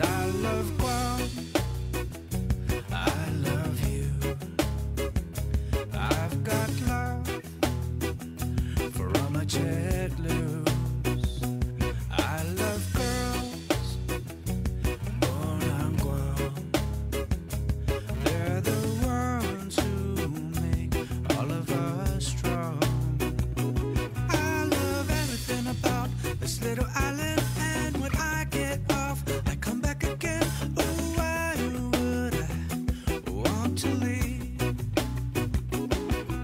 I love Guam, I love you. I've got love for all my jet blues. I love girls born on Guam. They're the ones who make all of us strong. I love everything about this little island, and when I get off, I come back again. Oh, why would I want to leave?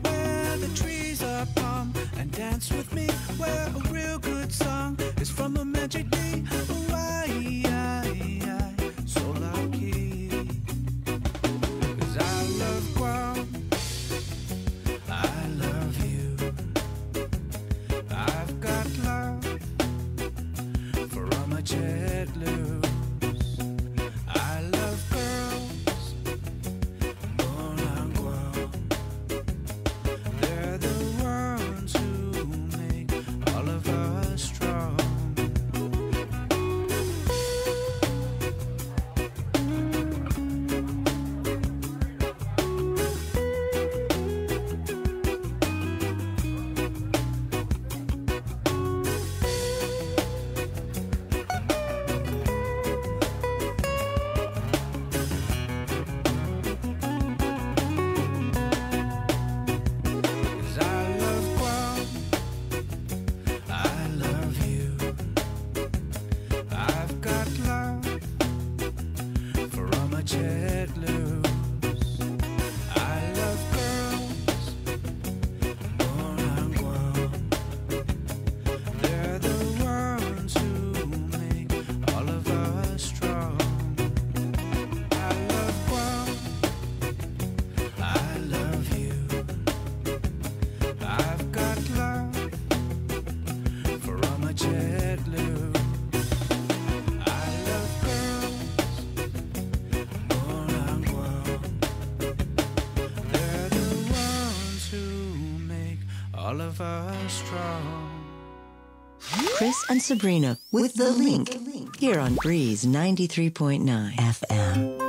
Where the trees are palm and dance with me, where a real good song is from a magic day. Oh, I, so lucky. 'Cause I love Guam, I love you. I've got love for all my jet blues. I love girls born on Guam. They're the ones who make all of us strong. All of us strong. Chris and Sabrina with The Link here on Breeze 93.9 FM.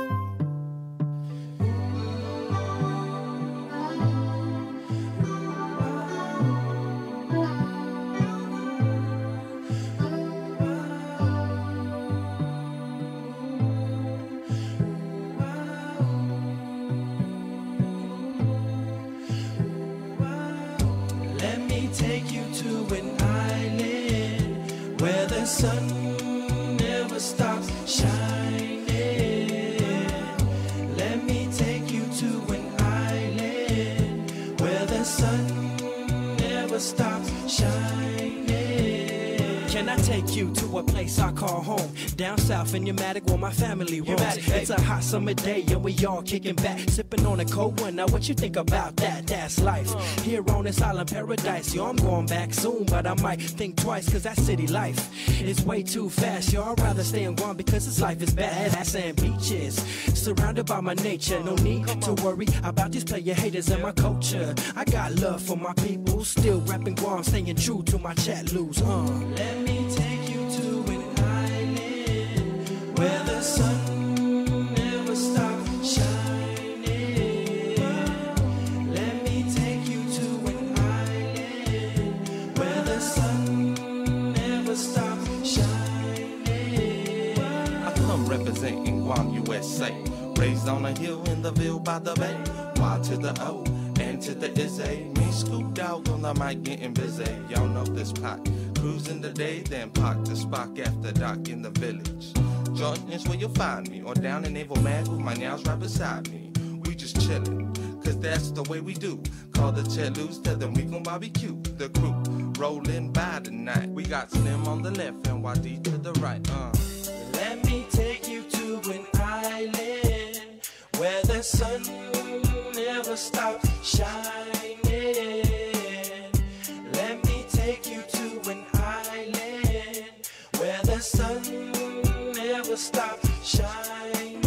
Take you to an island where the sun never stops shining. Let me take you to an island where the sun never stops shining. Can I take you to a place I call home? Down south in Pneumatic where my family roams. It's a hot summer day and we all kicking back, sipping on a cold one. Now what you think about that? That's life here on this island paradise. Yo, I'm going back soon, but I might think twice, cause that city life is way too fast. Yo, I'd rather stay and gone because this life is bad. Ass and beaches, surrounded by my nature. No need to worry about these player haters and my culture. I got love for my people, still rapping Guam, staying true to my chat loose. Let me take you to an island where the sun never stops shining. Let me take you to an island where the sun never stops shining. I come representing Guam, USA. Raised on a hill in the Ville by the bay. Y to the O and to the Izzy. Me scooped out on the mic getting busy. Y'all know this pot. Cruising the day, then park the spot after dark in the village. Jordan is where you'll find me, or down in Naval Mag with my nails right beside me. We just chillin', cause that's the way we do. Call the Chelus, tell them we gon' barbecue. The crew rollin' by tonight. We got Slim on the left and YD to the right. Let me take you to an island where the sun never stops shining. Let me take you to an island where the sun never stops shining.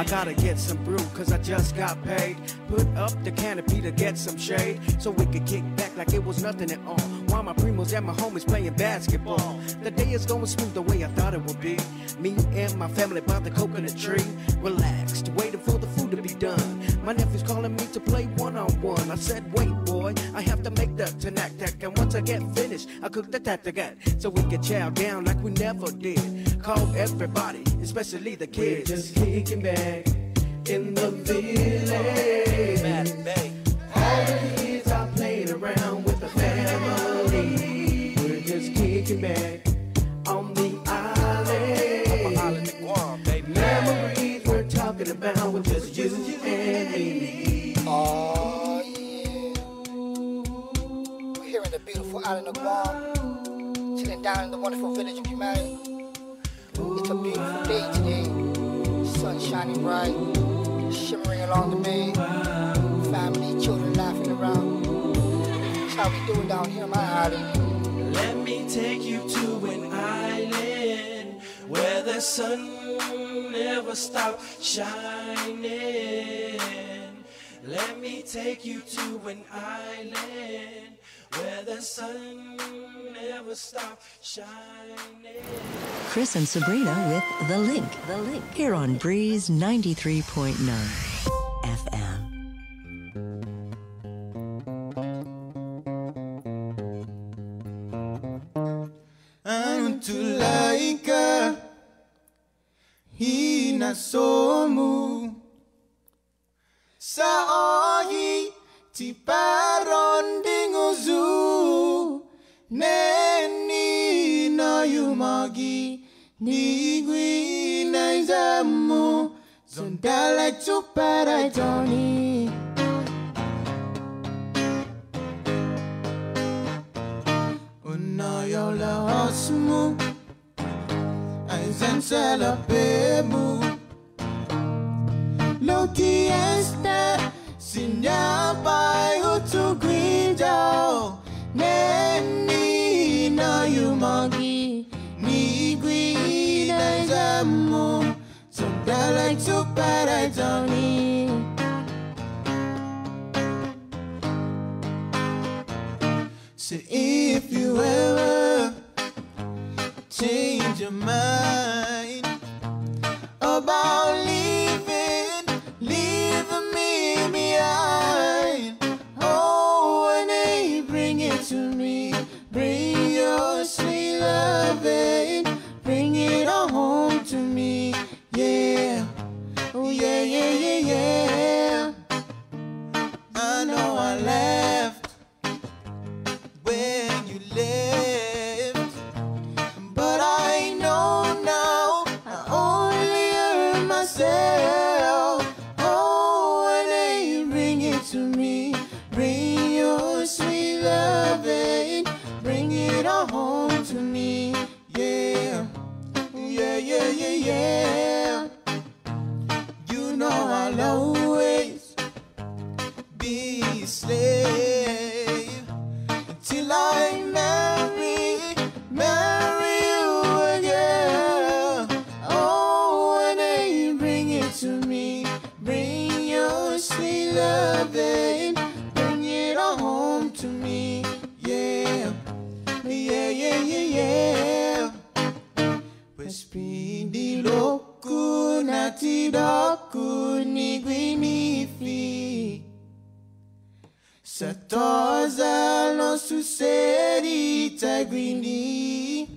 I gotta get some brew, cause I just got paid. Put up the canopy to get some shade, so we could kick back like it was nothing at all. While my primos and my homies playing basketball. The day is going smooth the way I thought it would be. Me and my family by the coconut tree, relaxed, waiting for the food to be done. My nephew's calling me to play one-on-one. I said, wait boy, I have to make the tanak. And once I get finished, I cook the tatagat, so we can chow down like we never did. Call everybody, especially the kids. We're just kicking back in the village. All the kids are playing around with the family. We're just kicking back on the island. Memories we're talking about with just you and me. Oh yeah. We're here in the beautiful island of Guam, chilling down in the wonderful village of Humane. It's a beautiful day today. Sun shining bright, shimmering along the bay. Family, children laughing around. That's how we doing down here on my island. Let me take you to an island where the sun never stops shining. Let me take you to an island where the sun never stops shining. Chris and Sabrina with The Link. The Link. Here on Breeze 93.9 FM. Antulaika hinasomu saohi tiparon dingozu neni no yumagi nigui naizamu zondala chuparatoni unayola osmu aizansala pemu Loki esta sinyapai utuguido neni no yumagi nigui naizamu zondala chuparatoni So if you ever change your mind about leaving me behind, oh, when they bring it to me, bring your sweet loving, bring it all home to me, yeah, oh yeah, yeah, yeah, yeah. I know I left when you left, but I know now I only hurt myself. Oh, when they bring it to me, bring your sweet loving, bring it all home to me, yeah, yeah, yeah, yeah, yeah. You know I'll always be a slave till I marry you again. Oh, when they bring it to me, bring your sweet loving, bring it all home to me, yeah, yeah, yeah, yeah, yeah. Pues pindi loku nati doku ni guinifi. Satoza no suseri taguini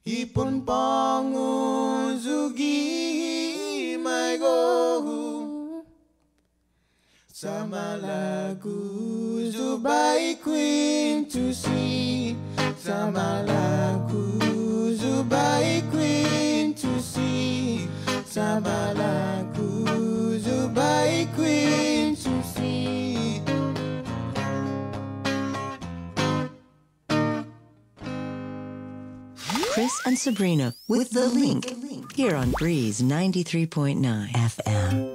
Ipon pangu zugi my go Samalaku zubai queen to see Samalaku zubai queen to see Samalaku zubai queen to see Chris and Sabrina with The Link. Here on Breeze 93.9 FM.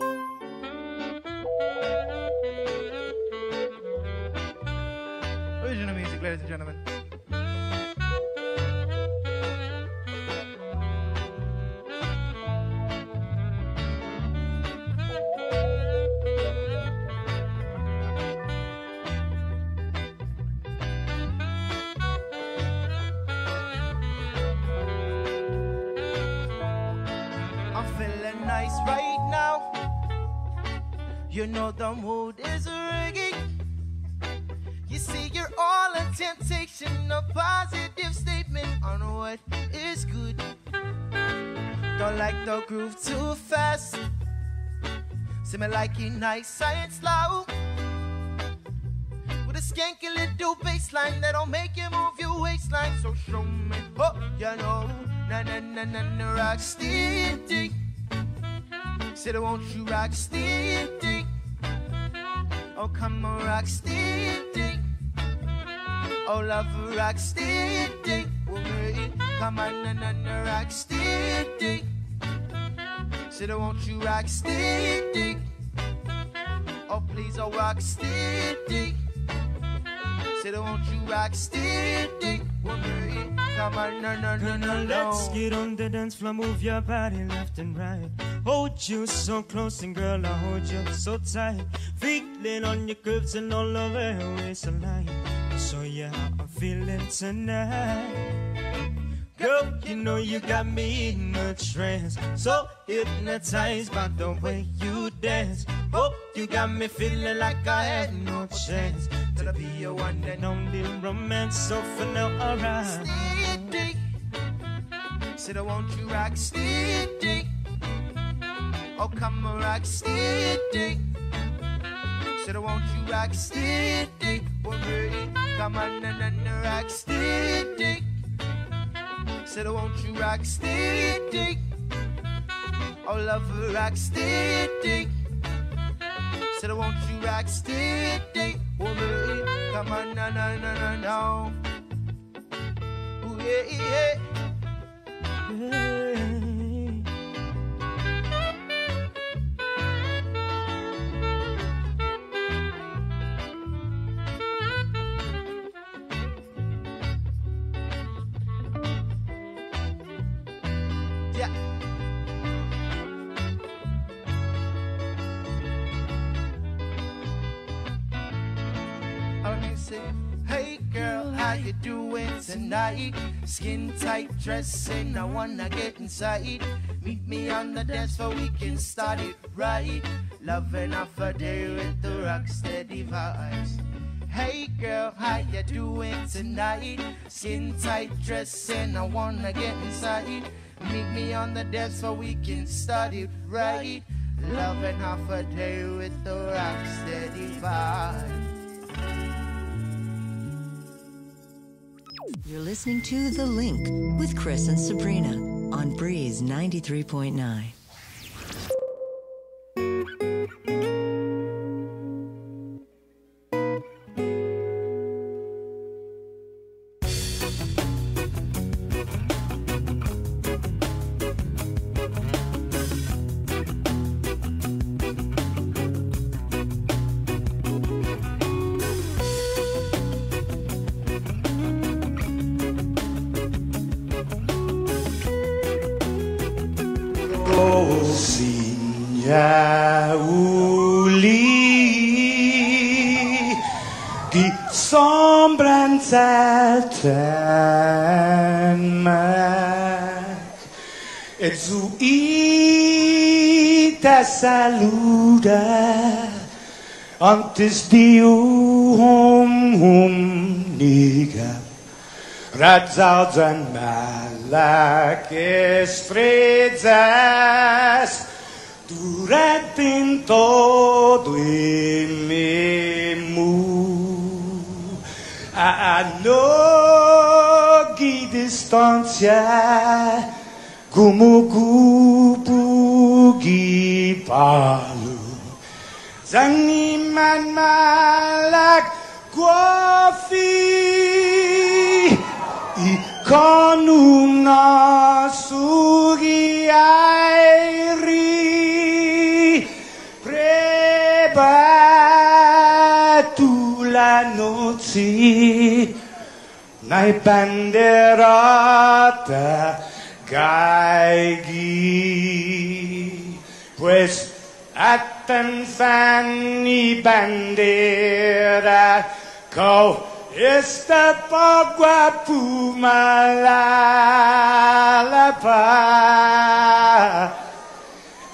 Original music, ladies and gentlemen. nice right now. You know the mood is reggae. You see, you're all a temptation, a positive statement on what is good. Don't like the groove too fast. See me like it nice and slow. With a skanky little bassline that'll make you move your waistline. So show me, oh, you know, na na na na na, rock steady. Said, won't you rock steady? Oh, come on, rock steady. Oh, love, rock steady. Come on, na na na, rock steady. Said, won't you rock steady? Oh, please, oh, rock steady. Said, won't you rock steady? Come on, no, no, no, no, no. Let's get on the dance floor, move your body left and right. Hold you so close and girl, I hold you so tight. Feeling on your curves and all over your waistline. So yeah, I'm feeling tonight. Girl, you know you got me in a trance. So hypnotized by the way you dance. Oh, you got me feeling like I had no chance to be your one and only romance. So for now, alright. Steady. Said, won't you rock steady? Oh, come on, rock steady. Said, won't you rock steady? Come on, na na na, rock steady. Said, won't you rock steady? Oh, love, rock steady. Said, won't you rock steady? Woman, come on, no, no, no, no, no. Ooh, yeah, yeah. Hey girl, how you doing tonight? Skin tight dressing, I wanna get inside. Meet me on the dance floor, we can start it right. Loving off a day with the rock steady vibes. Hey girl, how you doing tonight? Skin tight dressing, I wanna get inside. Meet me on the dance floor, we can start it right. Loving half a day with the rock steady vibe. You're listening to The Link with Chris and Sabrina on Breeze 93.9. Uli di sombranza e zuita saluda antes di niga radzaudzan malak estrezas durante todo em memu a nogi distância como cupo palu zaniman malak guafi e con una sughiairi tu la noche nai banderata gaigi pues atan fanni bandera kau esta pagua pumalapa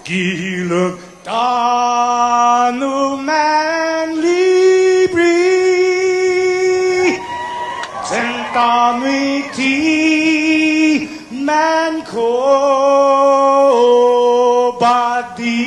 Giluk tanu man libri Centami ti man ko badi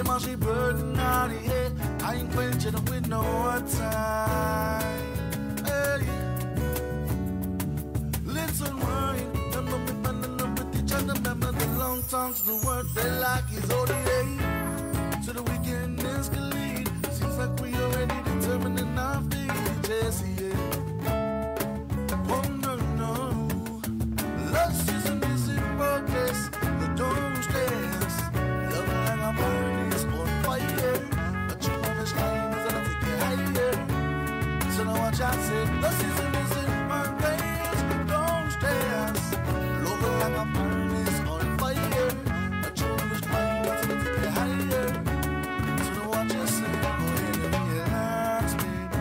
while she burning out of here. I ain't quenching it with no time. Hey. Listen, wine. Remember me bending up with each other. Remember the long tongues, the word they like is ODA. So the weekend escalate. Seems like we already determined enough to Jesse. Oh no, no. Love season is in progress. But don't stress. Love like a burn is on fire. But you know this time is gonna take you higher. So now watch out, say, love season is in progress. But don't stress. Love like a burn is on fire. But you know this time is gonna take you higher. So now watch out, say, go ahead and relax, baby.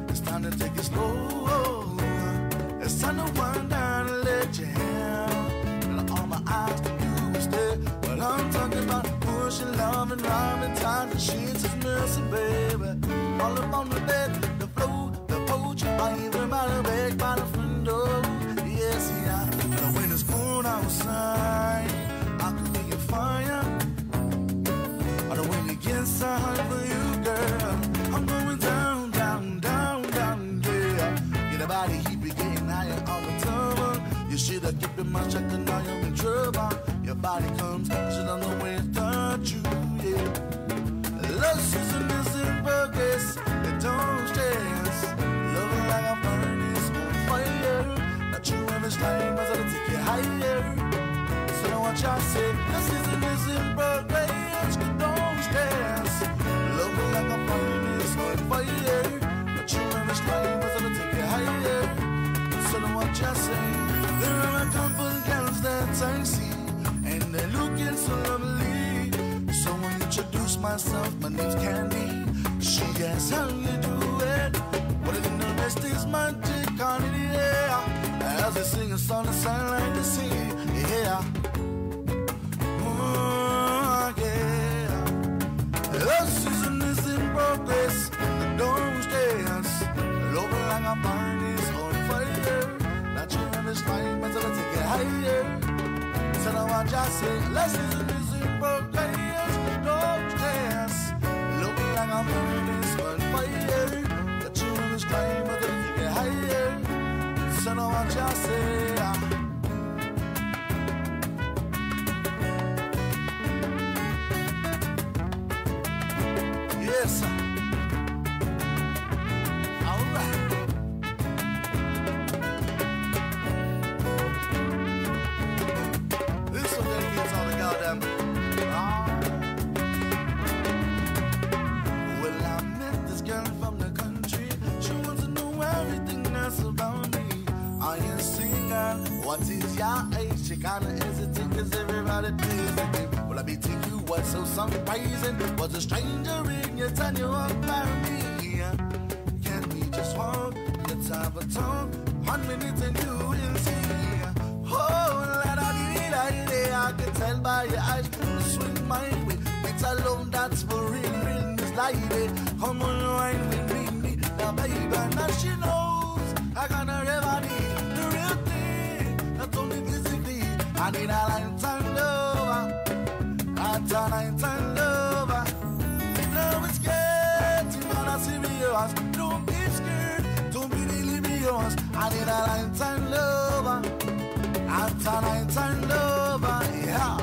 It's time to take it slow. It's time to wind down and let you have. All my eyes to you stay. But I'm talking about pushing love and rhyming time. The sheets is missing, baby. All up on the bed, the floor, the porch, either by the back, by the front door. Yes, yeah. But when it's cold outside, I could be your fire. I don't want to get so hot for you, girl. I'm going down, down, down, down, yeah. Get a body heat, be getting higher on the turbo. You should have kept it much, I could now you're in trouble. Your body comes, should I know where it touch you, yeah. Love season is in progress, it don't stress. Love like a furnace on fire. Not you in this time, but I'll take you higher. So now watch out, say, the season is in progress, it don't stress. Love like a furnace on fire. Not you in this time, but I'll take you higher. So now watch out, say, there are a couple girls that I see, and they're looking so lovely. So I introduce myself, my name's Candy. She asks how you do it. What if the rest is magic on it, yeah. As they sing a song, the sound like the sea, yeah. Oh, yeah. The season is in progress, don't stress. Love like a furnace on fire. Not you in this time, but I'll take it higher. So now I just say, the season is in progress, don't stress. Love like a furnace on fire. Not you in this time, but I'll take it higher. So now I just say, yes, sir. All right. This one dedicates all the goddamn. Well, I met this girl from the country. She wants to know everything that's about me. I ain't singer. What is your age? She kinda hesitate cause everybody plays the game. Well, I be to you what's so surprising. Was a stranger in your time you walk by me. Can we just walk? Let's have a talk. 1 minute and you will see. Oh, I can tell by your eyes you swing my way. It's a love that's for real, realness like it. Come on, wine with me, now baby, now she knows I gotta remedy the real thing. Not only physically, I need a lifetime lover. A lifetime lover. Love is getting kinda serious. Don't be scared, don't be delirious. I need a lifetime lover. A lifetime lover, yeah.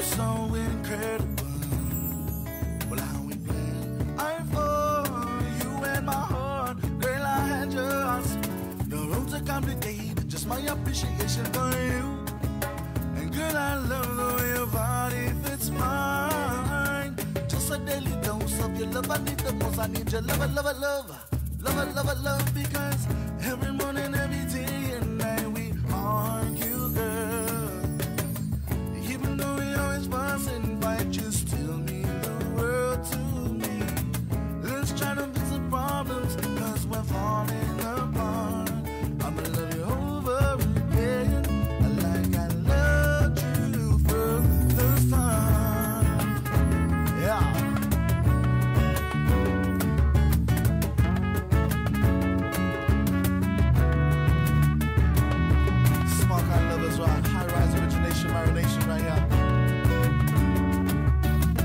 So incredible. Well, how we play. I for you and my heart, girl, I had yours. The roads are complicated, just my appreciation for you. And girl, I love the way your body fits mine. Just like daily dose of your love. I need the most. I need your love, because every morning, every day and night we argue, girl. Even though we always fuss and fight, you still mean the world to me. Let's try to fix the problems, cause we're falling apart. I'ma love you over again, like I loved you from the start. Yeah. Small kind lovers rock, high rise origination, marination right here.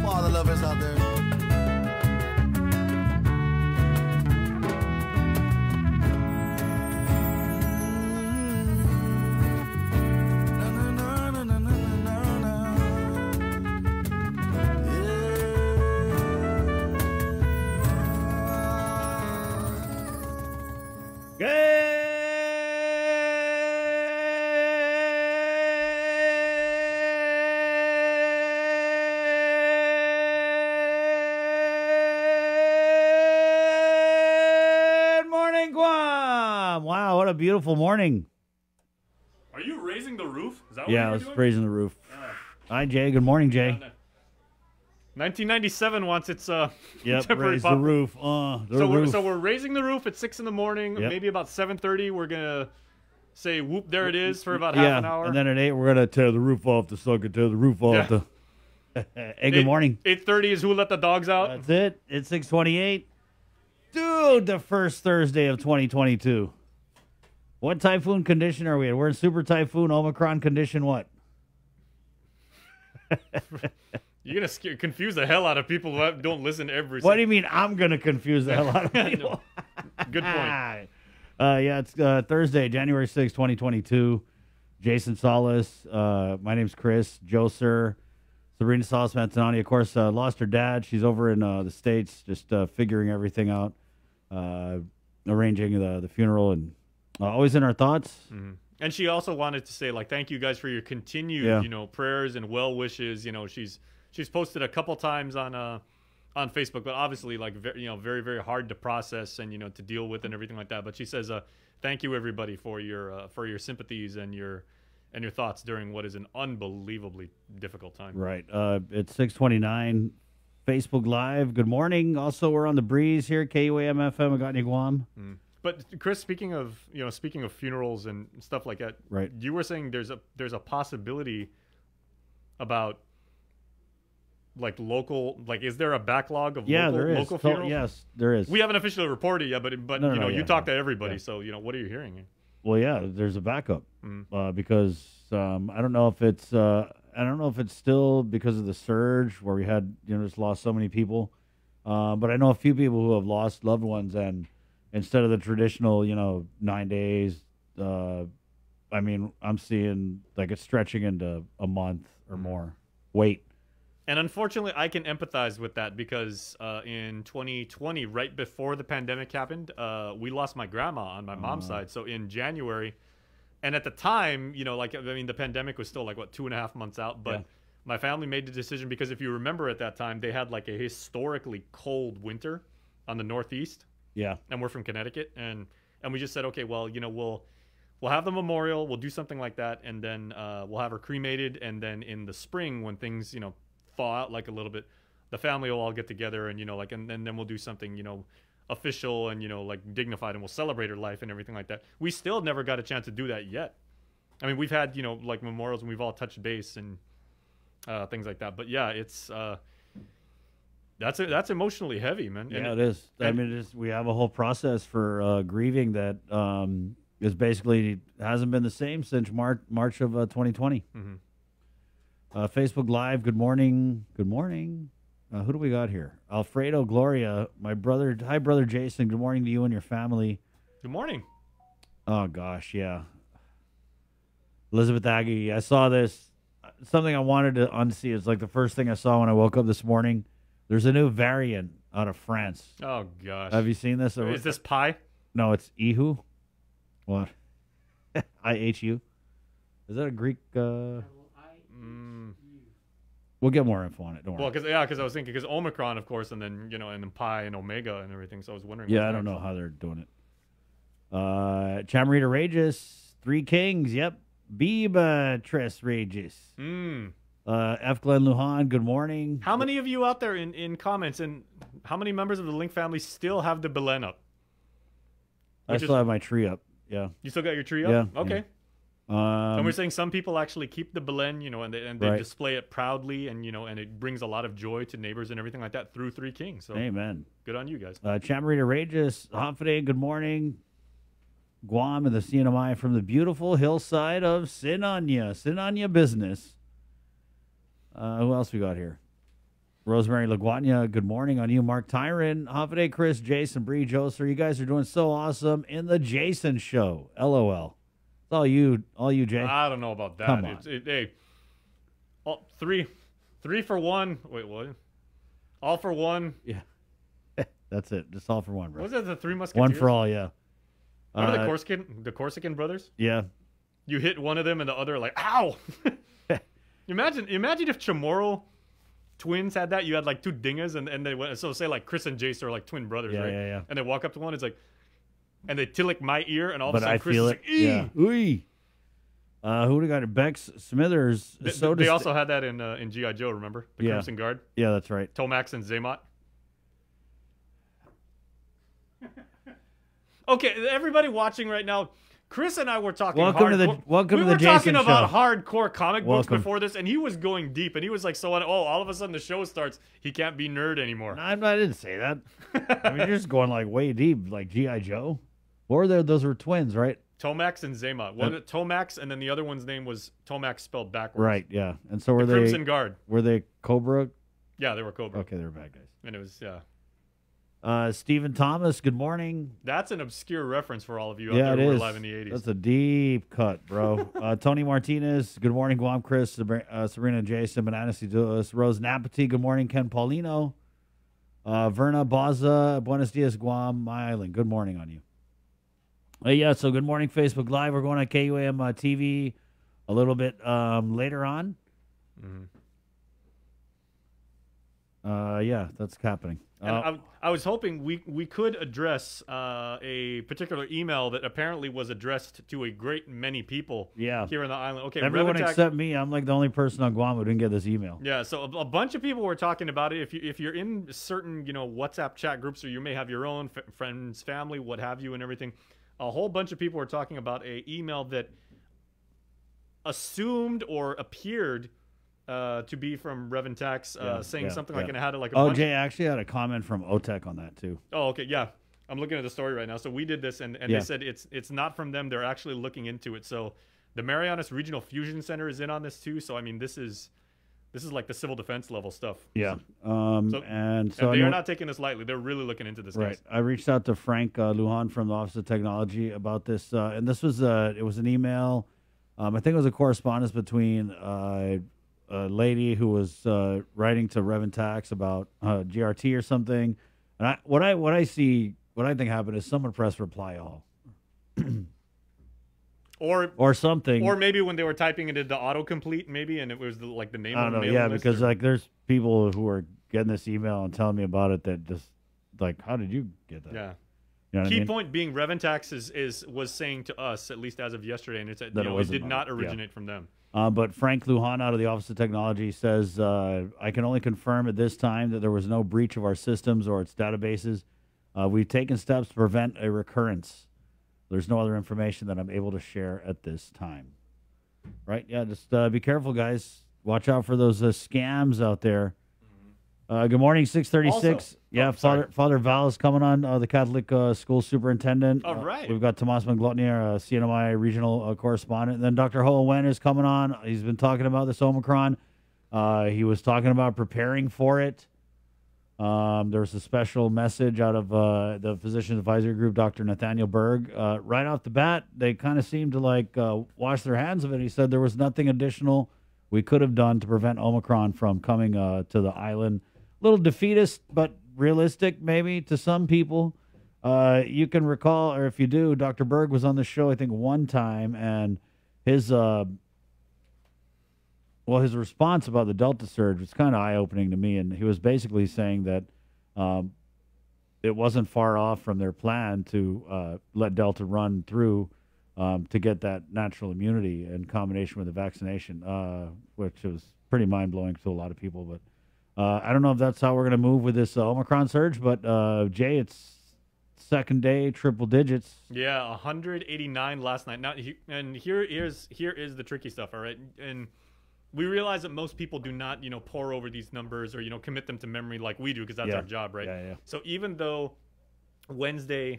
For all the lovers out there. Good morning, Guam. Wow, what a beautiful morning. Are you raising the roof? Is that what Yeah, I you're was doing? raising the roof. Hi, Jay. Good morning, Jay. 1997 wants its Yep, temporary raise the pop. roof. So we're raising the roof at 6 in the morning. Yep. Maybe about 7:30 we're gonna say whoop, there it is for about half an hour. And then at 8 we're gonna tear the roof off the sucker, tear the roof off the. Hey, good morning. 8:30 is who let the dogs out. That's it. It's 6:28. Dude, the first Thursday of 2022. What typhoon condition are we in? We're in super typhoon Omicron condition. What? You're gonna confuse the hell out of people who don't listen every. What do you mean? I'm gonna confuse the hell out of people. Good point. Yeah, it's Thursday, January 6, 2022. Jason Solis. My name's Chris. Joe Sir. Sabrina Solis Mantonani, of course, lost her dad. She's over in the States just figuring everything out, arranging the funeral, and always in our thoughts. Mm-hmm. And she also wanted to say, like, thank you guys for your continued, prayers and well wishes. You know, she's posted a couple times on Facebook, but obviously, like, very, very hard to process and to deal with and everything like that. But she says, thank you everybody for your sympathies and your thoughts during what is an unbelievably difficult time. Right. It's 6:29. Facebook Live. Good morning. Also, we're on the breeze here. KUAM FM, Agani, Guam. But Chris, speaking of funerals and stuff like that, right? You were saying there's a possibility about like local, like, is there a backlog of local funerals? Yes, there is. We haven't officially reported yet, but No, you talk to everybody, so what are you hearing? Well, yeah, there's a backup because I don't know if it's still because of the surge where we had just lost so many people, but I know a few people who have lost loved ones, and instead of the traditional 9 days, I mean, I'm seeing like it's stretching into a month or more. Wait. And unfortunately, I can empathize with that because in 2020, right before the pandemic happened, we lost my grandma on my mom's side. So in January, and at the time, the pandemic was still like, 2.5 months out. But my family made the decision because if you remember at that time, they had like a historically cold winter on the Northeast. Yeah. And we're from Connecticut. And we just said, okay, well, we'll have the memorial. We'll do something like that. And then we'll have her cremated. And then in the spring when things, thaw out like a little bit, the family will all get together and and then we'll do something official and like dignified, and we'll celebrate her life and everything like that. We still never got a chance to do that yet. I mean, we've had like memorials and we've all touched base and things like that, but yeah, it's that's emotionally heavy, man. Yeah, it is. I mean, we have a whole process for grieving that is basically hasn't been the same since March of 2020. Facebook Live, good morning. Good morning. Who do we got here? Alfredo Gloria, my brother. Hi, Brother Jason. Good morning to you and your family. Good morning. Oh, gosh, yeah. Elizabeth Aggie, I saw this. Something I wanted to unsee. It's like the first thing I saw when I woke up this morning. There's a new variant out of France. Oh, gosh. Have you seen this? Is this pie? No, it's Ihu. What? IHU. Is that a Greek... We'll get more info on it. Don't worry. Well, because I was thinking because Omicron, of course, and then and then Pi and Omega and everything. So I was wondering. Yeah, I don't know how they're doing it. Chamarita Regis, Three Kings. Yep. Biba Tres Regis. F. Glenn Lujan, good morning. How many of you out there in comments, and how many members of the Link family still have the Belen up? I still have my tree up. Yeah. You still got your tree up? Yeah. Okay. And we're saying some people actually keep the Belen, and they display it proudly, and and it brings a lot of joy to neighbors and everything like that through Three Kings. So amen. Good on you guys. Chamarita Regis, Hofade, good morning. Guam and the CNMI from the beautiful hillside of Sinanya business. Who else we got here? Rosemary Laguanya, good morning on you. Mark Tyron, Hofade, Chris, Jason, Bree, Joser. You guys are doing so awesome in the Jason Show. LOL. It's all you, Jay. I don't know about that. Come on. Hey, three for one. Wait, what? All for one. Yeah. That's it. Just all for one, bro. Was it the Three Musketeers? One for all, yeah. Remember the Corsican brothers? Yeah. You hit one of them and the other like, ow! Imagine if Chamorro twins had that. You had like two dingas and they went. So say like Chris and Jace are like twin brothers, right? Yeah. And they walk up to one. It's like, and they tillick my ear, and all of a But sudden I Chris feel is it. like, ee! Yeah. Ooh. Who do we got? Bex Smithers. They also had that in G.I. Joe, remember? The Crimson Guard. Yeah, that's right. Tomax and Zaymot. Okay, everybody watching right now, Chris and I were talking Welcome to the Jason talking about Show. hardcore comic books Welcome. before this, and he was going deep, and he was like, so all of a sudden the show starts, he can't be nerd anymore. No, I didn't say that. I mean, you're just going like way deep, like G.I. Joe. Or those were twins, right? Tomax and Zaymot. One Tomax, and then the other one's name was Tomax spelled backwards. Right, yeah. And so were the they Crimson Guard. Were they Cobra? Yeah, they were Cobra. Okay, they were bad guys. And it was, yeah. Stephen Thomas, good morning. That's an obscure reference for all of you out Yeah, there it who were is. alive in the 80s. That's a deep cut, bro. Tony Martinez, good morning. Guam Chris, Sabrina Jason, Bananas Dulas, Rose Napati, good morning. Ken Paulino, Verna Baza, Buenos Dias, Guam, my island. Good morning on you. Yeah, so good morning, Facebook Live. We're going on KUAM TV a little bit later on. Yeah, that's happening. And I was hoping we could address a particular email that apparently was addressed to a great many people here in the island. Okay, everyone Revitech, except me. I'm like the only person on Guam who didn't get this email. Yeah, so a bunch of people were talking about it. If you're in certain WhatsApp chat groups, or you may have your own friends, family, what have you, and everything, a whole bunch of people were talking about a email that assumed or appeared to be from Revan Tax, saying something like, and it had like a bunch. Jay actually had a comment from OTEC on that too. Oh, okay, yeah. I'm looking at the story right now. So we did this, and they said it's not from them. They're actually looking into it. So the Marianas Regional Fusion Center is in on this too. So I mean, this is like the civil defense level stuff. Yeah. So they are not taking this lightly. They're really looking into this. Right. Guys. I reached out to Frank Lujan from the Office of Technology about this, and this was it was an email. I think it was a correspondence between a lady who was writing to Revan Tax about GRT or something. And what I think happened is someone pressed reply all. or something, or maybe when they were typing it into autocomplete, maybe, and it was the name. I don't know. Yeah, because like there's people who are getting this email and telling me about it that just like, how did you get that? Yeah. You know what Key I mean? point being Revan Tax was saying to us, at least as of yesterday, and it's it did not originate from them. But Frank Lujan out of the Office of Technology says, I can only confirm at this time that there was no breach of our systems or its databases. We've taken steps to prevent a recurrence. There's no other information that I'm able to share at this time. Right? Yeah, just be careful, guys. Watch out for those scams out there. Good morning, 636. Also, Father Val is coming on, the Catholic school superintendent. All right. We've got Tomas Manglotny, our CNMI regional correspondent. And then Dr. Ho Wen is coming on. He's been talking about this Omicron. He was talking about preparing for it. There was a special message out of the Physicians Advisory Group, Dr. Nathaniel Berg. Right off the bat, they kind of seemed to wash their hands of it. He said there was nothing additional we could have done to prevent Omicron from coming to the island. A little defeatist, but realistic maybe to some people. You can recall, or if you do, Dr. Berg was on the show, I think, one time, and his Well, his response about the Delta surge was kind of eye-opening to me, and he was basically saying that it wasn't far off from their plan to let Delta run through to get that natural immunity in combination with the vaccination, which was pretty mind-blowing to a lot of people. But I don't know if that's how we're going to move with this Omicron surge, but Jay, it's second day, triple digits. Yeah, 189 last night. Now, here is the tricky stuff, all right? And we realize that most people do not, pore over these numbers or, commit them to memory like we do because that's our job, right? Yeah. So even though Tuesday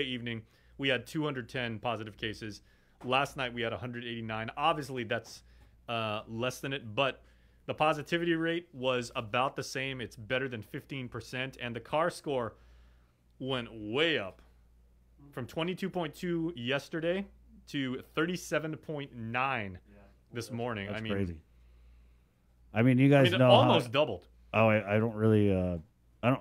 evening, we had 210 positive cases. Last night, we had 189. Obviously, that's less than it, but the positivity rate was about the same. It's better than 15%, and the CAR score went way up from 22.2 yesterday to 37.9 this morning. That's crazy. I mean, you guys know almost doubled. Oh, I don't really. I don't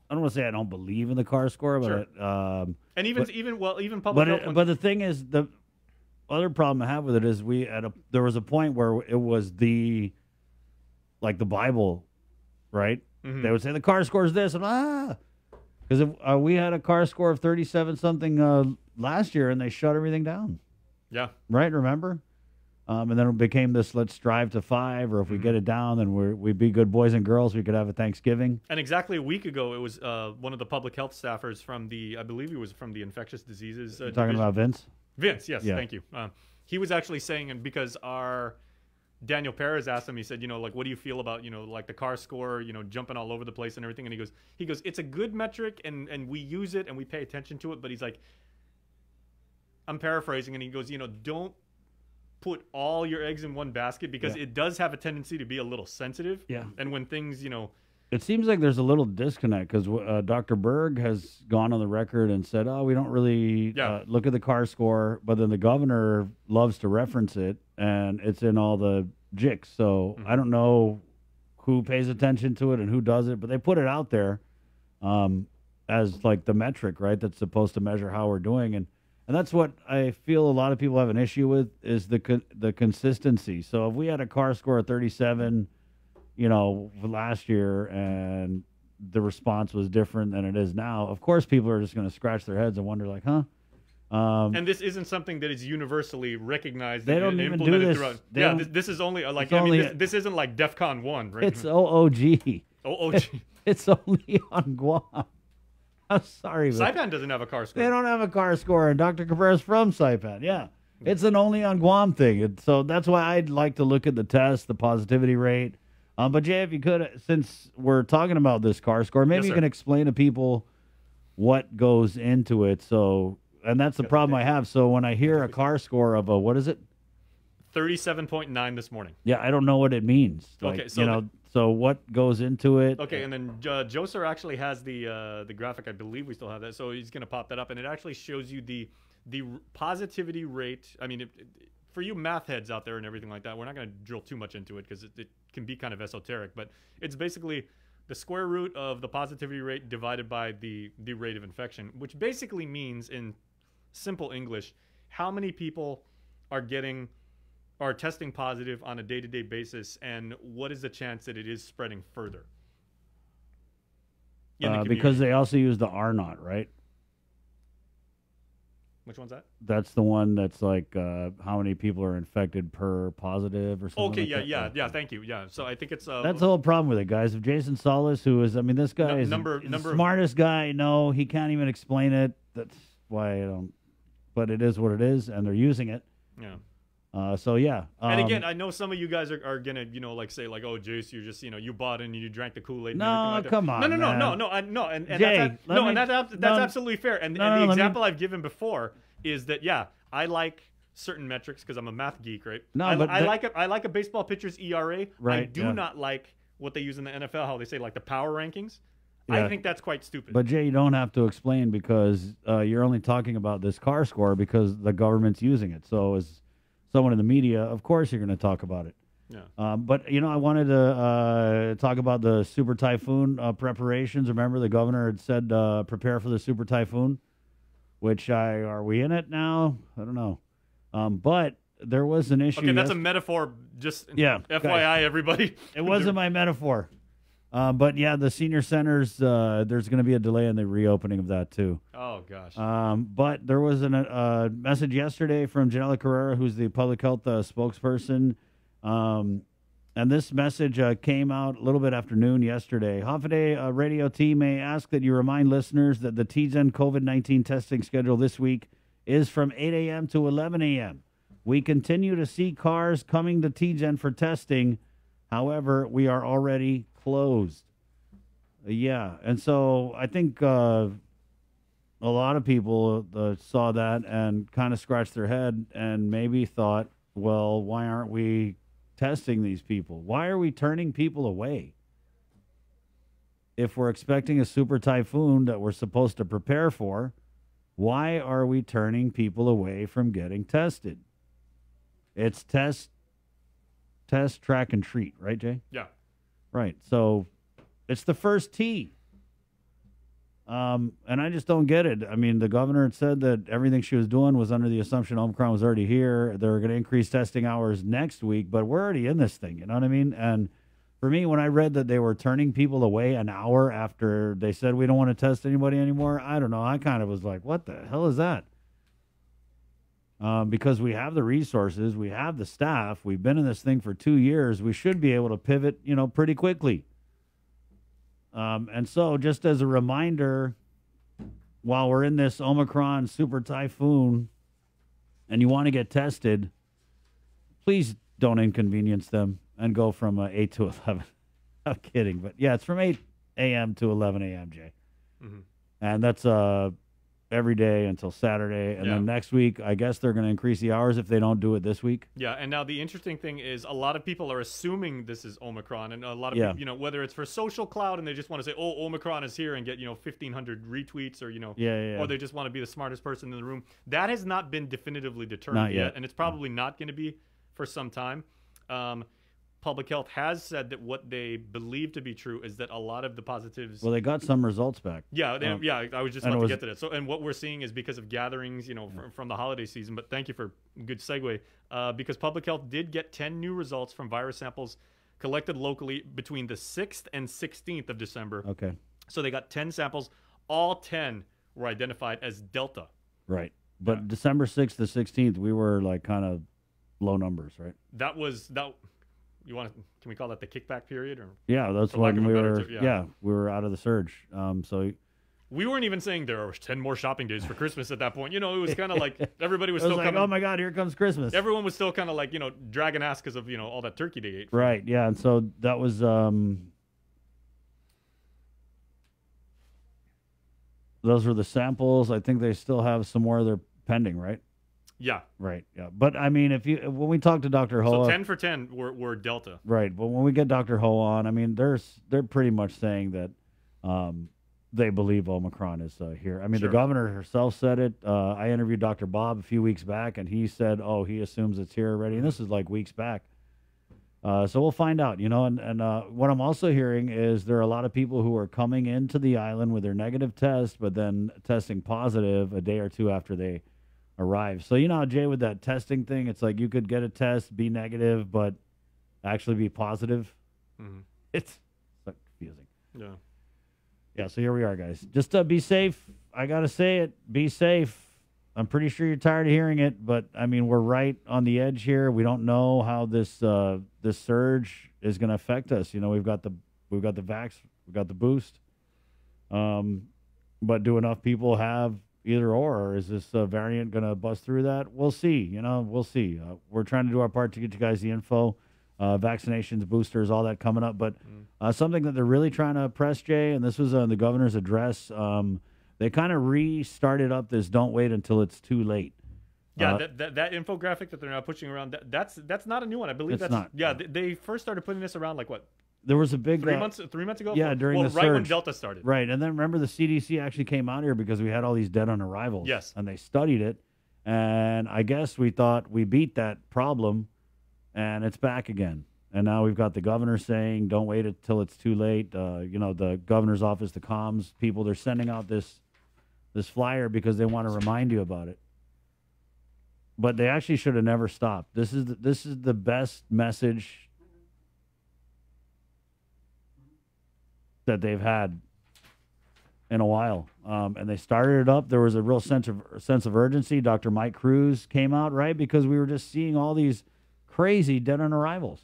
want to say I don't believe in the CAR score, but sure. And even public health. But the thing is, the other problem I have with it is there was a point where it was the Bible, right? Mm-hmm. They would say the CAR score is this, and because we had a CAR score of 37 something last year, and they shut everything down. Yeah. Right. Remember. And then it became this, let's strive to 5, or if we get it down, then we'd be good boys and girls. We could have a Thanksgiving. And exactly a week ago, it was one of the public health staffers from I believe he was from the infectious diseases You're talking about Vince? Vince, yes, thank you. He was actually saying, and because our Daniel Perez asked him, he said, what do you feel about, the CAR score, jumping all over the place and everything? And he goes, it's a good metric, and we use it and we pay attention to it. But he's like, I'm paraphrasing, and he goes, don't put all your eggs in one basket because it does have a tendency to be a little sensitive. Yeah. And when things, It seems like there's a little disconnect because Dr. Berg has gone on the record and said, we don't really look at the CAR score, but then the governor loves to reference it, and it's in all the JICs. So I don't know who pays attention to it and who does it, but they put it out there as like the metric, right, that's supposed to measure how we're doing. And that's what I feel a lot of people have an issue with is the consistency. So if we had a CAR score of 37, last year, and the response was different than it is now, of course people are just going to scratch their heads and wonder, like, huh? And this isn't something that is universally recognized. They don't even do this. Throughout. This is only like this isn't like DEFCON 1, right? It's OOG. OOG. It's only on Guam. I'm sorry, but Saipan doesn't have a CAR score. They don't have a CAR score, and Dr. Cabrera's from Saipan. Yeah, it's an only on Guam thing. So that's why I'd like to look at the test, the positivity rate. But Jay, if you could, since we're talking about this CAR score, maybe you can explain to people what goes into it. So, and that's the problem I have. So when I hear a CAR score of what is it? 37.9 this morning. Yeah, I don't know what it means. Like, okay, so so what goes into it? Okay, and then Joe Sir actually has the graphic. I believe we still have that, so he's going to pop that up, and it actually shows you the positivity rate. I mean, for you math heads out there and everything like that, we're not going to drill too much into it because it can be kind of esoteric, but it's basically the square root of the positivity rate divided by the rate of infection, which basically means in simple English, how many people are testing positive on a day-to-day basis, and what is the chance that it is spreading further? Because they also use the R naught, right? Which one's that? That's the one that's like how many people are infected per positive or something. Okay, like yeah, thank you. Yeah, so I think it's... that's the whole problem with it, guys. If Jason Solis, this guy is the smartest guy, he can't even explain it. That's why I don't... But it is what it is, and they're using it. Yeah. And again, I know some of you guys are gonna, say like, oh, Jace, you're just, you bought in and you drank the Kool-Aid. No, come on. No, and Jay, that's absolutely fair. And the example I've given before is that I like certain metrics because I'm a math geek, right? I like a baseball pitcher's ERA. Right, I do not like what they use in the NFL, how they say like the power rankings. Yeah. I think that's quite stupid. But Jay, you don't have to explain because you're only talking about this CAR score because the government's using it. So as someone in the media, of course you're going to talk about it. Yeah. But I wanted to talk about the super typhoon preparations. Remember, the governor had said prepare for the super typhoon, which are we in it now? I don't know. But there was an issue. Okay, that's a metaphor. Just Yeah, FYI, guys. everybody. It wasn't my metaphor. But yeah, the senior centers, there's going to be a delay in the reopening of that too. Oh, gosh. But there was a message yesterday from Janela Carrera, who's the public health spokesperson. And this message came out a little bit after noon yesterday. Hoffaday radio team may ask that you remind listeners that the TGen COVID-19 testing schedule this week is from 8 a.m. to 11 a.m. We continue to see cars coming to TGen for testing. However, we are already closed. Yeah, and so I think a lot of people saw that and kind of scratched their head and maybe thought, well, why aren't we testing these people? Why are we turning people away? If we're expecting a super typhoon that we're supposed to prepare for, why are we turning people away from getting tested? It's test, track, and treat, right, Jay? Yeah. Right. So it's the first T. And I just don't get it. I mean, the governor had said that everything she was doing was under the assumption Omicron was already here. They're going to increase testing hours next week, but we're already in this thing. You know what I mean? And for me, when I read that they were turning people away an hour after they said we don't want to test anybody anymore, I don't know. I kind of was like, what the hell is that? Because we have the resources, we have the staff, we've been in this thing for 2 years, we should be able to pivot, pretty quickly. And so just as a reminder, while we're in this Omicron super typhoon and you want to get tested, please don't inconvenience them and go from 8 to 11. I'm kidding. But yeah, it's from 8 a.m. to 11 a.m., Jay. Mm-hmm. And that's every day until Saturday. And then next week, I guess they're going to increase the hours if they don't do it this week. Yeah, and now the interesting thing is a lot of people are assuming this is Omicron, and a lot of people, whether it's for social cloud and they just want to say, oh, Omicron is here and get, 1,500 retweets or, or they just want to be the smartest person in the room. That has not been definitively determined Not yet. and it's probably not going to be for some time. Public Health has said that what they believe to be true is that a lot of the positives... Well, they got some results back. Yeah, I was just about to get to that. So, and what we're seeing is because of gatherings, from the holiday season. But thank you for a good segue. Because Public Health did get 10 new results from virus samples collected locally between the 6th and 16th of December. Okay. So they got 10 samples. All 10 were identified as Delta. Right. But December 6th to 16th, we were like kind of low numbers, right? That. Can we call that the kickback period? Or yeah, that's when we were. We were out of the surge. So we weren't even saying there are 10 more shopping days for Christmas at that point. It was kind of like everybody was it was still like, coming. oh my God, here comes Christmas. Everyone was still kind of like dragging ass because of all that turkey they ate. Right. Yeah, and so that was. Those were the samples. I think they still have some more. They're pending, right? Yeah. Right. Yeah. But I mean, when we talk to Dr. Ho, so 10 for 10 were Delta. Right. But when we get Dr. Ho on, I mean, they're pretty much saying that they believe Omicron is here. I mean, Sure. The governor herself said it. I interviewed Dr. Bob a few weeks back, and he said, he assumes it's here already. And this is like weeks back. So we'll find out, And what I'm also hearing is there are a lot of people who are coming into the island with their negative test, but then testing positive a day or two after they arrive. So how, Jay, with that testing thing, it's like you could get a test, be negative, but actually be positive. Mm-hmm. It's confusing. Yeah. Yeah, so here we are, guys. Just be safe. I got to say it. Be safe. I'm pretty sure you're tired of hearing it, but, I mean, we're right on the edge here. We don't know how this surge is going to affect us. We've got the vax, we've got the boost. But do enough people have either or is this variant going to bust through that? We'll see. We'll see. We're trying to do our part to get you guys the info, vaccinations, boosters, all that coming up. But something that they're really trying to press, Jay, and this was the governor's address. They kind of restarted up this "don't wait until it's too late." Yeah, that infographic that they're now pushing around, that's not a new one. I believe that's not. Yeah, they first started putting this around like what? There was a big 3 months ago. Yeah, during the right surge. when Delta started. Right, and then remember the CDC actually came out here because we had all these dead on arrivals. Yes, and they studied it, and I guess we thought we beat that problem, and it's back again. And now we've got the governor saying, "Don't wait until it's too late." The governor's office, the comms people, they're sending out this flyer because they want to remind you about it. but they actually should have never stopped. This is the best message that they've had in a while. And they started it up. There was a real sense of urgency. Dr. Mike Cruz came out, right, because we were just seeing all these crazy dead on arrivals.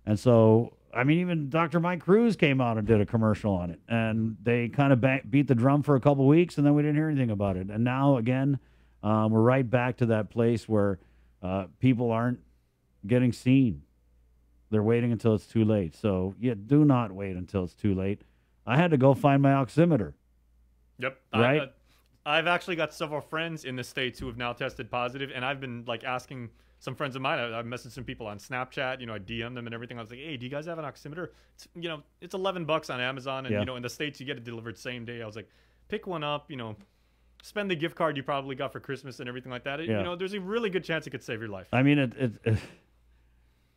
And so, I mean, even Dr. Mike Cruz came out and did a commercial on it. And they kind of beat the drum for a couple weeks, and then we didn't hear anything about it. And now, again, we're right back to that place where people aren't getting seen. They're waiting until it's too late. So, yeah, do not wait until it's too late. I had to go find my oximeter. Yep. Right? I've actually got several friends in the States who have now tested positive, and I've been, like, asking some friends of mine. I've messaged some people on Snapchat. I DM them and everything. I was like, hey, do you guys have an oximeter? It's $11 on Amazon, and, in the States, you get it delivered same day. I was like, pick one up, spend the gift card you probably got for Christmas and everything like that. There's a really good chance it could save your life. I mean,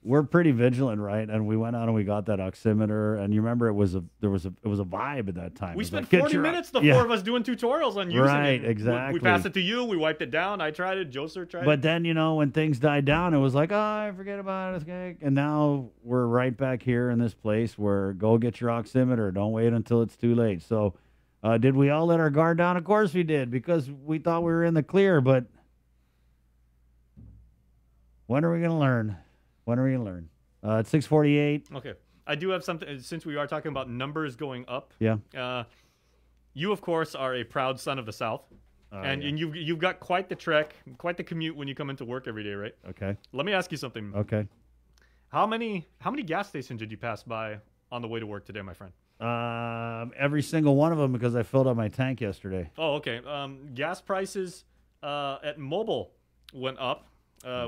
we're pretty vigilant, right? And we went out and we got that oximeter, and you remember it was a vibe at that time. We spent 40 minutes, the four of us, doing tutorials on using it. Right, exactly. We passed it to you. We wiped it down. I tried it. Joe Sir tried it. But then, when things died down, it was like, I forget about it. Okay. And now we're right back here in this place where go get your oximeter. Don't wait until it's too late. So did we all let our guard down? Of course we did, because we thought we were in the clear. But when are we going to learn? When are we going to learn? It's 6:48. Okay. I do have something, since we are talking about numbers going up. Yeah. You, of course, are a proud son of the South. And you've got quite the trek, quite the commute when you come into work every day, right? Okay. Let me ask you something. Okay. How many gas stations did you pass by on the way to work today, my friend? Every single one of them, because I filled up my tank yesterday. Oh, okay. Gas prices at Mobile went up.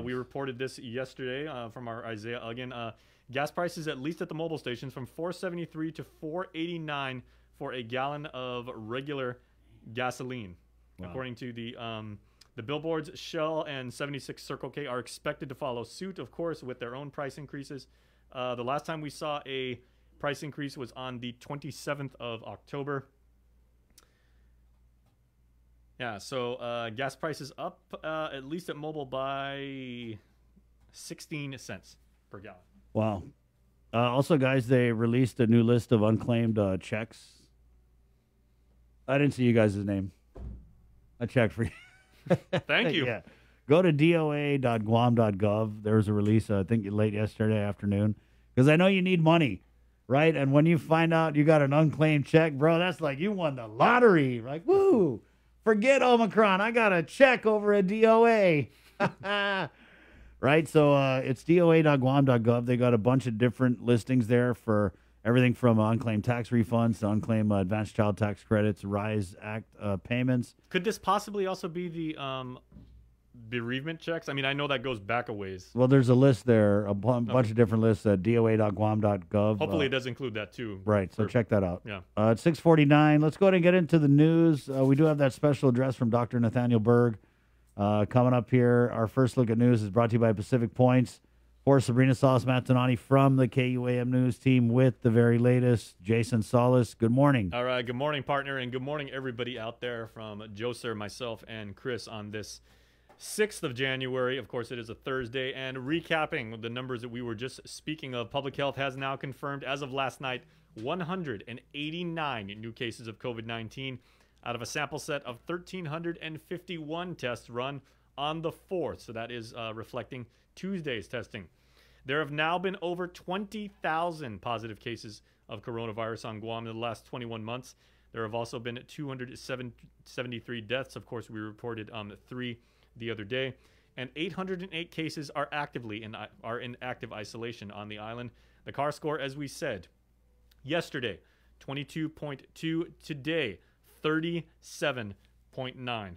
We reported this yesterday from our Isaiah Uggan. Gas prices, at least at the Mobile stations, from $4.73 to $4.89 for a gallon of regular gasoline. Wow. According to the billboards, Shell and 76 Circle K are expected to follow suit, of course, with their own price increases. The last time we saw a price increase was on the 27th of October. Yeah, so gas prices up, at least at Mobile, by 16 cents per gallon. Wow. Also, guys, they released a new list of unclaimed checks. I didn't see you guys' name. I checked for you. Thank you. Yeah. Go to doa.guam.gov. There was a release, I think, late yesterday afternoon. Because I know you need money, right? And when you find out you got an unclaimed check, bro, that's like you won the lottery. Like, woo! Forget Omicron. I got a check over at DOA. Right? So it's doa.guam.gov. They got a bunch of different listings there for everything from unclaimed tax refunds to unclaimed advanced child tax credits, RISE Act payments. Could this possibly also be the bereavement checks? I mean, I know that goes back a ways. Well, there's a list there, a bunch of different lists at doa.guam.gov. Hopefully it does include that too. Right, so check that out. Yeah. It's 6:49. Let's go ahead and get into the news. We do have that special address from Dr. Nathaniel Berg coming up here. Our first look at news is brought to you by Pacific Points. For Sabrina Salas-Matanani from the KUAM News team with the very latest. Jason Salas, good morning. All right, good morning, partner, and good morning, everybody out there, from Joe Sir, myself, and Chris on this 6th of January. Of course, it is a Thursday. And recapping the numbers that we were just speaking of, Public Health has now confirmed, as of last night, 189 new cases of COVID-19 out of a sample set of 1,351 tests run on the 4th. So that is reflecting Tuesday's testing. There have now been over 20,000 positive cases of coronavirus on Guam in the last 21 months. There have also been 273 deaths. Of course, we reported 3 the other day, and 808 cases are in active isolation on the island. The CAR score, as we said yesterday, 22.2. Today, 37.9.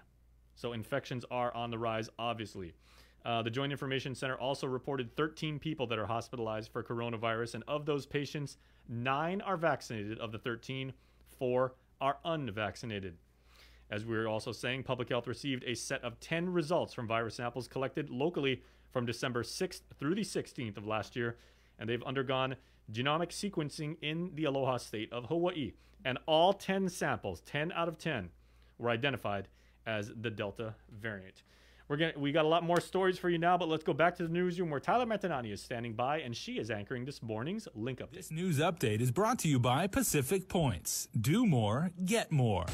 So infections are on the rise, obviously. The Joint Information Center also reported 13 people that are hospitalized for coronavirus, and of those patients, 9 are vaccinated. Of the 13, 4 are unvaccinated. As we were also saying, Public Health received a set of 10 results from virus samples collected locally from December 6th through the 16th of last year, and they've undergone genomic sequencing in the Aloha State of Hawaii. And all 10 samples, 10 out of 10, were identified as the Delta variant. We got a lot more stories for you now, but let's go back to the newsroom where Tyler Matanani is standing by, and she is anchoring this morning's Link Update. This news update is brought to you by Pacific Points. Do more, get more.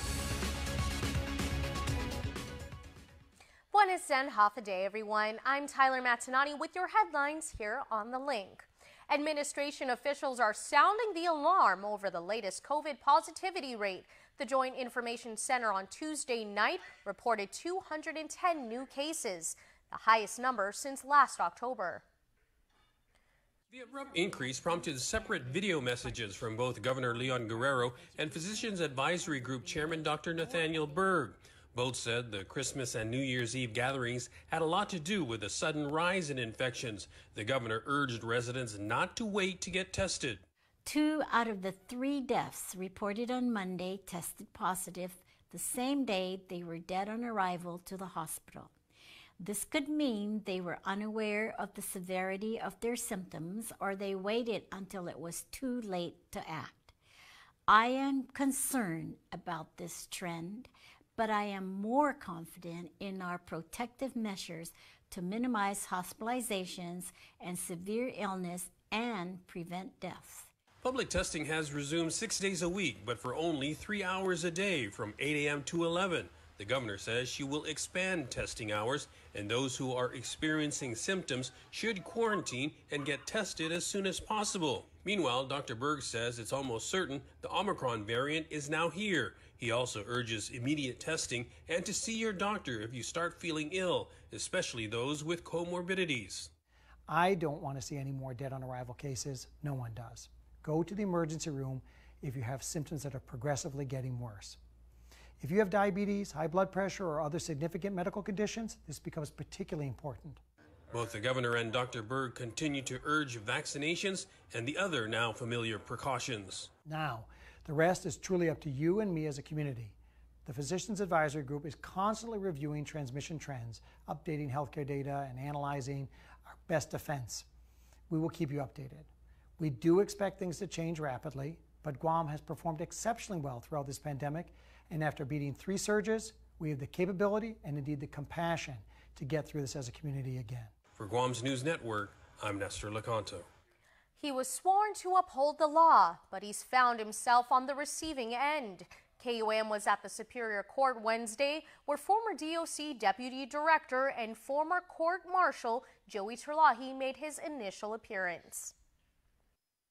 Buenos and half a day, everyone. I'm Tyler Matanani with your headlines here on The Link. Administration officials are sounding the alarm over the latest COVID positivity rate. The Joint Information Center on Tuesday night reported 210 new cases, the highest number since last October. The abrupt increase prompted separate video messages from both Governor Leon Guerrero and Physicians Advisory Group Chairman Dr. Nathaniel Berg. Both said the Christmas and New Year's Eve gatherings had a lot to do with the sudden rise in infections. The governor urged residents not to wait to get tested. 2 out of the 3 deaths reported on Monday tested positive the same day they were dead on arrival to the hospital. This could mean they were unaware of the severity of their symptoms or they waited until it was too late to act. I am concerned about this trend, but I am more confident in our protective measures to minimize hospitalizations and severe illness and prevent deaths. Public testing has resumed 6 days a week, but for only 3 hours a day from 8 a.m. to 11. The governor says she will expand testing hours, and those who are experiencing symptoms should quarantine and get tested as soon as possible. Meanwhile, Dr. Berg says it's almost certain the Omicron variant is now here. He also urges immediate testing and to see your doctor if you start feeling ill, especially those with comorbidities. I don't want to see any more dead on arrival cases. No one does. Go to the emergency room if you have symptoms that are progressively getting worse. If you have diabetes, high blood pressure, or other significant medical conditions, this becomes particularly important. Both the governor and Dr. Berg continue to urge vaccinations and the other now familiar precautions. Now, the rest is truly up to you and me as a community. The Physicians Advisory Group is constantly reviewing transmission trends, updating healthcare data, and analyzing our best defense. We will keep you updated. We do expect things to change rapidly, but Guam has performed exceptionally well throughout this pandemic, and after beating 3 surges, we have the capability and indeed the compassion to get through this as a community again. For Guam's News Network, I'm Nestor Lecanto. He was sworn to uphold the law, but he's found himself on the receiving end. KUAM was at the Superior Court Wednesday, where former DOC Deputy Director and former Court Marshal Joey Terlahi made his initial appearance.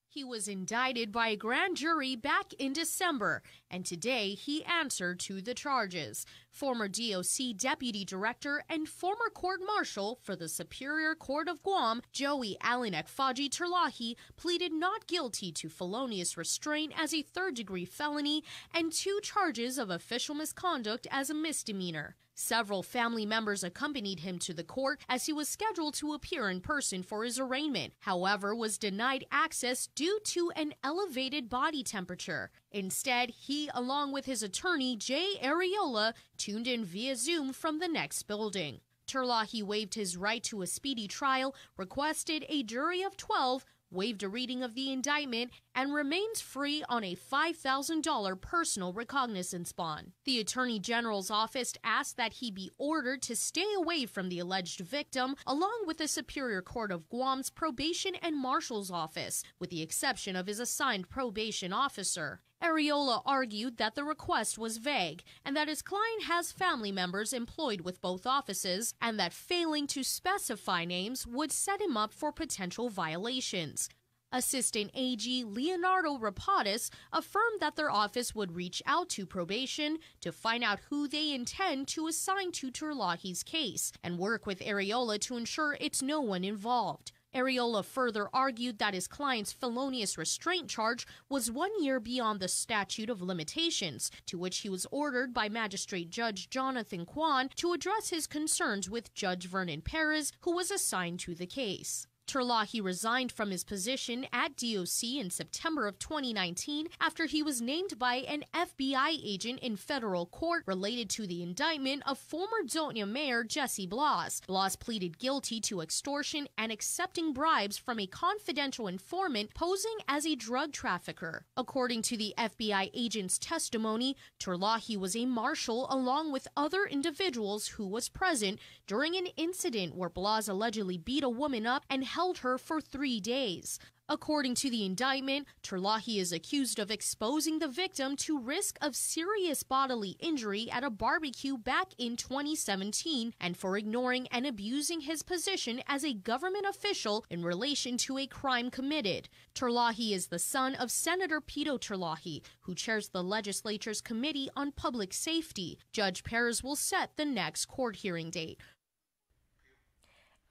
He was indicted by a grand jury back in December, and today he answered to the charges. Former DOC Deputy Director and former Court Marshal for the Superior Court of Guam, Joey Alinekfaji Terlahi, pleaded not guilty to felonious restraint as a third-degree felony and 2 charges of official misconduct as a misdemeanor. Several family members accompanied him to the court as he was scheduled to appear in person for his arraignment, however, was denied access due to an elevated body temperature. Instead, he, along with his attorney, Jay Areola, tuned in via Zoom from the next building. Terlahi waived his right to a speedy trial, requested a jury of 12, waived a reading of the indictment, and remains free on a $5,000 personal recognizance bond. The Attorney General's office asked that he be ordered to stay away from the alleged victim, along with the Superior Court of Guam's Probation and Marshal's Office, with the exception of his assigned probation officer. Areola argued that the request was vague and that his client has family members employed with both offices and that failing to specify names would set him up for potential violations. Assistant AG Leonardo Rapatis affirmed that their office would reach out to probation to find out who they intend to assign to Terlahi's case and work with Areola to ensure it's no one involved. Areola further argued that his client's felonious restraint charge was 1 year beyond the statute of limitations, to which he was ordered by Magistrate Judge Jonathan Kwan to address his concerns with Judge Vernon Perez, who was assigned to the case. Terlahi resigned from his position at DOC in September of 2019 after he was named by an FBI agent in federal court related to the indictment of former Doña Mayor Jesse Blas. Blas pleaded guilty to extortion and accepting bribes from a confidential informant posing as a drug trafficker. According to the FBI agent's testimony, Terlahi was a marshal along with other individuals who was present during an incident where Blas allegedly beat a woman up and held her for 3 days. According to the indictment, Terlahi is accused of exposing the victim to risk of serious bodily injury at a barbecue back in 2017 and for ignoring and abusing his position as a government official in relation to a crime committed. Terlahi is the son of Senator Pito Terlahi, who chairs the legislature's Committee on Public Safety. Judge Perez will set the next court hearing date.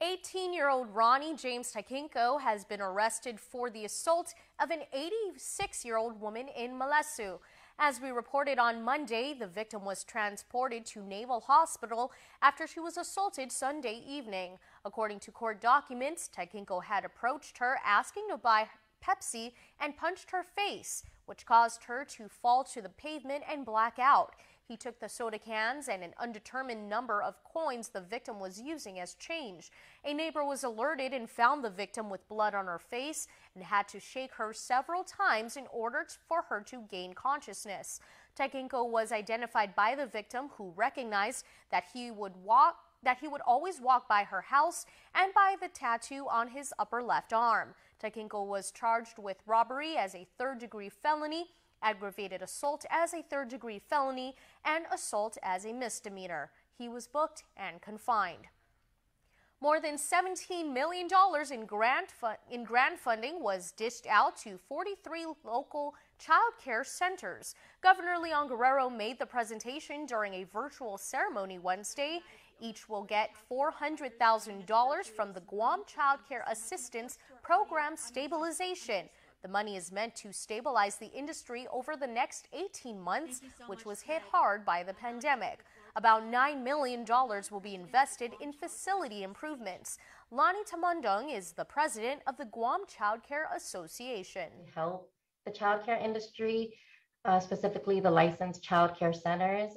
18-year-old Ronnie James Takinko has been arrested for the assault of an 86-year-old woman in Malesu. As we reported on Monday, the victim was transported to Naval Hospital after she was assaulted Sunday evening. According to court documents, Takinko had approached her asking to buy Pepsi and punched her face, which caused her to fall to the pavement and black out. He took the soda cans and an undetermined number of coins the victim was using as change. A neighbor was alerted and found the victim with blood on her face and had to shake her several times in order for her to gain consciousness. Takinko was identified by the victim, who recognized that he would always walk by her house and by the tattoo on his upper left arm. Takinko was charged with robbery as a third-degree felony, aggravated assault as a third-degree felony, and assault as a misdemeanor. He was booked and confined. More than $17 million in grant funding was dished out to 43 local child care centers. Governor Leon Guerrero made the presentation during a virtual ceremony Wednesday. Each will get $400,000 from the Guam Child Care Assistance Program Stabilization. The money is meant to stabilize the industry over the next 18 months, which was hit hard by the pandemic. About $9 million will be invested in facility improvements. Lani Tamandong is the president of the Guam Child Care Association. Help the child care industry, specifically the licensed child care centers,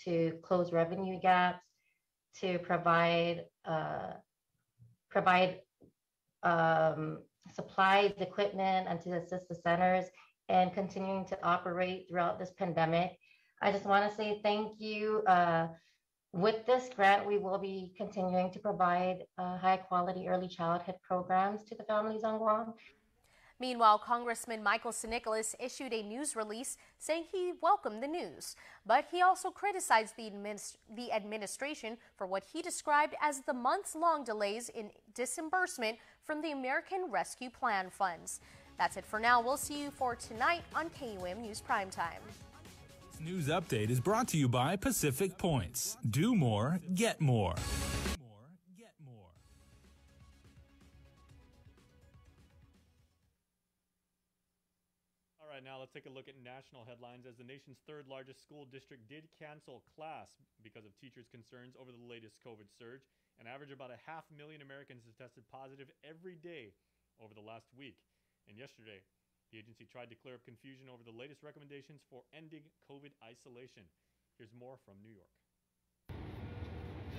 to close revenue gaps, to provide supplies, equipment, and to assist the centers in continuing to operate throughout this pandemic. I just want to say thank you. With this grant, we will be continuing to provide high-quality early childhood programs to the families on Guam. Meanwhile, Congressman Michael Sinicolas issued a news release saying he welcomed the news, but he also criticized the administration for what he described as the months-long delays in disbursement from the American Rescue Plan funds. That's it for now. We'll see you for tonight on KUM News Primetime. This news update is brought to you by Pacific Points. Do more, get more. Now let's take a look at national headlines as the nation's third largest school district did cancel class because of teachers' concerns over the latest COVID surge. An average of about 500,000 Americans have tested positive every day over the last week. And yesterday, the agency tried to clear up confusion over the latest recommendations for ending COVID isolation. Here's more from New York.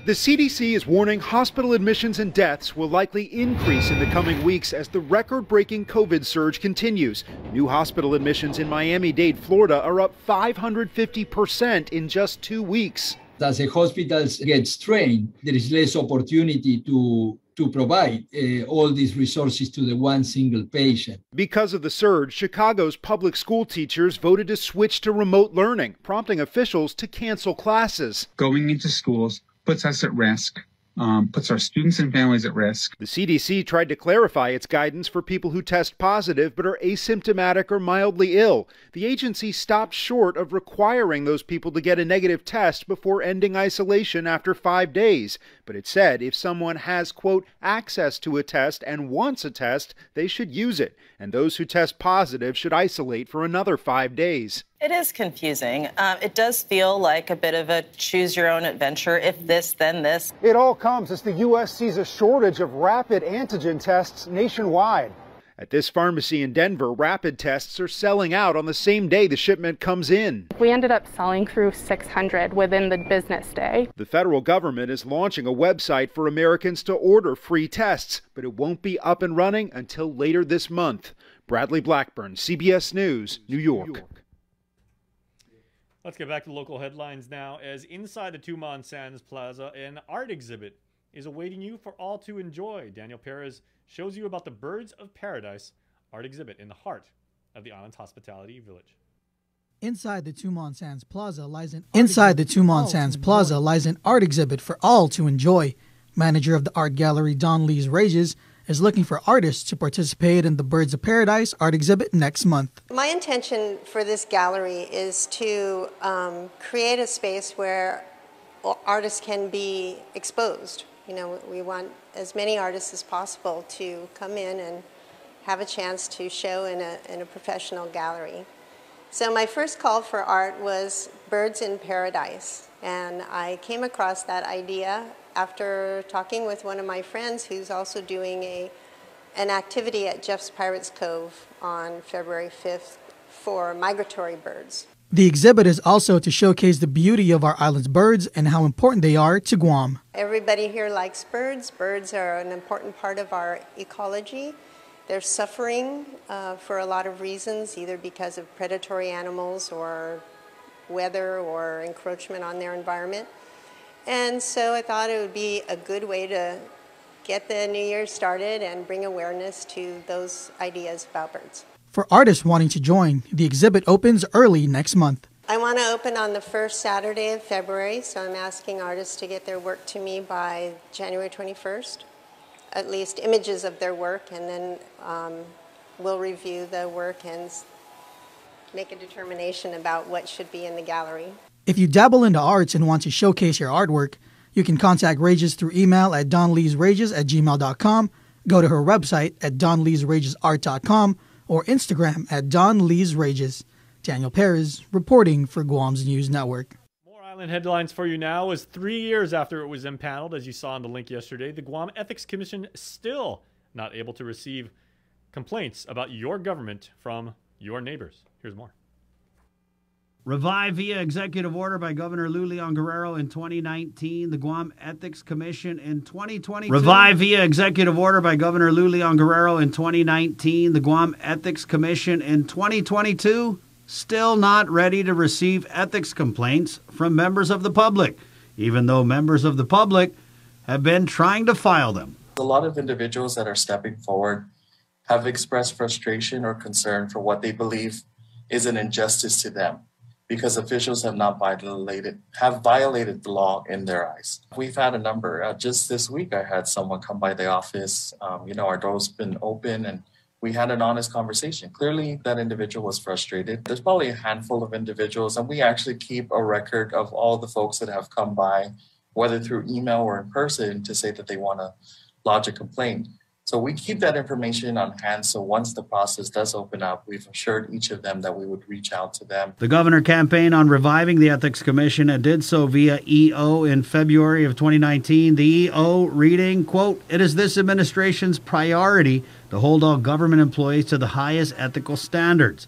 The CDC is warning hospital admissions and deaths will likely increase in the coming weeks as the record-breaking COVID surge continues. New hospital admissions in Miami-Dade, Florida are up 550% in just 2 weeks. As the hospitals get strained, there is less opportunity to provide all these resources to the one single patient. Because of the surge, Chicago's public school teachers voted to switch to remote learning, prompting officials to cancel classes. Going into schools puts us at risk, puts our students and families at risk. The CDC tried to clarify its guidance for people who test positive but are asymptomatic or mildly ill. The agency stopped short of requiring those people to get a negative test before ending isolation after 5 days. But it said if someone has, quote, access to a test and wants a test, they should use it. And those who test positive should isolate for another 5 days. It is confusing. It does feel like a bit of a choose-your-own-adventure. If this, then this. It all comes as the U.S. sees a shortage of rapid antigen tests nationwide. At this pharmacy in Denver, rapid tests are selling out on the same day the shipment comes in. We ended up selling through 600 within the business day. The federal government is launching a website for Americans to order free tests, but it won't be up and running until later this month. Bradley Blackburn, CBS News, New York. Let's get back to local headlines now, as inside the Tumon Sands Plaza, an art exhibit is awaiting you for all to enjoy. Daniel Perez shows you about the Birds of Paradise art exhibit in the heart of the island's hospitality village. Inside the Tumon Sands Plaza lies an art exhibit for all to enjoy. Manager of the art gallery, Don Lees Rages, is looking for artists to participate in the Birds of Paradise art exhibit next month. My intention for this gallery is to create a space where artists can be exposed. You know, we want as many artists as possible to come in and have a chance to show in a professional gallery. So my first call for art was Birds in Paradise, and I came across that idea after talking with one of my friends who's also doing an activity at Jeff's Pirates Cove on February 5th for migratory birds. The exhibit is also to showcase the beauty of our island's birds and how important they are to Guam. Everybody here likes birds. Birds are an important part of our ecology. They're suffering for a lot of reasons, either because of predatory animals or weather or encroachment on their environment. And so I thought it would be a good way to get the new year started and bring awareness to those ideas about birds. For artists wanting to join, the exhibit opens early next month. I want to open on the first Saturday of February, so I'm asking artists to get their work to me by January 21st, at least images of their work, and then we'll review the work and make a determination about what should be in the gallery. If you dabble into arts and want to showcase your artwork, you can contact Rages through email at donleesrages@gmail.com, go to her website at donleesragesart.com, or Instagram at donleesrages. Daniel Perez reporting for Guam's News Network. More island headlines for you now. As 3 years after it was impaneled, as you saw in the link yesterday, the Guam Ethics Commission still not able to receive complaints about your government from your neighbors. Here's more. Revived via executive order by Governor Lou Leon Guerrero in 2019, the Guam Ethics Commission in 2022. Revived via executive order by Governor Lou Leon Guerrero in 2019, the Guam Ethics Commission in 2022 still not ready to receive ethics complaints from members of the public, even though members of the public have been trying to file them. A lot of individuals that are stepping forward have expressed frustration or concern for what they believe is an injustice to them, because officials have not violated the law in their eyes. We've had a number. Just this week, I had someone come by the office. Our door's been open, and we had an honest conversation. Clearly, that individual was frustrated. There's probably a handful of individuals, and we actually keep a record of all the folks that have come by, whether through email or in person, to say that they want to lodge a complaint. So we keep that information on hand, so once the process does open up, we've assured each of them that we would reach out to them. The governor campaigned on reviving the Ethics Commission and did so via EO in February of 2019. The EO reading, quote, "It is this administration's priority to hold all government employees to the highest ethical standards."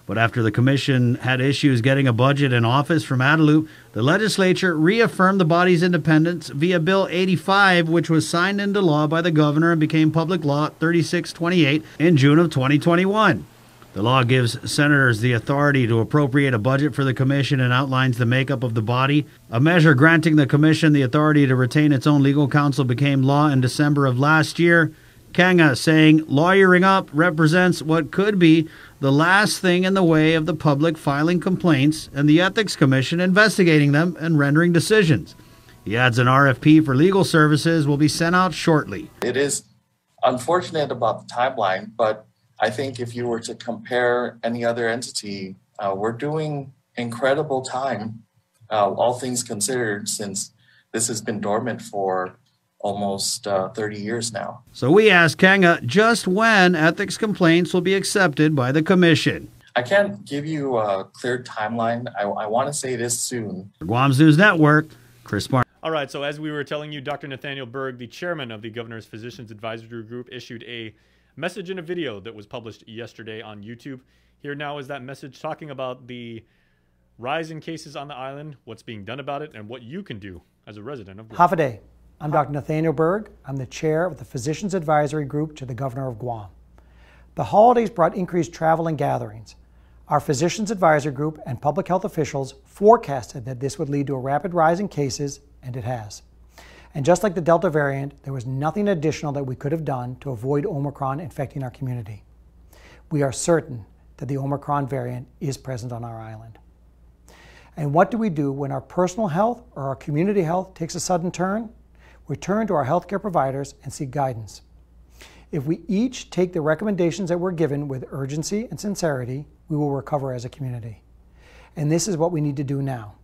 But after the commission had issues getting a budget and office from Adelup, the legislature reaffirmed the body's independence via Bill 85, which was signed into law by the governor and became Public Law 3628 in June of 2021. The law gives senators the authority to appropriate a budget for the commission and outlines the makeup of the body. A measure granting the commission the authority to retain its own legal counsel became law in December of last year. Kanga saying lawyering up represents what could be the last thing in the way of the public filing complaints and the Ethics Commission investigating them and rendering decisions. He adds an RFP for legal services will be sent out shortly. It is unfortunate about the timeline, but I think if you were to compare any other entity, we're doing incredible time, all things considered, since this has been dormant for almost 30 years now. So we asked Kanga just when ethics complaints will be accepted by the commission. I can't give you a clear timeline. I want to say it is soon. Guam's News Network, Chris Martin. All right, so as we were telling you, Dr. Nathaniel Berg, the chairman of the Governor's Physicians Advisory Group, issued a message in a video that was published yesterday on YouTube. Here now is that message talking about the rise in cases on the island, what's being done about it, and what you can do as a resident of Guam. Half a day. I'm Dr. Nathaniel Berg. I'm the chair of the Physicians Advisory Group to the Governor of Guam. The holidays brought increased travel and gatherings. Our Physicians Advisory Group and public health officials forecasted that this would lead to a rapid rise in cases, and it has. And just like the Delta variant, there was nothing additional that we could have done to avoid Omicron infecting our community. We are certain that the Omicron variant is present on our island. And what do we do when our personal health or our community health takes a sudden turn? We turn to our healthcare providers and seek guidance. If we each take the recommendations that we're given with urgency and sincerity, we will recover as a community. And this is what we need to do now.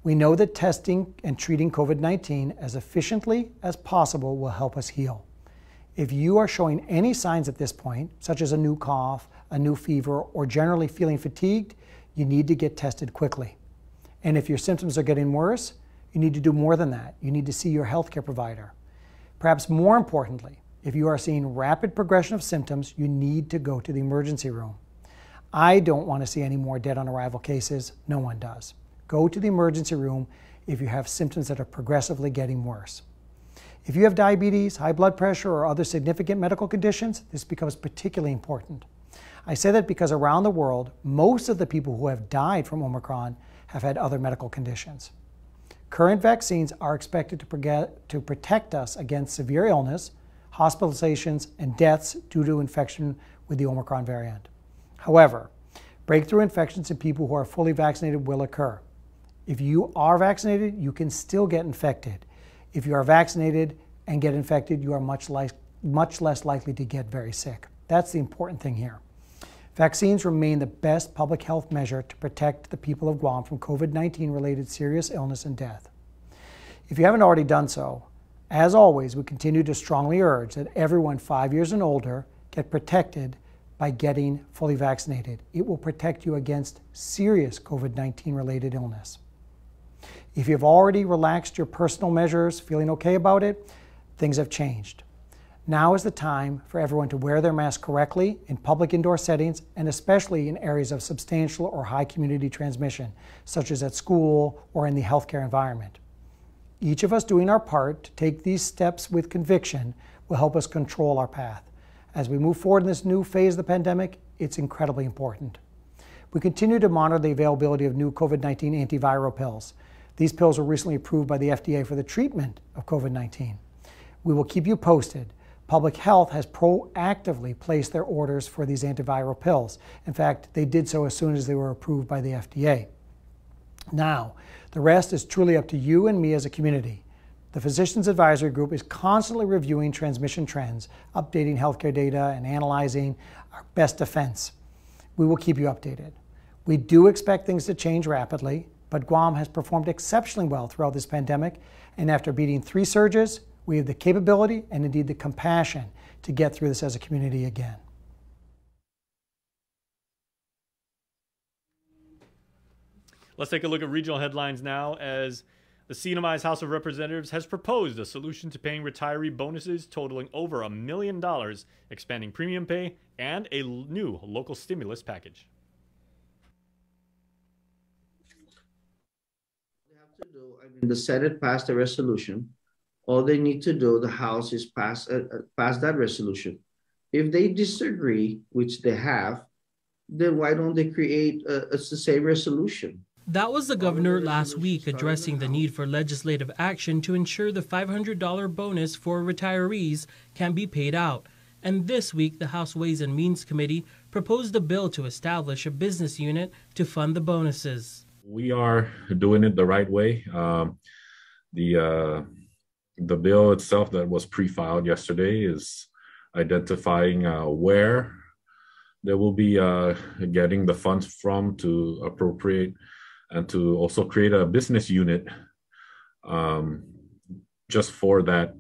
We know that testing and treating COVID-19 as efficiently as possible will help us heal. If you are showing any signs at this point, such as a new cough, a new fever, or generally feeling fatigued, you need to get tested quickly. And if your symptoms are getting worse, you need to do more than that. You need to see your healthcare provider. Perhaps more importantly, if you are seeing rapid progression of symptoms, you need to go to the emergency room. I don't want to see any more dead on arrival cases. No one does. Go to the emergency room if you have symptoms that are progressively getting worse. If you have diabetes, high blood pressure, or other significant medical conditions, this becomes particularly important. I say that because around the world, most of the people who have died from Omicron have had other medical conditions. Current vaccines are expected to protect us against severe illness, hospitalizations, and deaths due to infection with the Omicron variant. However, breakthrough infections in people who are fully vaccinated will occur. If you are vaccinated, you can still get infected. If you are vaccinated and get infected, you are much less likely to get very sick. That's the important thing here. Vaccines remain the best public health measure to protect the people of Guam from COVID-19 related serious illness and death. If you haven't already done so, as always, we continue to strongly urge that everyone 5 years and older get protected by getting fully vaccinated. It will protect you against serious COVID-19 related illness. If you've already relaxed your personal measures, feeling okay about it, things have changed. Now is the time for everyone to wear their mask correctly in public indoor settings, and especially in areas of substantial or high community transmission, such as at school or in the healthcare environment. Each of us doing our part to take these steps with conviction will help us control our path. As we move forward in this new phase of the pandemic, it's incredibly important. We continue to monitor the availability of new COVID-19 antiviral pills. These pills were recently approved by the FDA for the treatment of COVID-19. We will keep you posted. Public Health has proactively placed their orders for these antiviral pills. In fact, they did so as soon as they were approved by the FDA. Now, the rest is truly up to you and me as a community. The Physicians Advisory Group is constantly reviewing transmission trends, updating healthcare data, and analyzing our best defense. We will keep you updated. We do expect things to change rapidly, but Guam has performed exceptionally well throughout this pandemic, and after beating 3 surges, we have the capability and indeed the compassion to get through this as a community again. Let's take a look at regional headlines now, as the CNMI's House of Representatives has proposed a solution to paying retiree bonuses totaling over $1 million, expanding premium pay, and a new local stimulus package. The Senate passed a resolution. All they need to do, the House, is pass that resolution. If they disagree, which they have, then why don't they create the same resolution? That was the governor last week addressing the need for legislative action to ensure the $500 bonus for retirees can be paid out. And this week, the House Ways and Means Committee proposed a bill to establish a business unit to fund the bonuses. We are doing it the right way. The bill itself that was pre-filed yesterday is identifying where they will be getting the funds from to appropriate and to also create a business unit just for that,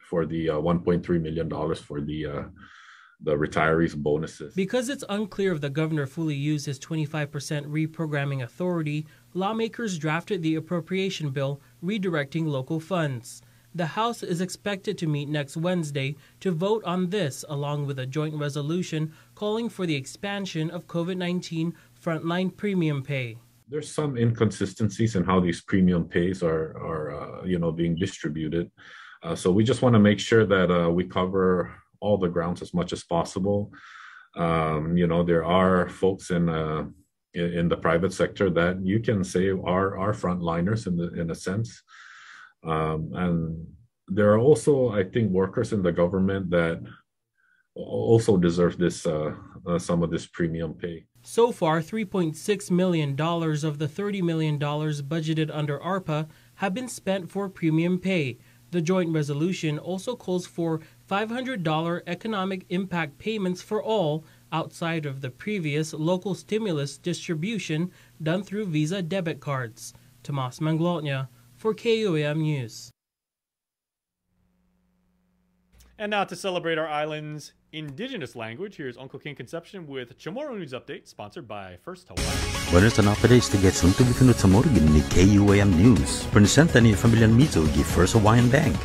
for the $1.3 million for the retirees' bonuses. Because it's unclear if the governor fully used his 25% reprogramming authority, lawmakers drafted the appropriation bill redirecting local funds. The House is expected to meet next Wednesday to vote on this, along with a joint resolution calling for the expansion of COVID-19 frontline premium pay. There's some inconsistencies in how these premium pays are being distributed. So we just want to make sure that we cover all the grounds as much as possible. There are folks in the private sector that you can say are frontliners in a sense. And there are also, I think, workers in the government that also deserve this some of this premium pay. So far, $3.6 million of the $30 million budgeted under ARPA have been spent for premium pay. The joint resolution also calls for $500 economic impact payments for all outside of the previous local stimulus distribution done through Visa debit cards. Tomas Manglotnya for KUAM News. And now to celebrate our island's indigenous language, here's Uncle King Conception with Chamorro News Update, sponsored by First Hawaiian. Buenos tardes to get some to the Chamorro ni KUAM News. Presenta ni Familia Mizo gi First Hawaiian Bank.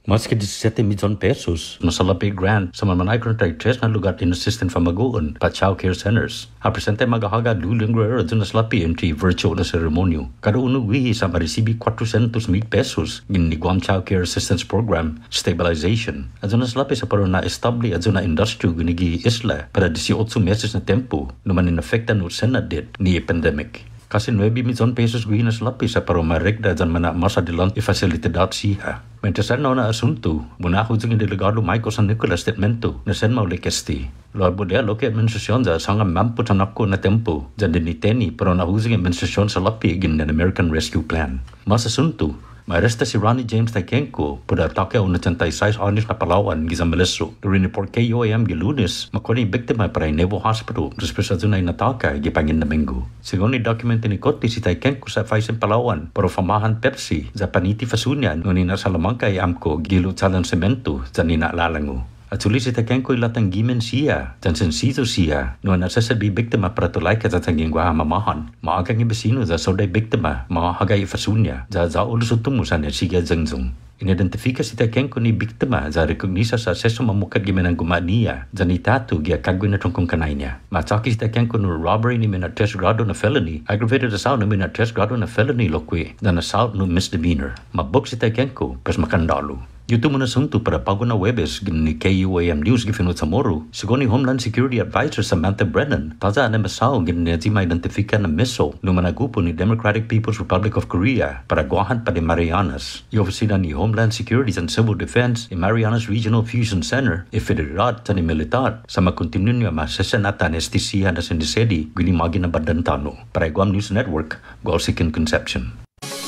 Mas que 17 milhões pesos na salapi grant sa mga micro-trade na lugar in assistant famagoon pa child care centers. Presente magahaga dulang guerrero na salapi entry virtual na seremonyo. Kada unuwi sa marisibi 400,000 pesos in ni Guam Child Care Assistance Program Stabilization. Adyo na salapi sa paro na establi adyo na industry gunigi isla para 18 meses na tempo naman in-affecta no senadit ni pandemic. Kasi 9 milyon pesos guhin na salapi sa paro marekda dyan mana mas adilang i-facilitadad siya. Mentesan na asunto, muna ako dyan delegado Michael San Nicolas statemento na sen maulikesti. Luar budaya loke administrasyon dyan sanga mampu tanako na tempo dyan diniteni pero nahusing administrasyon sa lapi gin ng American Rescue Plan. Mas asunto, maaresta si Ronnie James Taikenko pada atake una 36 anos na Palawan gizang Maleso. During report KUAM gi Lunes, makoni biktima para Nevo Hospital después de una inataka gipangin na minggu. Según ni dokumento ni Koti si Taikenko sa Faisen Palawan, pero famahan Pepsi za paniti fasunyan ngunit na Salamanca ay amko gilu talang semento za ninalalango. At sulit si Taikenko ilatang gimen siya, dan sensito siya, noon nasasabi biktima para tulay ka tatanging gwa mamahan. Maagang ibasino za soday biktima, mga hagay fasunya, za ulusutumu sa siya zangzong. Inidentifika si Taikenko ni biktima za rekognisa sa seso mamukad gimen ang gumaniya, za ni tatu gia kagwin na tungkong kanay niya. Mataki si Taikenko no robbery ni mina 3 grado na felony, aggravated assault ni mina 3 grado na felony lokwe, dan assault no misdemeanor. Mabok si Taikenko, pas makandalo. Yuto mo na sunto para pago na Webes ni KUAM News gifinot sa Moro. Según ni Homeland Security Advisor Samantha Brennan, taza na masaw giniti ma-identifika na missile no managupo ni Democratic People's Republic of Korea para guahan pa ni Marianas. I-ofisina ni Homeland Security and Civil Defense ni Marianas Regional Fusion Center ifederat sa ni militar sa makontinue niya masasanata na estisiya na sindisedi ginimagi na badantano. Para Guam News Network, Gualsikin Conception.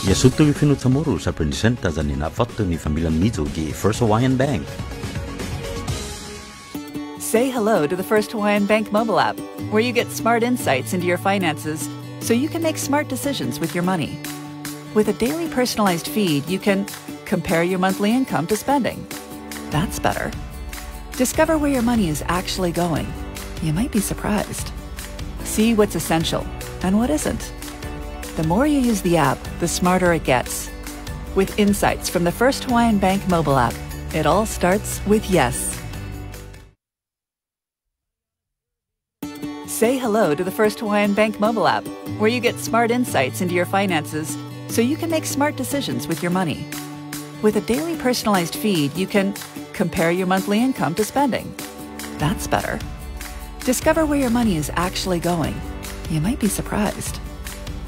Yasuto gifinot sa Moro sa presenta sa ninafato ni Familia Mizo gi First Hawaiian Bank. Say hello to the First Hawaiian Bank mobile app, where you get smart insights into your finances so you can make smart decisions with your money. With a daily personalized feed, you can compare your monthly income to spending. That's better. Discover where your money is actually going. You might be surprised. See what's essential and what isn't. The more you use the app, the smarter it gets. With insights from the First Hawaiian Bank mobile app, it all starts with yes. Say hello to the First Hawaiian Bank mobile app, where you get smart insights into your finances so you can make smart decisions with your money. With a daily personalized feed, you can compare your monthly income to spending. That's better. Discover where your money is actually going. You might be surprised.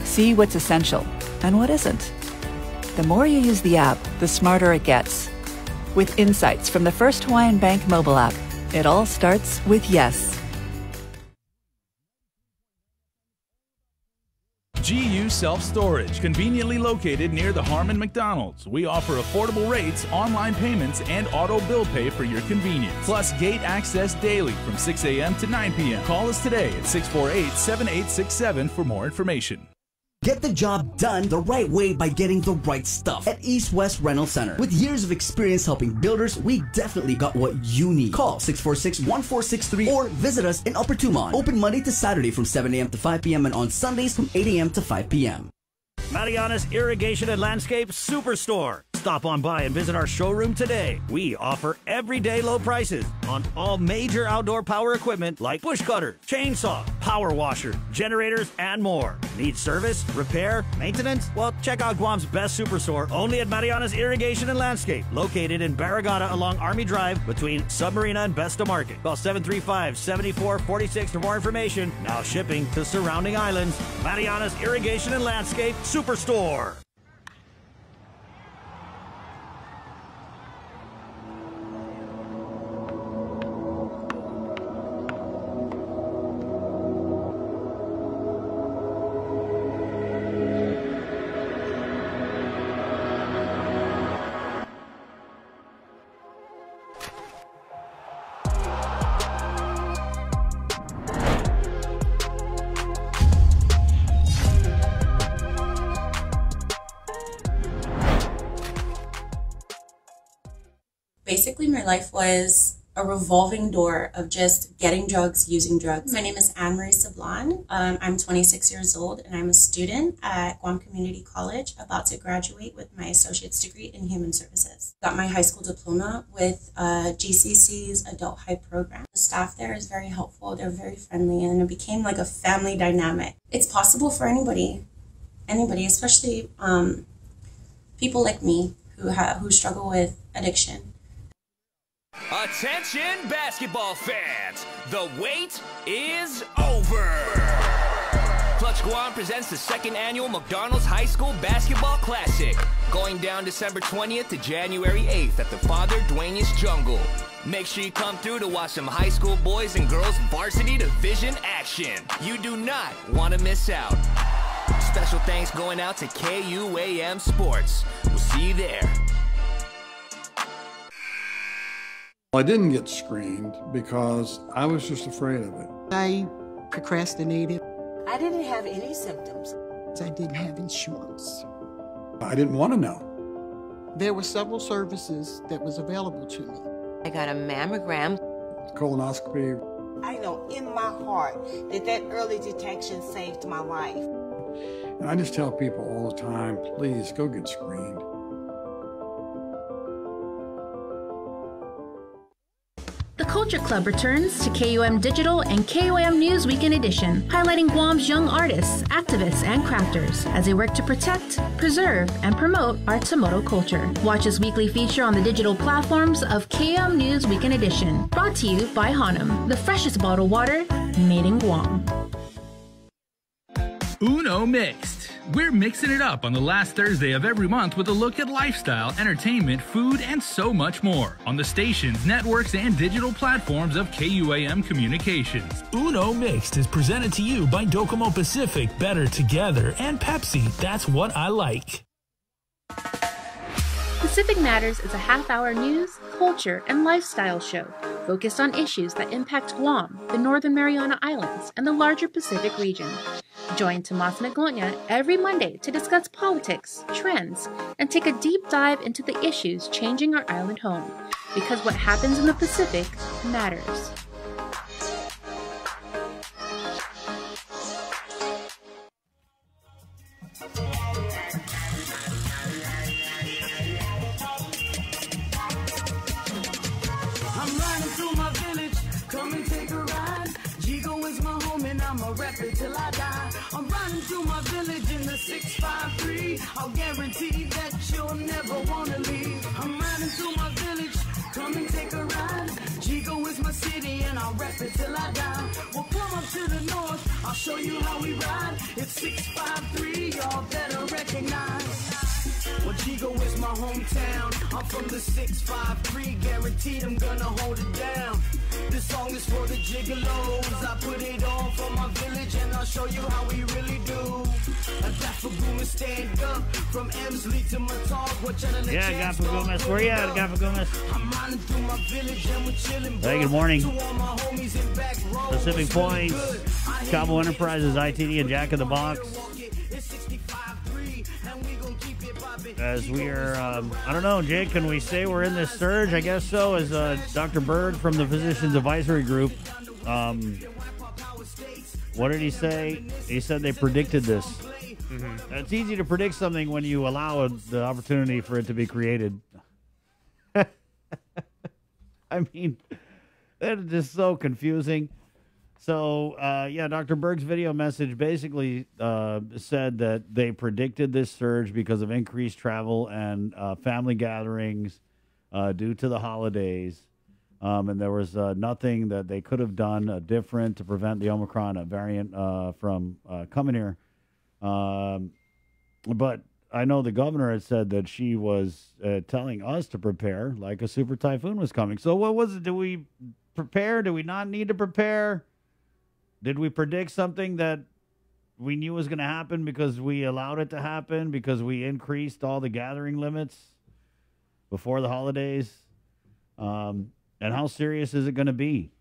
See what's essential and what isn't. The more you use the app, the smarter it gets. With insights from the First Hawaiian Bank mobile app, it all starts with yes. GU Self-Storage, conveniently located near the Harmon McDonald's. We offer affordable rates, online payments, and auto bill pay for your convenience. Plus gate access daily from 6 a.m. to 9 p.m. Call us today at 648-7867 for more information. Get the job done the right way by getting the right stuff at East West Rental Center. With years of experience helping builders, we definitely got what you need. Call 646-1463 or visit us in Upper Tumon. Open Monday to Saturday from 7 a.m. to 5 p.m. and on Sundays from 8 a.m. to 5 p.m. Mariana's Irrigation and Landscape Superstore. Stop on by and visit our showroom today. We offer everyday low prices on all major outdoor power equipment like bush cutters, chainsaw, power washer, generators, and more. Need service, repair, maintenance? Well, check out Guam's best superstore only at Mariana's Irrigation and Landscape, located in Barragata along Army Drive between Submarina and Besta Market. Call 735-7446 for more information. Now shipping to surrounding islands. Mariana's Irrigation and Landscape Superstore. Basically, my life was a revolving door of just getting drugs, using drugs. My name is Anne-Marie Sablan. I'm 26 years old and I'm a student at Guam Community College, about to graduate with my associate's degree in human services. Got my high school diploma with GCC's Adult High program. The staff there is very helpful, they're very friendly, and it became like a family dynamic. It's possible for anybody, especially people like me who struggle with addiction. Attention basketball fans, the wait is over. Clutch Guam presents the second annual McDonald's High School Basketball Classic, going down December 20th to January 8th at the Father Duenas Jungle. Make sure you come through to watch some high school boys and girls varsity division action. You do not want to miss out. Special thanks going out to KUAM Sports. We'll see you there. I didn't get screened because I was just afraid of it. I procrastinated. I didn't have any symptoms. I didn't have insurance. I didn't want to know. There were several services that was available to me. I got a mammogram. Colonoscopy. I know in my heart that early detection saved my life. And I just tell people all the time, please go get screened. The Culture Club returns to KUM Digital and KUM News Weekend Edition, highlighting Guam's young artists, activists, and crafters as they work to protect, preserve, and promote our Tamoto culture. Watch this weekly feature on the digital platforms of KUM News Weekend Edition, brought to you by Hanum, the freshest bottled water made in Guam. Uno Mixed. We're mixing it up on the last Thursday of every month with a look at lifestyle, entertainment, food, and so much more on the stations, networks, and digital platforms of KUAM Communications. Uno Mixed is presented to you by Docomo Pacific, Better Together, and Pepsi. That's what I like. Pacific Matters is a half-hour news, culture, and lifestyle show focused on issues that impact Guam, the Northern Mariana Islands, and the larger Pacific region. Join Tomas Naglonia every Monday to discuss politics, trends, and take a deep dive into the issues changing our island home, because what happens in the Pacific matters. I'm riding through my village, come and take a ride. Jigo is my home and I'ma rep it till I die. I'm riding through my village in the 653. I'll guarantee that you'll never wanna leave. I'm riding through my village, come and take a ride. Jigo is my city and I'll rep it till I die. We'll come up to the north, I'll show you how we ride. It's 653, y'all better recognize. Well, Jigo is my hometown. I'm from the 653, guaranteed I'm gonna hold it down. This song is for the gigolos. I put it on for my village and I'll show you how we really do. A Gafagooma stand up from Emsley to Matog. What y'all Yeah, Gafagumas. Where you at, Gafagumas? I'm riding through my village and we're chilling. Hey, good morning. Pacific Points, Cabo Enterprises, ITD, and Jack in the Box. as we are, I don't know, Jake, can we say we're in this surge? I guess so, as Dr. Berg from the Physicians Advisory Group. What did he say? He said they predicted this. Mm-hmm. It's easy to predict something when you allow the opportunity for it to be created. I mean, that is just so confusing. So, Dr. Berg's video message basically said that they predicted this surge because of increased travel and family gatherings due to the holidays. And there was nothing that they could have done different to prevent the Omicron variant from coming here. But I know the governor had said that she was telling us to prepare like a super typhoon was coming. So what was it? Do we prepare? Do we not need to prepare? Did we predict something that we knew was going to happen because we allowed it to happen, because we increased all the gathering limits before the holidays? And how serious is it going to be?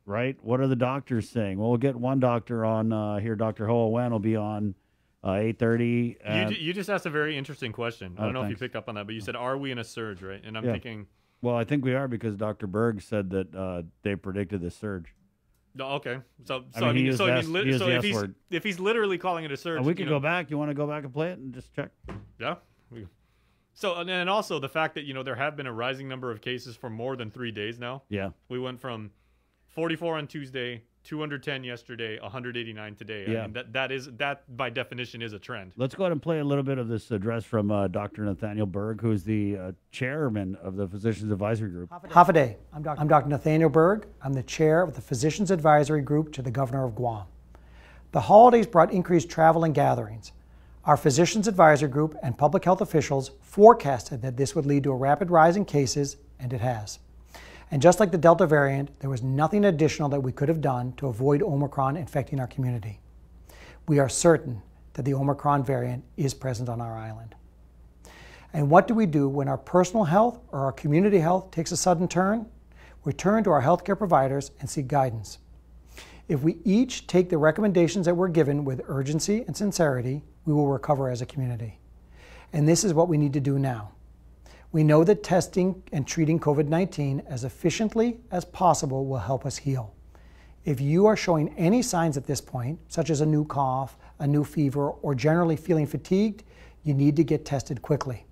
Right? What are the doctors saying? Well, we'll get one doctor on here. Dr. Hoa Wen will be on 8:30. You just asked a very interesting question. I don't know if you thanks. picked up on that, but you said, are we in a surge, right? And I'm Yeah. thinking... Well, I think we are because Dr. Berg said that they predicted this surge. No, okay. So if he's literally calling it a surge... we can go back. You want to go back and play it and just check? Yeah. So, and then also the fact that, there have been a rising number of cases for more than 3 days now. Yeah. We went from 44 on Tuesday, 210 yesterday, 189 today. Yeah. I mean, that by definition is a trend. Let's go ahead and play a little bit of this address from Dr. Nathaniel Berg, who's the chairman of the Physicians Advisory Group. Half a day. I'm Dr. Nathaniel Berg. I'm the chair of the Physicians Advisory Group to the Governor of Guam. The holidays brought increased travel and gatherings. Our Physicians Advisory Group and public health officials forecasted that this would lead to a rapid rise in cases, and it has. And just like the Delta variant, there was nothing additional that we could have done to avoid Omicron infecting our community. We are certain that the Omicron variant is present on our island. And what do we do when our personal health or our community health takes a sudden turn? We turn to our healthcare providers and seek guidance. If we each take the recommendations that we're given with urgency and sincerity, we will recover as a community. And this is what we need to do now. We know that testing and treating COVID-19 as efficiently as possible will help us heal. If you are showing any signs at this point, such as a new cough, a new fever, or generally feeling fatigued, you need to get tested quickly.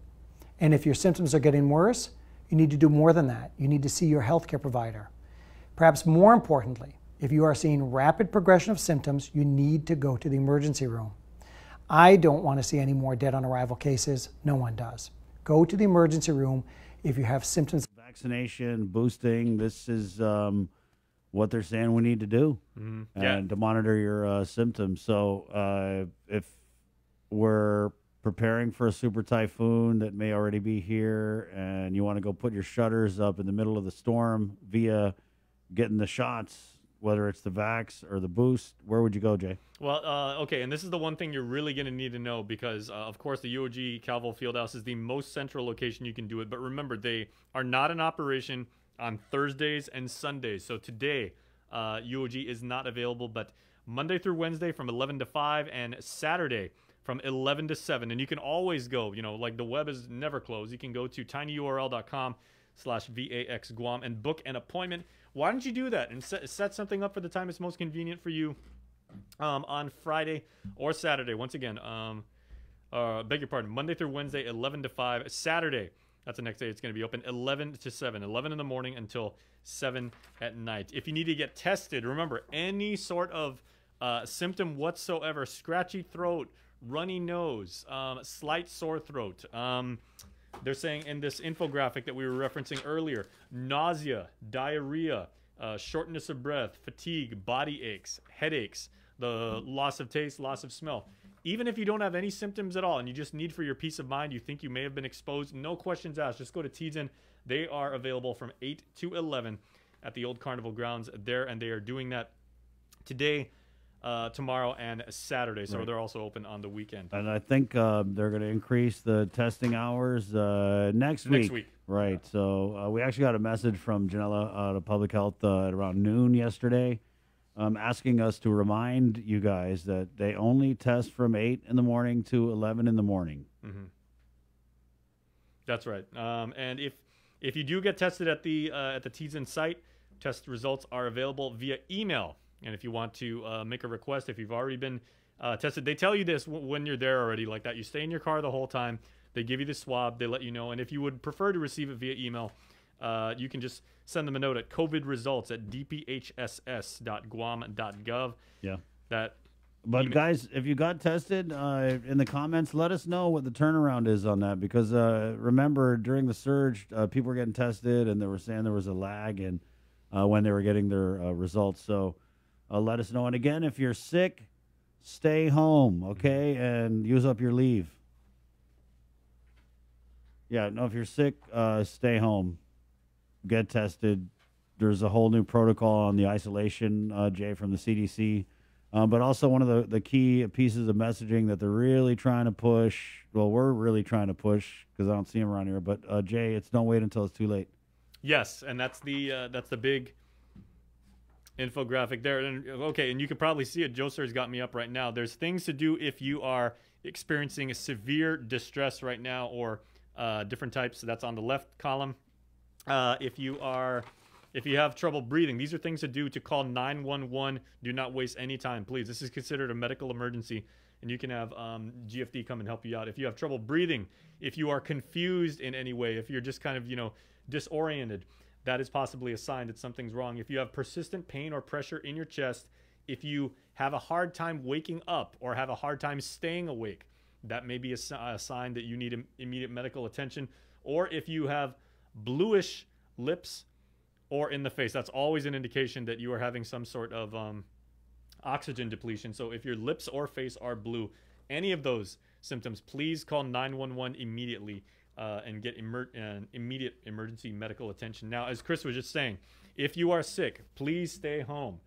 And if your symptoms are getting worse, you need to do more than that. You need to see your healthcare provider. Perhaps more importantly, if you are seeing rapid progression of symptoms, you need to go to the emergency room. I don't want to see any more dead on arrival cases. No one does. Go to the emergency room if you have symptoms. Vaccination, boosting, this is what they're saying we need to do and to monitor your symptoms. So if we're preparing for a super typhoon that may already be here and you want to go put your shutters up in the middle of the storm via getting the shots, whether it's the vax or the boost, where would you go, Jay? Well, okay, and this is the one thing you're really going to need to know because, of course, the UOG Calvo Fieldhouse is the most central location you can do it. But remember, they are not in operation on Thursdays and Sundays. So today, UOG is not available, but Monday through Wednesday from 11 to 5 and Saturday from 11 to 7. And you can always go, like the web is never closed. You can go to tinyurl.com/VAXGuam and book an appointment. Why don't you do that and set something up for the time it's most convenient for you on Friday or Saturday? Once again, beg your pardon, Monday through Wednesday, 11 to 5. Saturday, that's the next day it's going to be open, 11 to 7, 11 in the morning until 7 at night. If you need to get tested, remember, any sort of symptom whatsoever, scratchy throat, runny nose, slight sore throat, they're saying in this infographic that we were referencing earlier, nausea, diarrhea, shortness of breath, fatigue, body aches, headaches, the loss of taste, loss of smell. Even if you don't have any symptoms at all and you just need for your peace of mind, you think you may have been exposed, no questions asked. Just go to Teads-In. They are available from 8 to 11 at the Old Carnival Grounds there, and they are doing that today, tomorrow, and Saturday. So they're also open on the weekend. And I think they're going to increase the testing hours next week. Next week. Right. So we actually got a message from Janella out of Public Health at around noon yesterday asking us to remind you guys that they only test from 8 in the morning to 11 in the morning. That's right. And if you do get tested at the Tizen site, test results are available via email. And if you want to make a request, if you've already been tested, they tell you this when you're there already, like that. You stay in your car the whole time. They give you the swab. They let you know. And if you would prefer to receive it via email, you can just send them a note at covidresults@dphss.guam.gov. Yeah. But guys, if you got tested, in the comments, let us know what the turnaround is on that. Because remember, during the surge, people were getting tested, and they were saying there was a lag in when they were getting their results. So let us know. And again, if you're sick, stay home, okay, and use up your leave. Yeah, no, if you're sick, stay home. Get tested. There's a whole new protocol on the isolation, Jay, from the CDC. But also one of the key pieces of messaging that they're really trying to push, well, we're really trying to push, because I don't see them around here, but Jay, it's don't wait until it's too late. Yes, and that's the big infographic there. And okay, and you can probably see it. Joe Sir's got me up right now. There's things to do if you are experiencing a severe distress right now, or different types. So that's on the left column. If you have trouble breathing, these are things to do to call 911. Do not waste any time, please. This is considered a medical emergency, and you can have GFD come and help you out. If you have trouble breathing, if you are confused in any way, if you're just kind of, disoriented, that is possibly a sign that something's wrong. If you have persistent pain or pressure in your chest, if you have a hard time waking up or have a hard time staying awake, that may be a sign that you need immediate medical attention. Or if you have bluish lips or in the face, that's always an indication that you are having some sort of oxygen depletion. So if your lips or face are blue, any of those symptoms, please call 911 immediately and get immediate emergency medical attention. Now, as Chris was just saying, if you are sick, please stay home.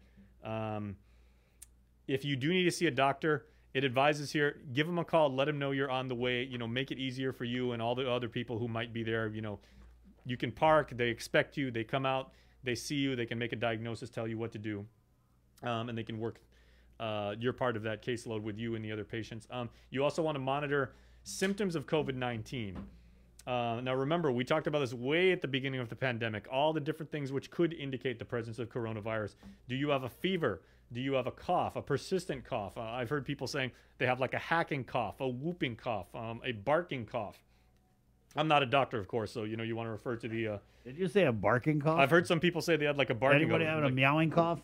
If you do need to see a doctor, it advises here, give them a call, let them know you're on the way, make it easier for you and all the other people who might be there. You can park, they expect you, they come out, they see you, they can make a diagnosis, tell you what to do, and they can work your part of that caseload with you and the other patients. You also want to monitor symptoms of COVID-19. Now remember, we talked about this way at the beginning of the pandemic, all the different things which could indicate the presence of coronavirus. Do you have a fever? Do you have a cough, a persistent cough? I've heard people saying they have like a hacking cough, a whooping cough, a barking cough. I'm not a doctor, of course, so you want to refer to the. Did you say a barking cough? I've heard some people say they had like a barking. Anybody having a meowing cough?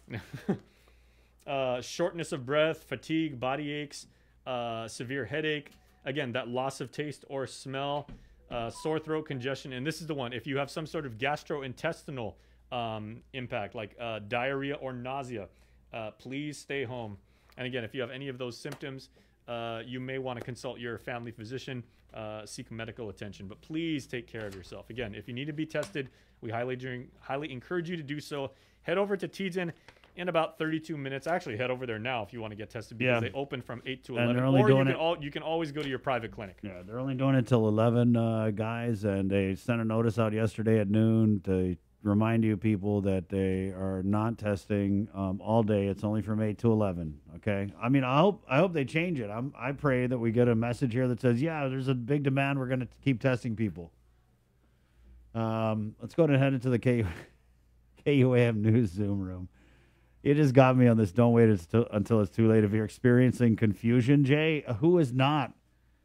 Shortness of breath, fatigue, body aches, severe headache. Again, that loss of taste or smell, sore throat, congestion, and this is the one. If you have some sort of gastrointestinal impact, like diarrhea or nausea, please stay home. And again, if you have any of those symptoms, you may want to consult your family physician, seek medical attention. But please take care of yourself. Again, if you need to be tested, we highly encourage you to do so. Head over to Tizen in about 32 minutes. Actually, head over there now if you want to get tested, because they open from 8 to 11. Or you can always go to your private clinic. Yeah, they're only doing it till 11, guys, and they sent a notice out yesterday at noon to remind you people that they are not testing all day. It's only from 8 to 11, okay? I mean, I hope they change it. I pray that we get a message here that says, yeah, there's a big demand. We're going to keep testing people. Let's go ahead and head into the KUAM News Zoom room. It just got me on this don't wait until it's too late. If you're experiencing confusion, Jay, who is not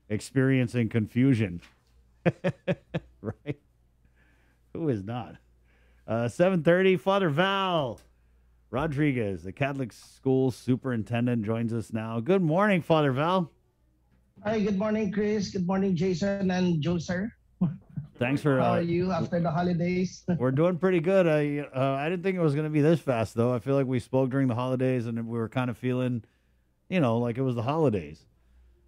experiencing confusion? Right? Who is not? 7:30, Father Val Rodriguez, the Catholic school superintendent, joins us now. Good morning, Father Val. Hi, good morning, Chris. Good morning, Jason and Joe, sir. Thanks for. How are you after the holidays? We're doing pretty good. I didn't think it was going to be this fast, though. I feel like we spoke during the holidays, and we were kind of feeling, like it was the holidays.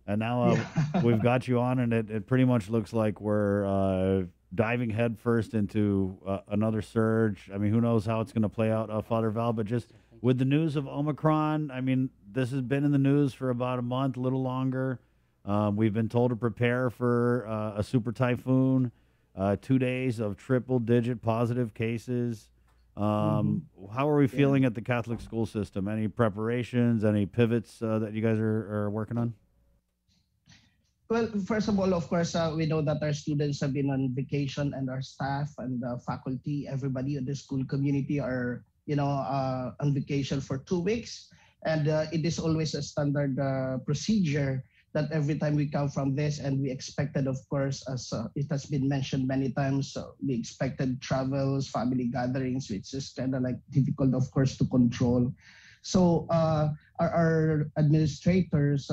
And now we've got you on, and it pretty much looks like we're diving headfirst into another surge. I mean, who knows how it's going to play out, Father Val, but just with the news of Omicron, I mean, this has been in the news for about a month, a little longer. We've been told to prepare for a super typhoon, 2 days of triple-digit positive cases. How are we feeling at the Catholic school system? Any preparations, any pivots that you guys are working on? Well, first of all, of course, we know that our students have been on vacation, and our staff and faculty, everybody in the school community are, on vacation for 2 weeks. And it is always a standard procedure that every time we come from this, and we expected, of course, as it has been mentioned many times, we expected travels, family gatherings, which is kind of like difficult, of course, to control. So our administrators,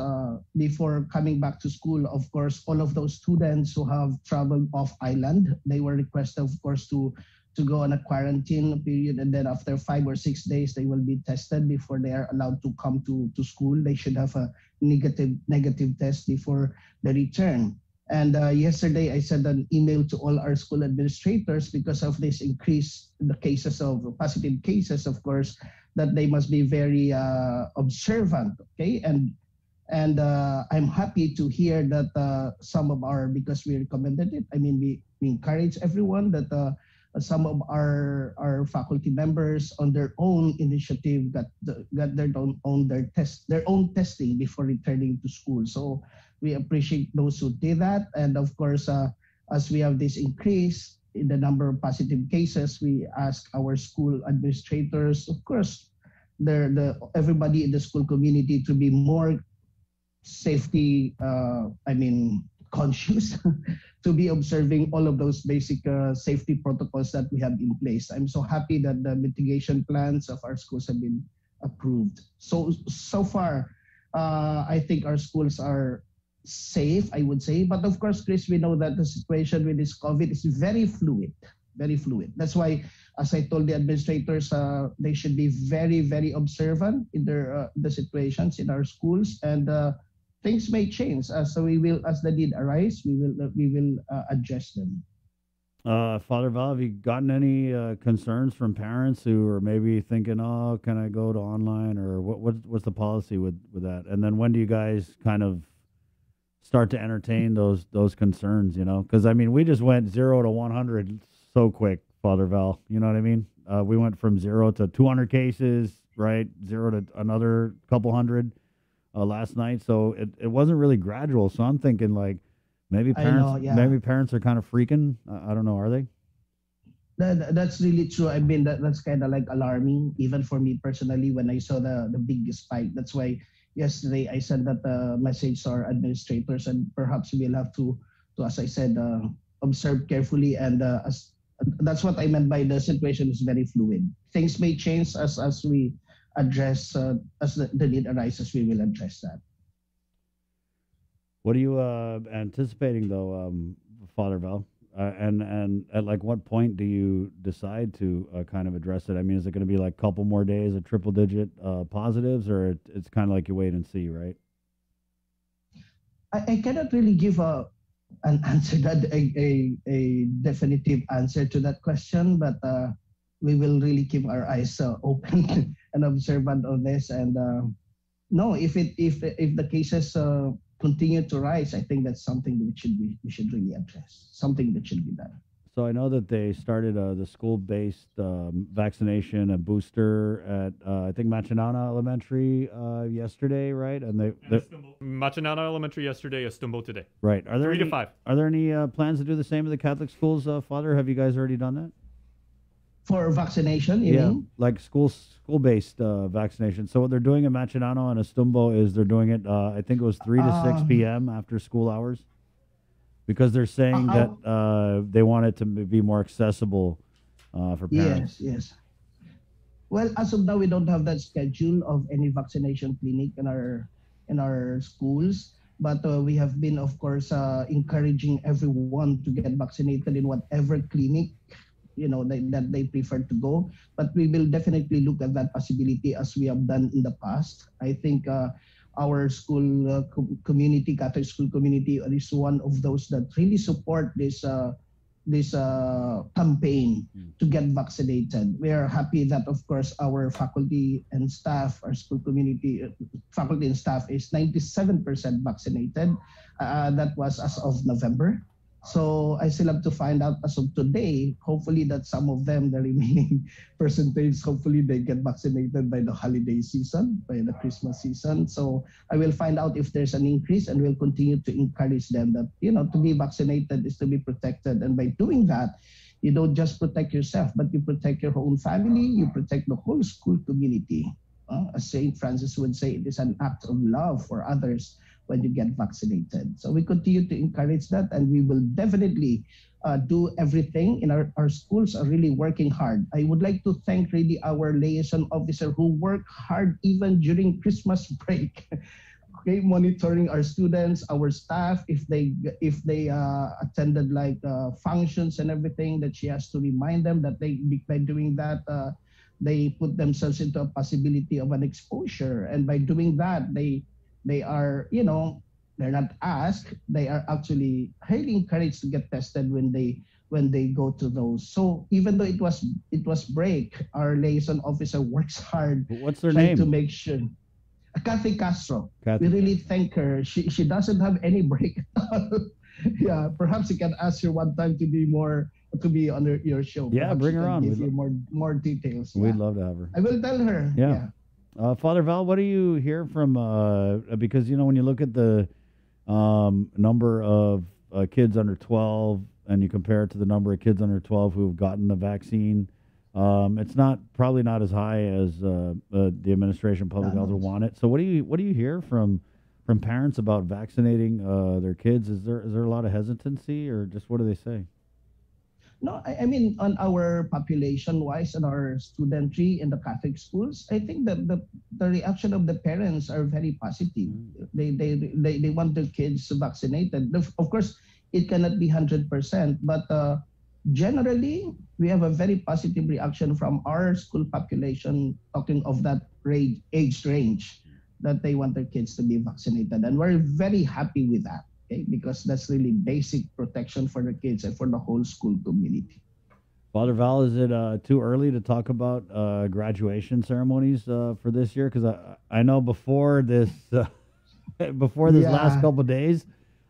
before coming back to school, of course, all of those students who have traveled off island, they were requested, of course, to go on a quarantine period. And then after 5 or 6 days, they will be tested before they are allowed to come to school. They should have a negative test before the return. And yesterday, I sent an email to all our school administrators because of this increase in the cases of positive cases, of course, that they must be very observant, okay? And I'm happy to hear that some of because we recommended it, we encourage everyone that some of our faculty members on their own initiative got their own testing before returning to school. So we appreciate those who did that. And of course, as we have this increase in the number of positive cases, we ask our school administrators, of course, everybody in the school community to be more safety, conscious, to be observing all of those basic safety protocols that we have in place. I'm so happy that the mitigation plans of our schools have been approved. So far, I think our schools are safe, I would say. But of course, Chris, we know that the situation with this COVID is very fluid, very fluid. That's why, as I told the administrators, they should be very, very observant in the situations in our schools, and things may change. So we will, as the need arise, we will adjust them. Father Val, have you gotten any concerns from parents who are maybe thinking, "Oh, can I go to online?" or what's the policy with that? And then when do you guys kind of start to entertain those concerns? Because we just went 0 to 100 so quick, Father Val. You know what I mean? We went from 0 to 200 cases, right? 0 to another couple hundred last night. So it wasn't really gradual. So I'm thinking maybe parents are kind of freaking. I don't know. Are they? That's really true. That's kind of alarming, even for me personally, when I saw the big spike. That's why yesterday I sent that message to our administrators, and perhaps we'll have to as I said, observe carefully. And that's what I meant by the situation is very fluid. Things may change as we address, as the need arises, we will address that. What are you anticipating, though, Father Val? And at what point do you decide to kind of address it? Is it going to be a couple more days of triple-digit positives, or it's kind of like you wait and see, right? I cannot really give an answer, a definitive answer to that question, but we will really keep our eyes open and observant on this. And no, if the cases continue to rise, I think that's something that we should really address. Something that should be done. So I know that they started the school-based vaccination and booster at I think Machinana Elementary yesterday, right? And Machinana Elementary yesterday, Estumbo today. Right. Are there 3 to 5? Are there any plans to do the same at the Catholic schools, Father? Have you guys already done that? For vaccination, you mean? Like school-based vaccination. So what they're doing at Machinano and Estumbo is they're doing it, I think it was 3 to 6 p.m. after school hours, because they're saying that they want it to be more accessible for parents. Yes. Well, as of now, we don't have that schedule of any vaccination clinic in our schools. But we have been, of course, encouraging everyone to get vaccinated in whatever clinic that they prefer to go. But we will definitely look at that possibility as we have done in the past. I think our school community, Catholic school community, is one of those that really support this campaign to get vaccinated. We are happy that, of course, our faculty and staff, our school community, faculty and staff is 97% vaccinated. That was as of November. So I still have to find out as of today. Hopefully that some of them, the remaining percentage, hopefully they get vaccinated by the holiday season, by the Christmas season. So I will find out if there's an increase, and we'll continue to encourage them that, to be vaccinated is to be protected. And by doing that, you don't just protect yourself, but you protect your own family, you protect the whole school community. As St. Francis would say, it is an act of love for others when you get vaccinated. So we continue to encourage that, and we will definitely do everything. Our schools are really working hard. I would like to thank really our liaison officer who work hard even during Christmas break. Okay, monitoring our students, our staff, if they attended like functions and everything, that she has to remind them that by doing that, they put themselves into a possibility of an exposure. And by doing that, they are, they're not asked, they are actually highly encouraged to get tested when they go to those. So even though it was break, our liaison officer works hard. What's their trying name? To make sure. Kathy Castro. Kathy. We really thank her. She doesn't have any break. Yeah, perhaps you can ask her one time to be on your show. Yeah, Perhaps bring she her can on. Give you more details. We'd Yeah. love to have her. I will tell her. Yeah. Father Val, what do you hear from, because, when you look at the number of kids under 12 and you compare it to the number of kids under 12 who have gotten the vaccine, it's probably not as high as the administration public health would want it. So what do you hear from parents about vaccinating their kids? Is there a lot of hesitancy, or just what do they say? No, I mean, on our population-wise and our studentry in the Catholic schools, I think that the reaction of the parents are very positive. They want their kids vaccinated. Of course, it cannot be 100%, but generally, we have a very positive reaction from our school population, talking of that age range, that they want their kids to be vaccinated. And we're very happy with that. Okay, because that's really basic protection for the kids and for the whole school community. Father Val, is it too early to talk about graduation ceremonies for this year? Because I know before this last couple of days,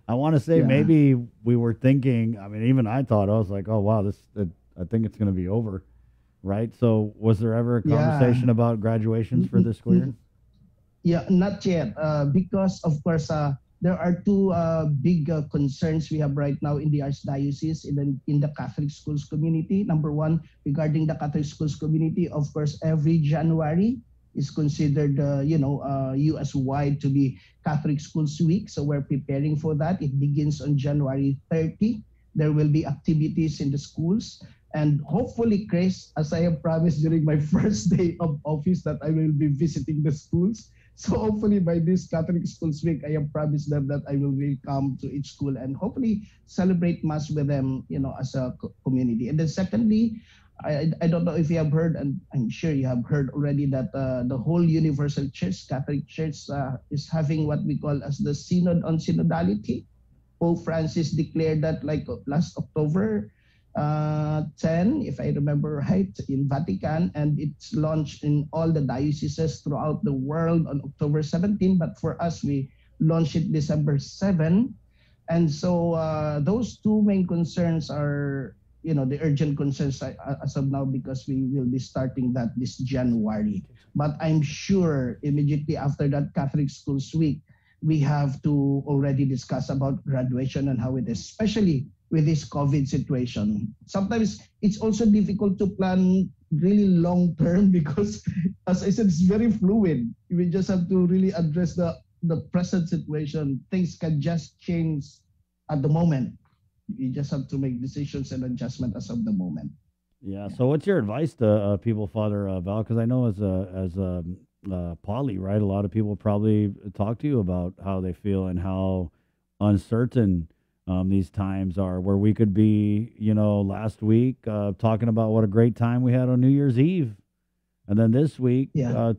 I want to say maybe we were thinking. I mean, even I thought, I was like, oh wow, I think it's going to be over, right? So was there ever a conversation about graduations for this school year? Yeah, not yet, because of course. There are two big concerns we have right now in the Archdiocese in the Catholic schools community. Number one, regarding the Catholic schools community, of course, every January is considered, U.S.-wide to be Catholic Schools Week. So we're preparing for that. It begins on January 30. There will be activities in the schools. And hopefully, Chris, as I have promised during my first day of office, that I will be visiting the schools. So hopefully by this Catholic Schools Week, I have promised them that I will come to each school and hopefully celebrate Mass with them, as a community. And then secondly, I don't know if you have heard, and I'm sure you have heard already, that the whole Universal Church, Catholic Church, is having what we call as the Synod on Synodality. Pope Francis declared that like last October 10, if I remember right, in Vatican, and it's launched in all the dioceses throughout the world on October 17. But for us, we launched it December 7. And so those two main concerns are, the urgent concerns as of now, because we will be starting that this January. But I'm sure immediately after that Catholic Schools Week, we have to already discuss about graduation and how it is, especially with this COVID situation. Sometimes it's also difficult to plan really long term because, as I said, it's very fluid. We just have to really address the present situation. Things can just change at the moment. You just have to make decisions and adjustment as of the moment. Yeah. So what's your advice to people, Father Val? Because I know as a poly, right, a lot of people probably talk to you about how they feel and how uncertain these times are, where we could be, last week talking about what a great time we had on New Year's Eve. And then this week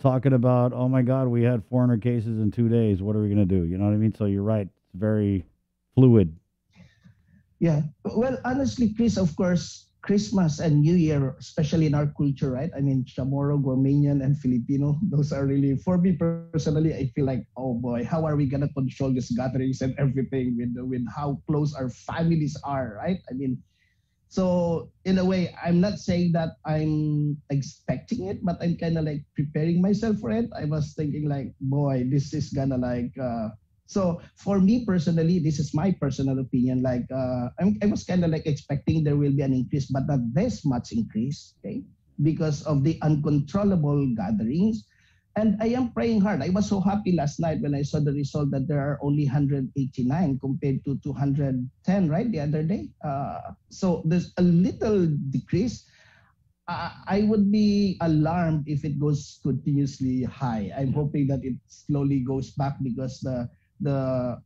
talking about, oh my God, we had 400 cases in 2 days. What are we going to do? You know what I mean? So you're right. It's very fluid. Yeah. Well, honestly, Chris, of course, Christmas and New Year, especially in our culture, right? I mean, Chamorro, Guamanian, and Filipino, those are really, for me personally, I feel like, oh boy, how are we going to control these gatherings and everything with how close our families are, right? I mean, so in a way, I'm not saying that I'm expecting it, but I'm kind of like preparing myself for it. I was thinking like, boy, this is gonna like, so for me personally, this is my personal opinion. Like I was kind of like expecting there will be an increase, but not this much increase, okay? Because of the uncontrollable gatherings. And I am praying hard. I was so happy last night when I saw the result that there are only 189 compared to 210, right, the other day. So there's a little decrease. I would be alarmed if it goes continuously high. I'm hoping that it slowly goes back because the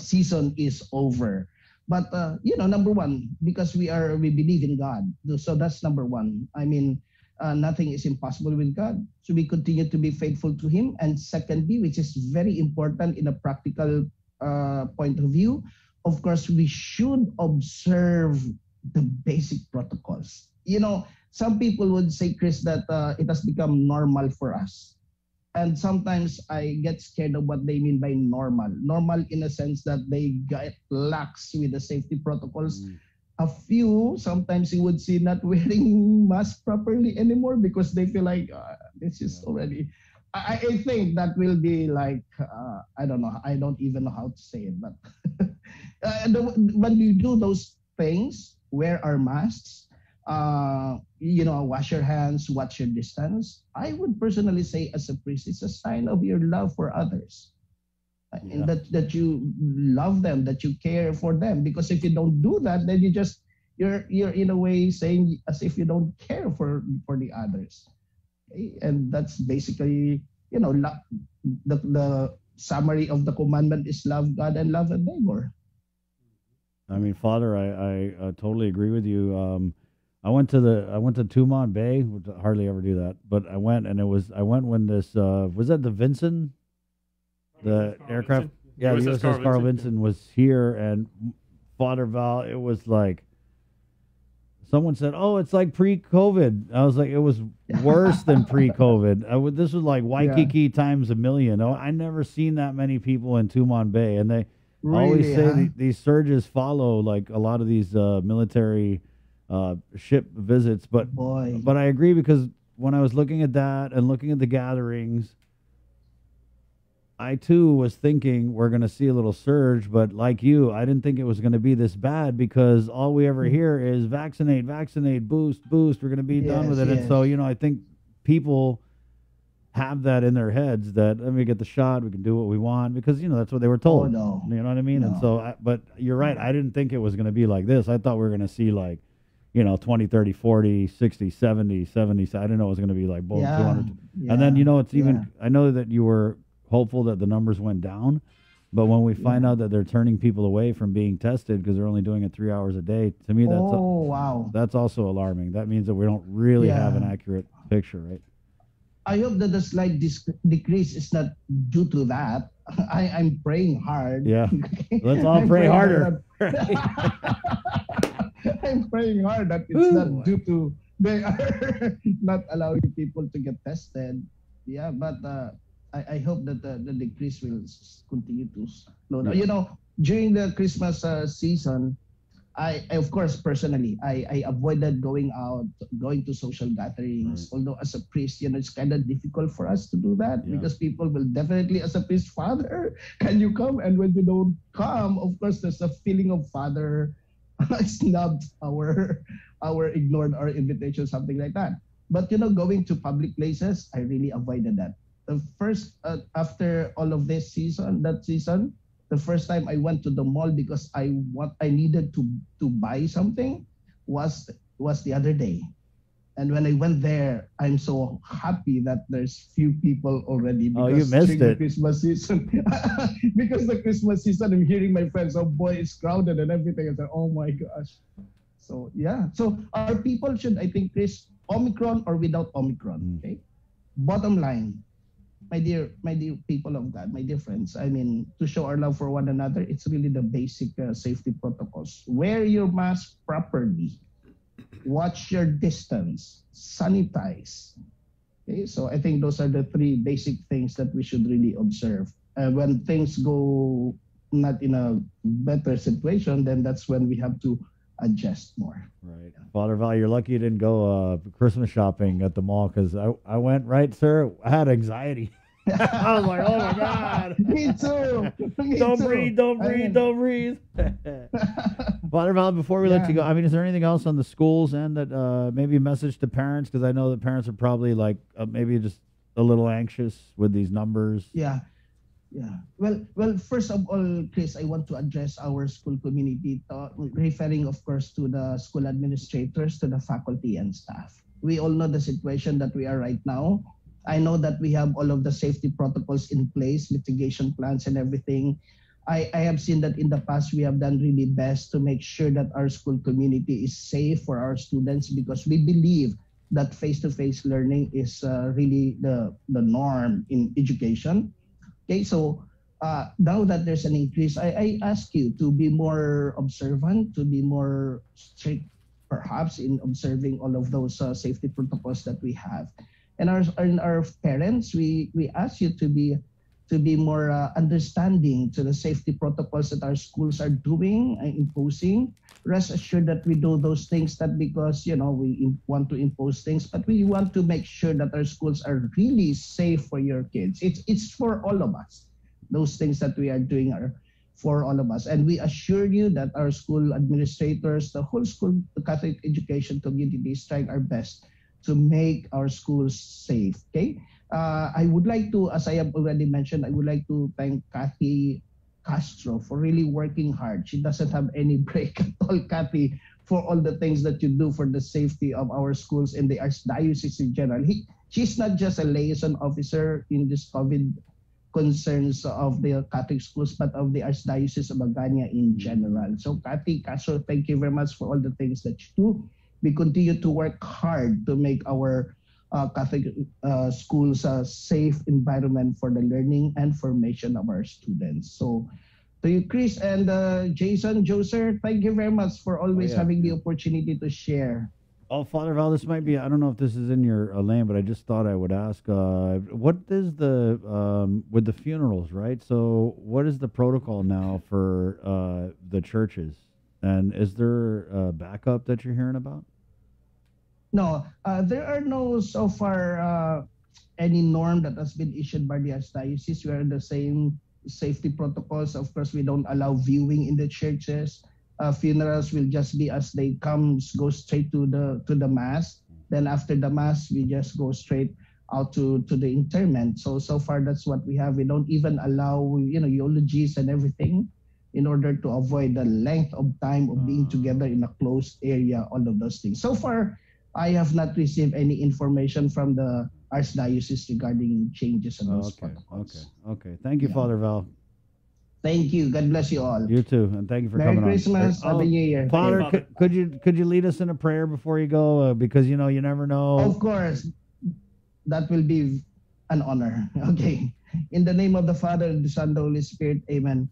season is over. But number one, because we believe in God. So that's number one. I mean, nothing is impossible with God. So we continue to be faithful to Him. And secondly, which is very important in a practical point of view, of course, we should observe the basic protocols. You know, some people would say, Chris, that it has become normal for us. And sometimes I get scared of what they mean by normal. Normal in a sense that they get lax with the safety protocols. A few, sometimes you would see not wearing mask properly anymore because they feel like this is already. I think that will be like, I don't know. I don't even know how to say it. But when you do those things, wear our masks, wash your hands, watch your distance. I would personally say as a priest, it's a sign of your love for others. And that you love them, that you care for them. Because if you don't do that, then you're in a way saying as if you don't care for the others. Okay? And that's basically, the summary of the commandment is love God and love a neighbor. I mean, Father, I totally agree with you. I went to Tumon Bay, which I hardly ever do that, but I went when this was that the Vinson. The aircraft, USS Carl Vinson was here, and Father Val, it was like, someone said, oh, it's like pre-COVID. I was like, it was worse than pre-COVID. This was like Waikiki times a million. I never seen that many people in Tumon Bay, and they always say these surges follow like a lot of these military ship visits. But I agree, because when I was looking at that and looking at the gatherings, I too was thinking we're going to see a little surge, but like you, I didn't think it was going to be this bad, because all we ever hear is vaccinate, boost, we're going to be done with it. And so, I think people have that in their heads that let me get the shot, we can do what we want, because, that's what they were told. You know what I mean? No. And so, but you're right, I didn't think it was going to be like this. I thought we were going to see like, 20, 30, 40, 60, 70. I didn't know it was going to be like, boom, 200. And then, it's even, I know that you were hopeful that the numbers went down, but when we find out that they're turning people away from being tested because they're only doing it 3 hours a day, to me that's also alarming. That means that we don't really have an accurate picture, right? I hope that the slight decrease is not due to that. I'm praying hard. Yeah, let's all pray harder. I'm praying hard that it's not due to they are not allowing people to get tested. Yeah, but I hope that the decrease will continue to slow down. During the Christmas season, I of course personally I avoided going to social gatherings. Although as a priest, it's kind of difficult for us to do that because people will definitely, as a priest, Father, can you come? And when you don't come, of course, there's a feeling of Father snubbed our ignored our invitation, something like that. But going to public places, I really avoided that. The first after all of this season, the first time I went to the mall because I needed to buy something was the other day. And when I went there, I'm so happy that there's few people already. Because you missed it. The Christmas season. Because the Christmas season, I'm hearing my friends, oh boy, it's crowded and everything. I said, oh my gosh. So yeah. So our people should, I think, Chris, Omicron or without Omicron. Okay. Bottom line, my dear people of God, my dear friends, I mean, to show our love for one another, it's really the basic safety protocols. Wear your mask properly. watch your distance, sanitize. Okay, so I think those are the three basic things that we should really observe. When things go not in a better situation, then that's when we have to adjust more. Right. Father Val, you're lucky you didn't go Christmas shopping at the mall, because I went, right, sir? I had anxiety. I was like, oh my God. Me too. Don't breathe. Father Val, before we let you go, I mean, is there anything else on the schools end that maybe a message to parents? Because I know that parents are probably like maybe just a little anxious with these numbers. Yeah. Well, first of all, Chris, I want to address our school community, referring, of course, to the school administrators, to the faculty and staff. We all know the situation that we are right now. I know that we have all of the safety protocols in place, mitigation plans and everything. I have seen that in the past we have done really best to make sure that our school community is safe for our students, because we believe that face-to-face learning is really the norm in education. Okay, so now that there's an increase, I ask you to be more observant, to be more strict perhaps in observing all of those safety protocols that we have. And our parents, we ask you to be more understanding to the safety protocols that our schools are doing and imposing. Rest assured that we do those things not because we want to impose things, but we want to make sure that our schools are really safe for your kids. It's for all of us. Those things that we are doing are for all of us, and we assure you that our school administrators, the whole school, the Catholic education community, is trying our best to make our schools safe. Okay. I would like to, as I have already mentioned, I would like to thank Kathy Castro for really working hard. She doesn't have any break at all, Kathy, for all the things that you do for the safety of our schools and the Archdiocese in general. She's not just a liaison officer in this COVID concerns of the Catholic schools, but of the Archdiocese of Magana in general. So Kathy Castro, thank you very much for all the things that you do. We continue to work hard to make our Catholic schools a safe environment for the learning and formation of our students. So to you, Chris and Jason, Joser, thank you very much for always having the opportunity to share. Oh, Father Val, this might be, I don't know if this is in your lane, but I just thought I would ask, what is with the funerals, right? So what is the protocol now for the churches? And is there a backup that you're hearing about? No, there are no so far any norm that has been issued by the Archdiocese. We are the same safety protocols. Of course, we don't allow viewing in the churches. Funerals will just be as they come, go straight to the mass. Then after the mass, we just go straight out to the interment. So far that's what we have. We don't even allow eulogies and everything, in order to avoid the length of time of being together in a closed area, all of those things. So far, I have not received any information from the Archdiocese regarding changes in those protocols. Okay. Thank you, Father Val. Thank you. God bless you all. You too, and thank you for Merry coming Christmas. on. Happy New Year. Father, could you lead us in a prayer before you go? Because you never know. Of course, that will be an honor. Okay. In the name of the Father, the Son, the Holy Spirit. Amen.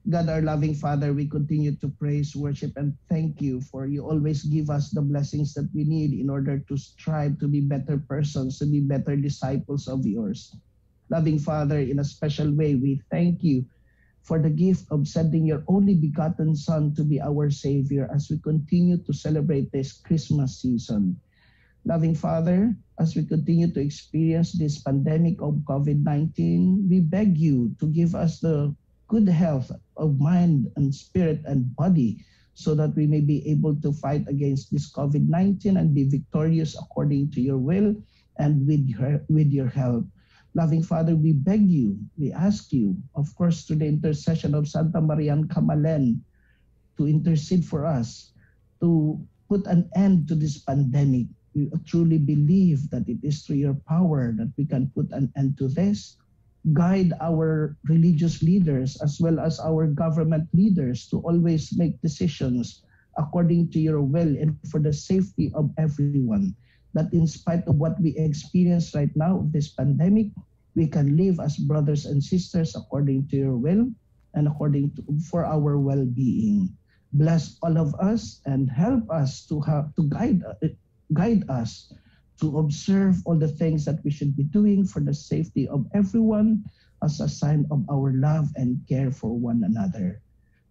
God, our loving Father, we continue to praise, worship, and thank you for you always give us the blessings that we need in order to strive to be better persons, to be better disciples of yours. Loving Father, in a special way, we thank you for the gift of sending your only begotten Son to be our Savior as we continue to celebrate this Christmas season. Loving Father, as we continue to experience this pandemic of COVID-19, we beg you to give us the good health of mind and spirit and body, so that we may be able to fight against this COVID-19 and be victorious according to your will and with your help. Loving Father, we beg you, we ask you, of course, through the intercession of Santa Marian Kamalen, to intercede for us, to put an end to this pandemic. We truly believe that it is through your power that we can put an end to this. Guide our religious leaders as well as our government leaders to always make decisions according to your will and for the safety of everyone. That in spite of what we experience right now, this pandemic, we can live as brothers and sisters according to your will and for our well-being. Bless all of us and help us to guide us to observe all the things that we should be doing for the safety of everyone as a sign of our love and care for one another.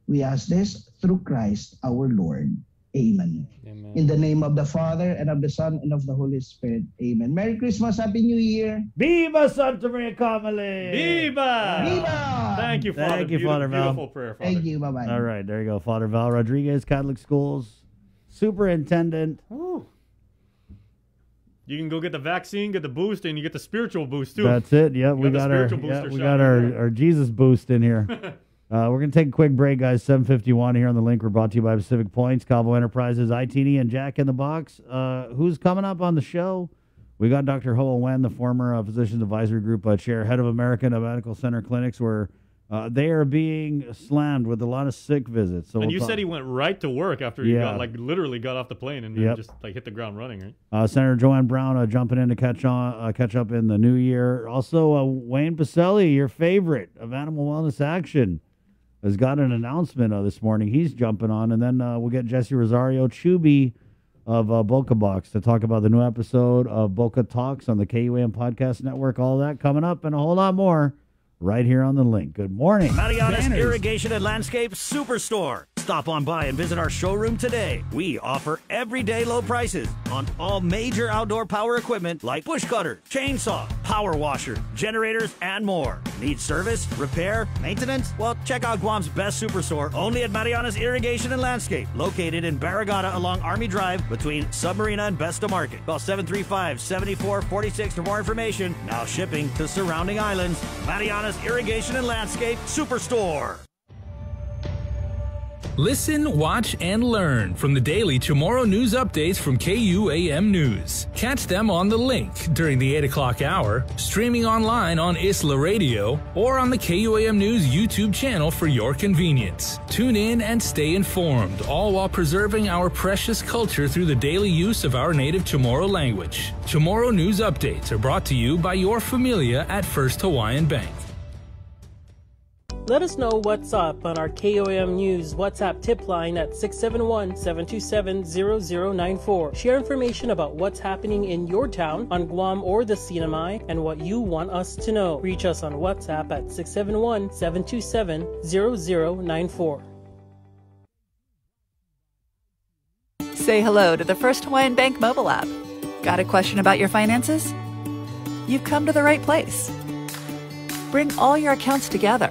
We ask this through Christ our Lord. Amen. Amen. In the name of the Father, and of the Son, and of the Holy Spirit. Amen. Merry Christmas, Happy New Year. Viva Santa Maria Camille! Viva! Viva! Thank you, Father. Thank you, Father Val. Beautiful prayer, Father. Thank you. Bye-bye. All right, there you go. Father Val Rodriguez, Catholic Schools Superintendent. Woo. You can go get the vaccine, get the boost, and you get the spiritual boost, too. That's it. Yep, we got our Jesus boost in here. We're going to take a quick break, guys. 7:51 here on The Link. We're brought to you by Pacific Points, Calvo Enterprises, ITD, and Jack in the Box. Who's coming up on the show? We got Dr. Hoa Wen, the former Physicians Advisory Group Chair, head of American Medical Center Clinics, where they are being slammed with a lot of sick visits. So and you said he went right to work after he literally got off the plane and then just hit the ground running, right? Senator Joanne Brown jumping in to catch up in the new year. Also, Wayne Pacelli, your favorite of Animal Wellness Action, has got an announcement this morning. He's jumping on, and then we'll get Jesse Rosario Chubby of Boca Box to talk about the new episode of Boca Talks on the KUAM Podcast Network. All that coming up and a whole lot more right here on The Link. Good morning. Mariana's Irrigation and Landscape Superstore. Stop on by and visit our showroom today. We offer everyday low prices on all major outdoor power equipment like bush cutters, chainsaw, power washer, generators, and more. Need service, repair, maintenance? Well, check out Guam's best superstore only at Mariana's Irrigation and Landscape, located in Barragata along Army Drive between Submarina and Besta Market. Call 735-7446 for more information. Now shipping to surrounding islands. Mariana's Irrigation and Landscape Superstore. Listen, watch, and learn from the daily Tomorrow News updates from KUAM News. Catch them on The Link during the 8 o'clock hour, streaming online on Isla Radio, or on the KUAM News YouTube channel for your convenience. Tune in and stay informed, all while preserving our precious culture through the daily use of our native Chamorro language. Tomorrow News updates are brought to you by your familia at First Hawaiian Bank. Let us know what's up on our KOAM News WhatsApp tip line at 671-727-0094. Share information about what's happening in your town, on Guam or the Sinamai, and what you want us to know. Reach us on WhatsApp at 671-727-0094. Say hello to the First Hawaiian Bank mobile app. Got a question about your finances? You've come to the right place. Bring all your accounts together,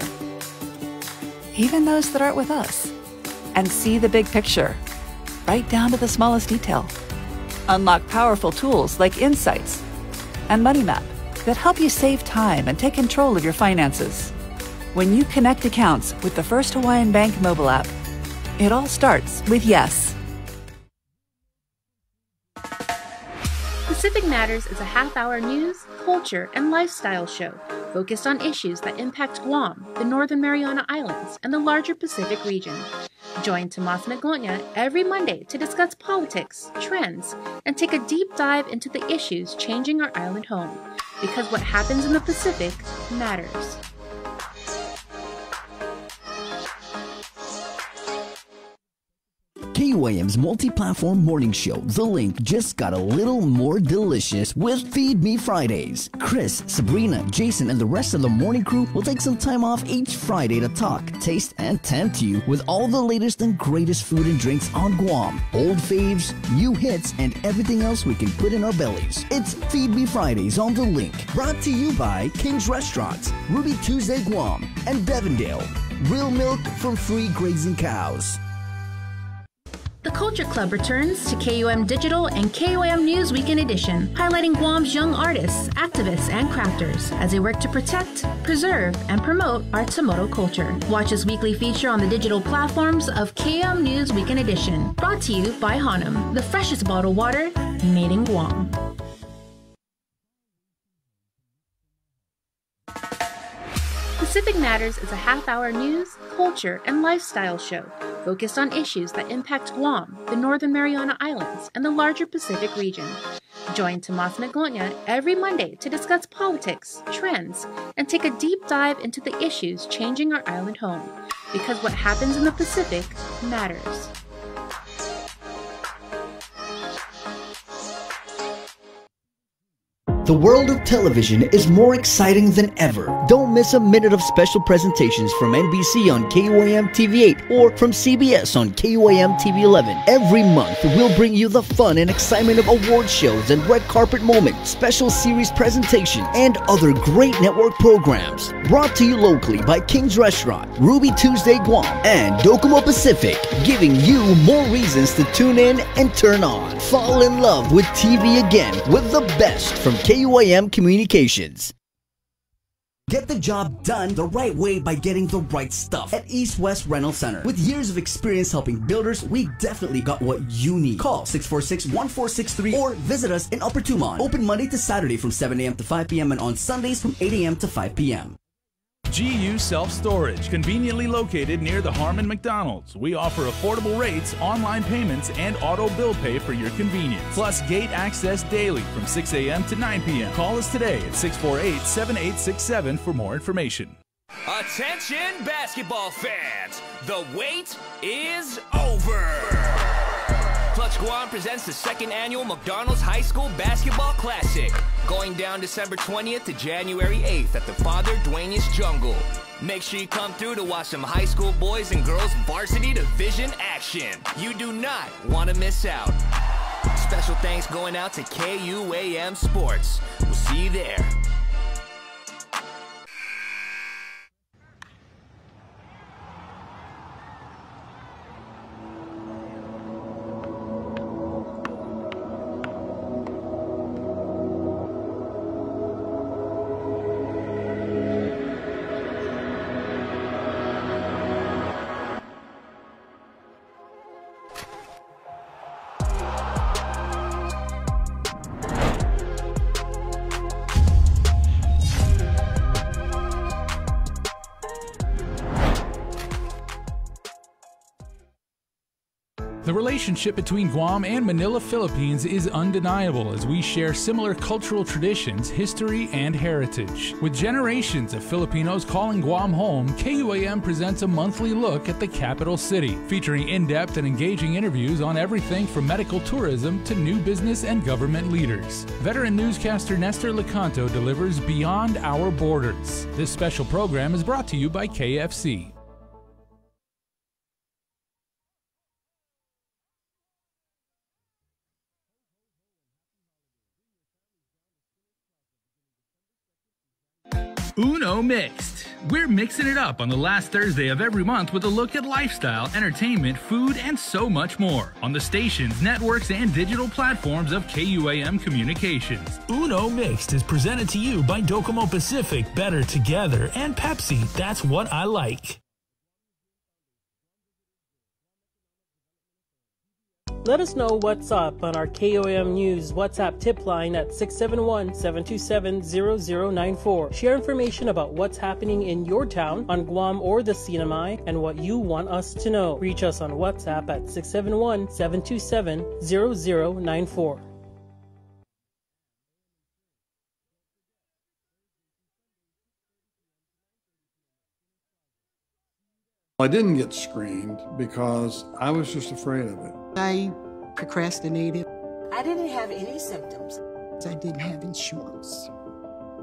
even those that aren't with us, and see the big picture, right down to the smallest detail. Unlock powerful tools like Insights and Money Map that help you save time and take control of your finances. When you connect accounts with the First Hawaiian Bank mobile app, it all starts with yes. Pacific Matters is a half-hour news, culture, and lifestyle show focused on issues that impact Guam, the Northern Mariana Islands, and the larger Pacific region. Join Tomas Naglonia every Monday to discuss politics, trends, and take a deep dive into the issues changing our island home, because what happens in the Pacific matters. KUAM's multi-platform morning show, The Link, just got a little more delicious with Feed Me Fridays. Chris, Sabrina, Jason, and the rest of the morning crew will take some time off each Friday to talk, taste, and tempt you with all the latest and greatest food and drinks on Guam. Old faves, new hits, and everything else we can put in our bellies. It's Feed Me Fridays on The Link. Brought to you by King's Restaurants, Ruby Tuesday Guam, and Devondale. Real milk from free grazing cows. The Culture Club returns to KUAM Digital and KUAM News Weekend Edition, highlighting Guam's young artists, activists, and crafters as they work to protect, preserve, and promote our Tomoto culture. Watch this weekly feature on the digital platforms of KUAM News Weekend Edition, brought to you by Hanum, the freshest bottled water made in Guam. Pacific Matters is a half-hour news, culture, and lifestyle show focused on issues that impact Guam, the Northern Mariana Islands, and the larger Pacific region. Join Tomas Naglonia every Monday to discuss politics, trends, and take a deep dive into the issues changing our island home. Because what happens in the Pacific matters. The world of television is more exciting than ever. Don't miss a minute of special presentations from NBC on KUAM TV8 or from CBS on KUAM TV11. Every month, we'll bring you the fun and excitement of award shows and red carpet moments, special series presentations, and other great network programs. Brought to you locally by King's Restaurant, Ruby Tuesday Guam, and Docomo Pacific, giving you more reasons to tune in and turn on. Fall in love with TV again with the best from KUAM Communications. Get the job done the right way by getting the right stuff at East West Rental Center. With years of experience helping builders, we definitely got what you need. Call 646-1463 or visit us in Upper Tumon. Open Monday to Saturday from 7 a.m. to 5 p.m. and on Sundays from 8 a.m. to 5 p.m. GU Self-Storage, conveniently located near the Harmon McDonald's. We offer affordable rates, online payments, and auto bill pay for your convenience. Plus gate access daily from 6 a.m. to 9 p.m. Call us today at 648-7867 for more information. Attention basketball fans, the wait is over. Clutch Guam presents the second annual McDonald's High School Basketball Classic, going down December 20th to January 8th at the Father Duenas Jungle. Make sure you come through to watch some high school boys and girls varsity division action. You do not want to miss out. Special thanks going out to KUAM Sports. We'll see you there. The relationship between Guam and Manila, Philippines is undeniable as we share similar cultural traditions, history, and heritage. With generations of Filipinos calling Guam home, KUAM presents a monthly look at the capital city, featuring in-depth and engaging interviews on everything from medical tourism to new business and government leaders. Veteran newscaster Nestor Lecanto delivers Beyond Our Borders. This special program is brought to you by KFC. Uno Mixed. We're mixing it up on the last Thursday of every month with a look at lifestyle, entertainment, food, and so much more on the stations, networks, and digital platforms of KUAM Communications. Uno Mixed is presented to you by Docomo Pacific, Better Together, and Pepsi. That's what I like. Let us know what's up on our KOM News WhatsApp tip line at 671-727-0094. Share information about what's happening in your town, on Guam or the Sinamay, and what you want us to know. Reach us on WhatsApp at 671-727-0094. I didn't get screened because I was just afraid of it. I procrastinated. I didn't have any symptoms. I didn't have insurance.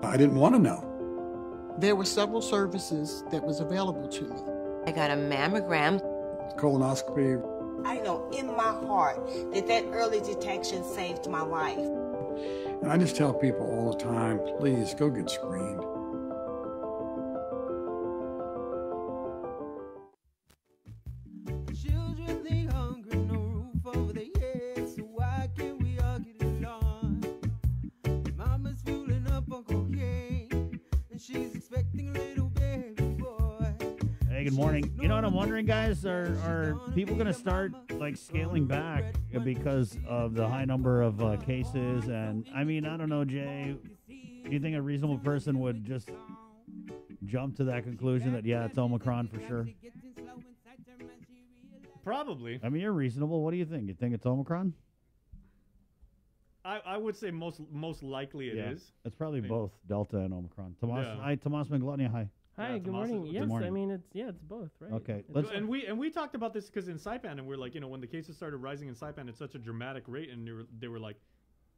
I didn't want to know. There were several services that was available to me. I got a mammogram. Colonoscopy. I know in my heart that early detection saved my life. And I just tell people all the time, please go get screened. Hey, good morning. You know what I'm wondering, guys? Are people going to start like scaling back because of the high number of cases? And I mean, I don't know, Jay. Do you think a reasonable person would just jump to that conclusion that yeah, it's Omicron for sure? Probably. I mean, you're reasonable. What do you think? You think it's Omicron? I I would say most likely it is. It's probably both Delta and Omicron. Tomas, Yeah. hi, Tomas Maglonia, hi. Hi, good morning. Yes, I mean it's both, right? Okay, And we talked about this because in Saipan, and we're like, when the cases started rising in Saipan at such a dramatic rate, and they were like,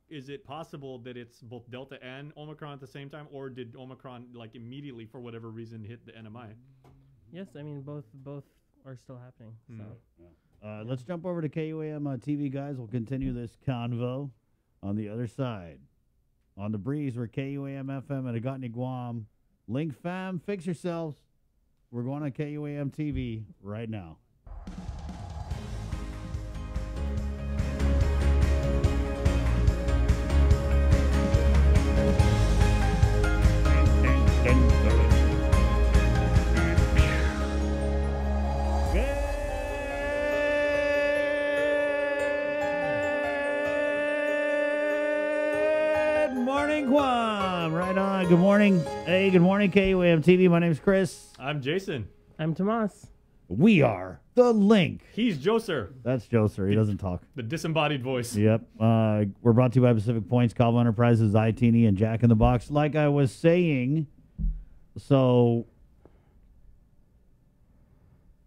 is it possible that it's both Delta and Omicron at the same time, or did Omicron like immediately for whatever reason hit the NMI? Yes, I mean both are still happening. So. Let's jump over to KUAM TV, guys. We'll continue this convo on the other side. On the breeze, we're KUAM FM at Agotni, Guam. Link fam, fix yourselves. We're going on KUAM TV right now. Guam. Right on. Good morning. Hey, good morning, KUAM TV. My name's Chris. I'm Jason. I'm Tomas. We are the Link. He's Joe, sir. That's Joe, sir. He doesn't talk. The disembodied voice. Yep. We're brought to you by Pacific Points, Calvo Enterprises, iTeeny, and Jack in the Box. Like I was saying, so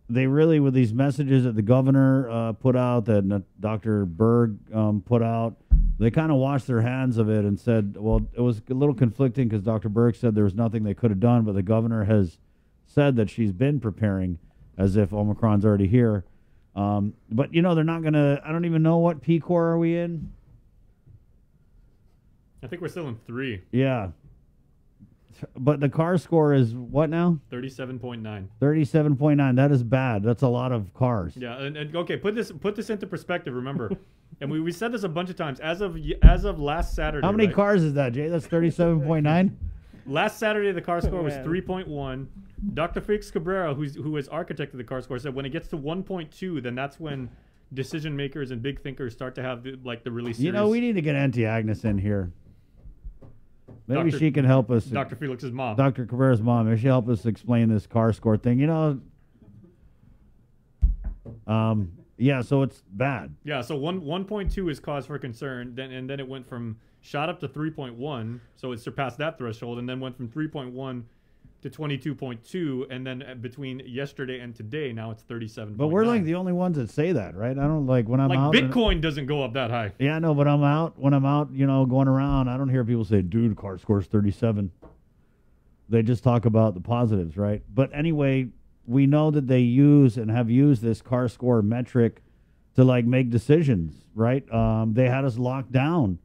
they really, with these messages that the governor put out, that Dr. Berg put out, they kind of washed their hands of it and said, well, it was a little conflicting because Dr. Berg said there was nothing they could have done, but the governor has said that she's been preparing as if Omicron's already here. But, they're not going to, I don't even know what PCOR are we in? I think we're still in 3. Yeah. But the car score is what now? 37.9. 37.9. That is bad. That's a lot of cars. Yeah, and okay, put this into perspective. Remember, and we said this a bunch of times. As of last Saturday. How many cars is that, Jay? That's 37.9. Last Saturday, the car score was 3.1. Dr. Felix Cabrera, who has architected the car score, said when it gets to 1.2, then that's when decision makers and big thinkers start to have the really serious. We need to get Auntie Agnes in here. Maybe she can help us. Dr. Felix's mom. Dr. Cabrera's mom. Maybe she'll help us explain this car score thing. Yeah, so it's bad. Yeah, so 1.2 is cause for concern. Then it went shot up to 3.1, so it surpassed that threshold, and then went from 3.1 to 22.2, and then between yesterday and today, now it's 37. But we're like the only ones that say that, right? I don't when I'm out. Bitcoin doesn't go up that high. Yeah, no, but when I'm out, going around, I don't hear people say, dude, car score's 37. They just talk about the positives, right? But anyway, we know that they use and have used this car score metric to make decisions, right? They had us locked down.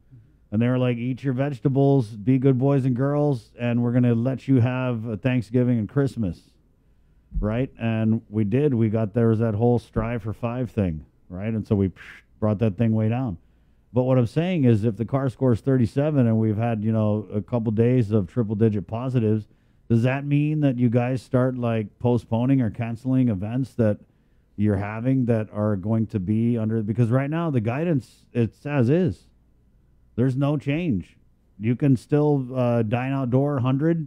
And they were like, eat your vegetables, be good boys and girls, and we're going to let you have a Thanksgiving and Christmas, right? And we did. There was that whole Strive for 5 thing, right? And so we brought that thing way down. But what I'm saying is if the car score is 37 and we've had, a couple days of triple-digit positives, does that mean that you guys start, postponing or canceling events that you're having that are going to be under? Because right now the guidance, it's as is. There's no change. You can still dine outdoor 100,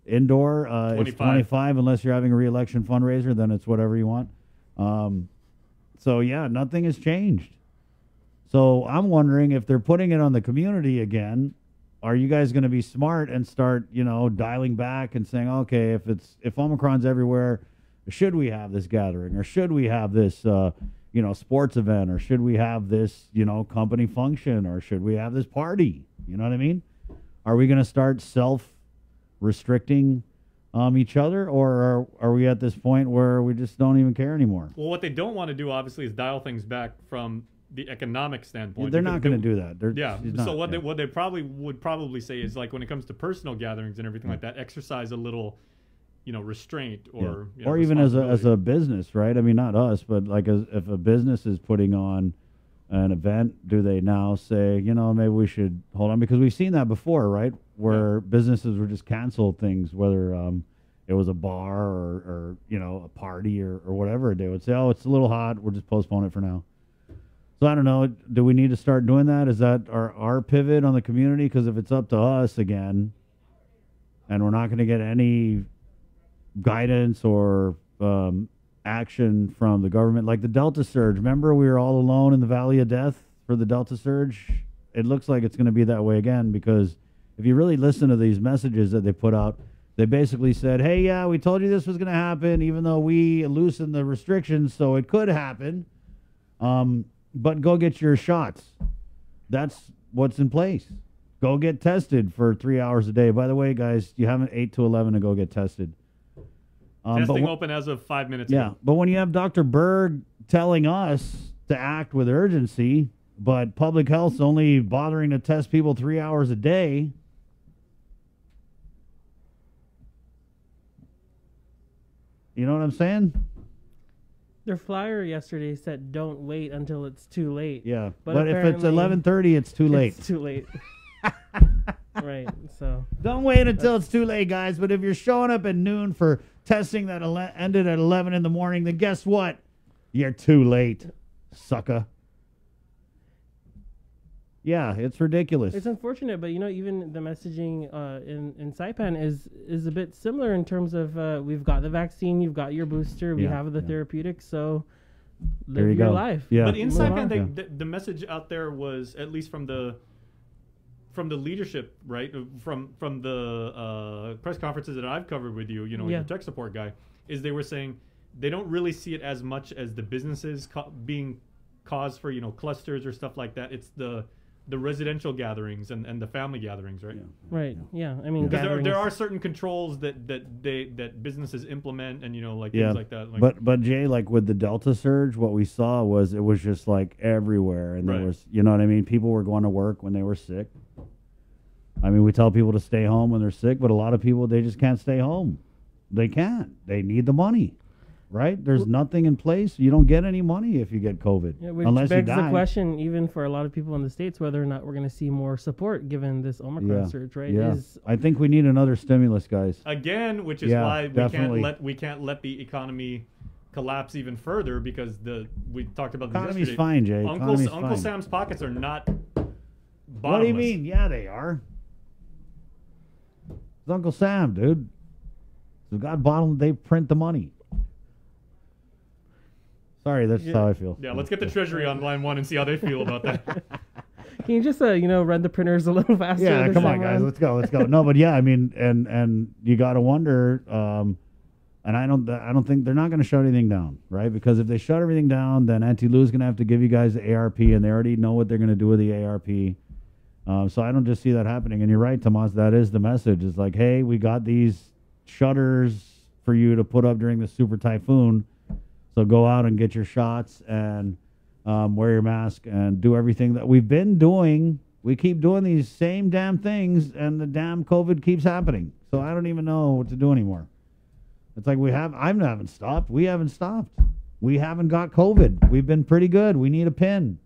indoor it's 25 unless you're having a re-election fundraiser. Then it's whatever you want. So yeah, nothing has changed. So I'm wondering if they're putting it on the community again. Are you guys going to be smart and start dialing back and saying, okay, if Omicron's everywhere, should we have this gathering or should we have this sports event, or should we have this, company function, or should we have this party? You know what I mean? Are we going to start self-restricting each other, or are we at this point where we just don't even care anymore? Well, what they don't want to do, obviously, is dial things back from the economic standpoint. They're not going to do that. What they would probably say is when it comes to personal gatherings and everything like that, exercise a little restraint or or even as a business, right? I mean, not us, but if a business is putting on an event, do they now say, maybe we should hold on? Because we've seen that before, right? Where businesses would just cancel things, whether it was a bar or a party or whatever. They would say, oh, it's a little hot, we'll just postpone it for now. So I don't know. Do we need to start doing that? Is that our pivot on the community? Because if it's up to us again, and we're not going to get any guidance or action from the government, like the Delta surge. Remember, we were all alone in the Valley of Death for the Delta surge, it looks like it's going to be that way again, because if you really listen to these messages that they put out, they basically said, hey, yeah, we told you this was going to happen, even though we loosened the restrictions, so it could happen. But go get your shots. That's what's in place. Go get tested for 3 hours a day. By the way, guys, you have an 8 to 11 to go get tested. Testing open as of 5 minutes yeah, ago. but when you have Dr. Berg telling us to act with urgency, but public health's only bothering to test people 3 hours a day, you know what I'm saying? Their flyer yesterday said, "Don't wait until it's too late." Yeah, but if it's 11:30, it's too late. It's too late. Right. So don't wait until it's too late, guys. But if you're showing up at noon for testing that ended at 11 in the morning, then guess what? You're too late, sucker. Yeah, it's ridiculous. It's unfortunate, but even the messaging in Saipan is a bit similar in terms of we've got the vaccine, you've got your booster, we have the therapeutics, so live your life. Yeah. But in Saipan, the message out there was, at least from the leadership, right, from the press conferences that I've covered with you, your tech support guy, is they were saying they don't really see it as much as the businesses being cause for clusters or stuff like that. It's the residential gatherings and the family gatherings, right? Right. Yeah. I mean, because there are certain controls that businesses implement, and things like that. Like, but Jay, like with the Delta surge, what we saw was it was just like everywhere, and there was, you know what I mean? People were going to work when they were sick. I mean, we tell people to stay home when they're sick, but a lot of people, they just can't stay home. They can't. They need the money. Right? There's nothing in place. You don't get any money if you get COVID. Yeah, which unless begs you die. the question, even for a lot of people in the States, whether or not we're going to see more support given this Omicron surge, right? Yeah. I think we need another stimulus, guys. Again, which is why we can't let the economy collapse even further, because we talked about this Economy's yesterday. fine, Jay. Economy's Uncle fine. Sam's pockets are not bottomless. What do you mean? Yeah, they are. It's Uncle Sam, dude. So God bottom, they print the money. Sorry, that's how I feel. Yeah, let's get the Treasury on line one and see how they feel about that. Can you just run the printers a little faster? Yeah, come on, guys, let's go. No, but yeah, I mean, and you got to wonder, and I don't think they're not going to shut anything down, right? Because if they shut everything down, then Auntie Lou's going to have to give you guys the ARP, and they already know what they're going to do with the ARP. So I don't just see that happening. And you're right, Tomas, that is the message. It's like, hey, we got these shutters for you to put up during the super typhoon. So go out and get your shots and wear your mask and do everything that we've been doing. We keep doing these same damn things, and the damn COVID keeps happening. So I don't even know what to do anymore. It's like I haven't stopped. We haven't stopped. We haven't got COVID. We've been pretty good. We need a pin.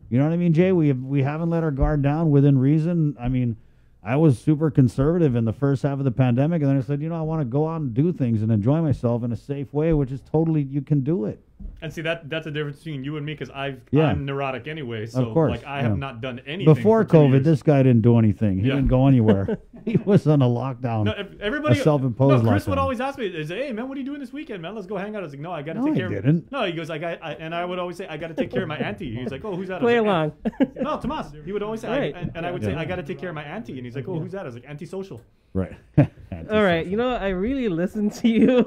You know what I mean, Jay? We haven't let our guard down within reason. I mean, I was super conservative in the first half of the pandemic, and then I said, I want to go out and do things and enjoy myself in a safe way, which is totally, you can do it. And see, that's the difference between you and me, because I'm neurotic anyway, so of course, I have not done anything. Before for 2 COVID, years. this guy didn't do anything. He didn't go anywhere. He was on a lockdown. No, everybody, a self-imposed Chris lockdown. would always ask me, "Hey man, what are you doing this weekend, man? Let's go hang out." I was like, "No, I got to No, take I care of." didn't. No, he goes, and I would always say, "I got to take care of my auntie." He's like, "Oh, who's that?" Play I was along. like, no, Tomas. He would always say, Right. and I would say, "I got to take care of my auntie," and he's like, "Oh, who's that?" I was like, "Antisocial." Right. All right. I really listened to you.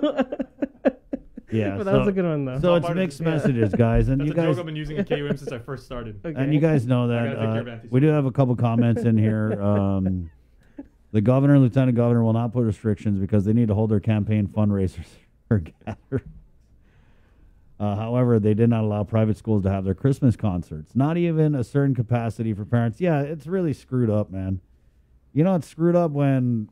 Yeah, but that was a good one, though. So it's mixed messages, guys, and That's you a guys. joke I've been using in KUM since I first started. Okay. And you guys know I gotta take care of that aunties. we do have a couple comments in here. The governor and lieutenant governor will not put restrictions because they need to hold their campaign fundraisers or gatherings. However, they did not allow private schools to have their Christmas concerts, not even a certain capacity for parents. Yeah, it's really screwed up, man. It's screwed up when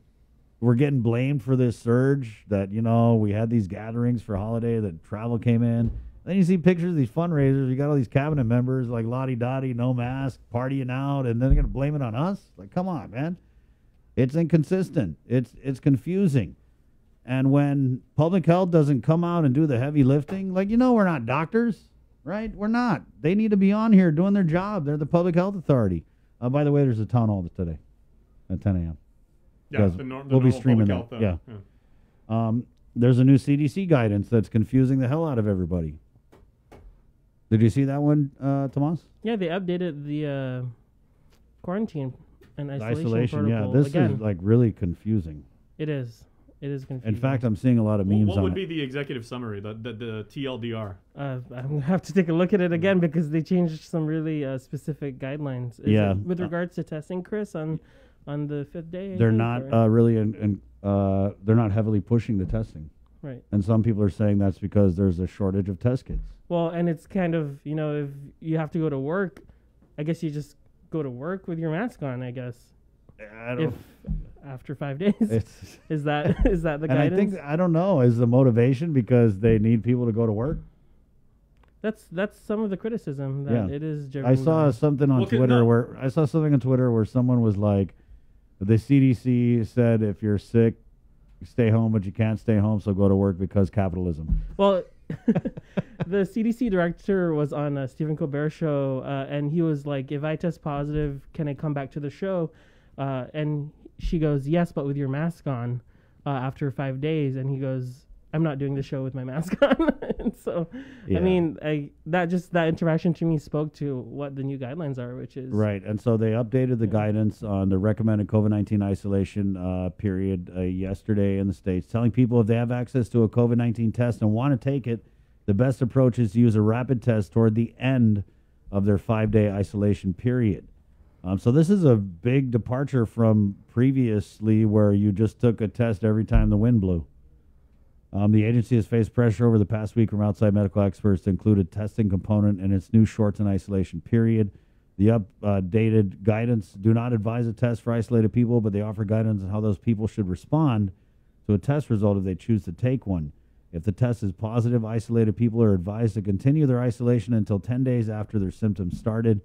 we're getting blamed for this surge that, we had these gatherings for holiday, that travel came in. Then you see pictures of these fundraisers. You got all these cabinet members like Lottie Dottie, no mask, partying out, and then they're going to blame it on us? Like, come on, man. It's inconsistent. It's confusing. And when public health doesn't come out and do the heavy lifting, we're not doctors, right? We're not. They need to be on here doing their job. They're the public health authority. By the way, there's a town hall today at 10 a.m. Yeah, we'll be streaming that. Health, yeah. There's a new CDC guidance that's confusing the hell out of everybody. Did you see that one, Tomas? Yeah, they updated the quarantine and The isolation yeah. protocol. This Again, is like really confusing. it is. It is confusing. In fact, I'm seeing a lot of memes What on would it. be the executive summary, the TLDR? I'm gonna have to take a look at it again because they changed some really specific guidelines. Is Yeah. it with regards to testing, Chris, on the 5th day. I They're think, not or- really they're not heavily pushing the testing. Right. And some people are saying that's because there's a shortage of test kits. Well, and it's kind of, if you have to go to work, I guess you just go to work with your mask on, I guess. I don't- If after 5 days. It's- is that the And guidance? I think I don't know, is the motivation because they need people to go to work? That's some of the criticism that it is driven I saw by. something on Twitter where someone was like, the CDC said if you're sick, stay home, but you can't stay home, so go to work because capitalism. Well, the CDC director was on Stephen Colbert show, and he was like, if I test positive, can I come back to the show? And she goes, yes, but with your mask on after 5 days. And he goes, I'm not doing the show with my mask on. And so, Yeah. I mean, that interaction to me spoke to what the new guidelines are, which is Right, and so they updated the guidance on the recommended COVID-19 isolation period yesterday in the States, telling people if they have access to a COVID-19 test and want to take it, the best approach is to use a rapid test toward the end of their 5-day isolation period. So this is a big departure from previously where you just took a test every time the wind blew. The agency has faced pressure over the past week from outside medical experts to include a testing component in its new shortened isolation period. The updated guidance do not advise a test for isolated people, but they offer guidance on how those people should respond to a test result if they choose to take one. If the test is positive, isolated people are advised to continue their isolation until 10 days after their symptoms started.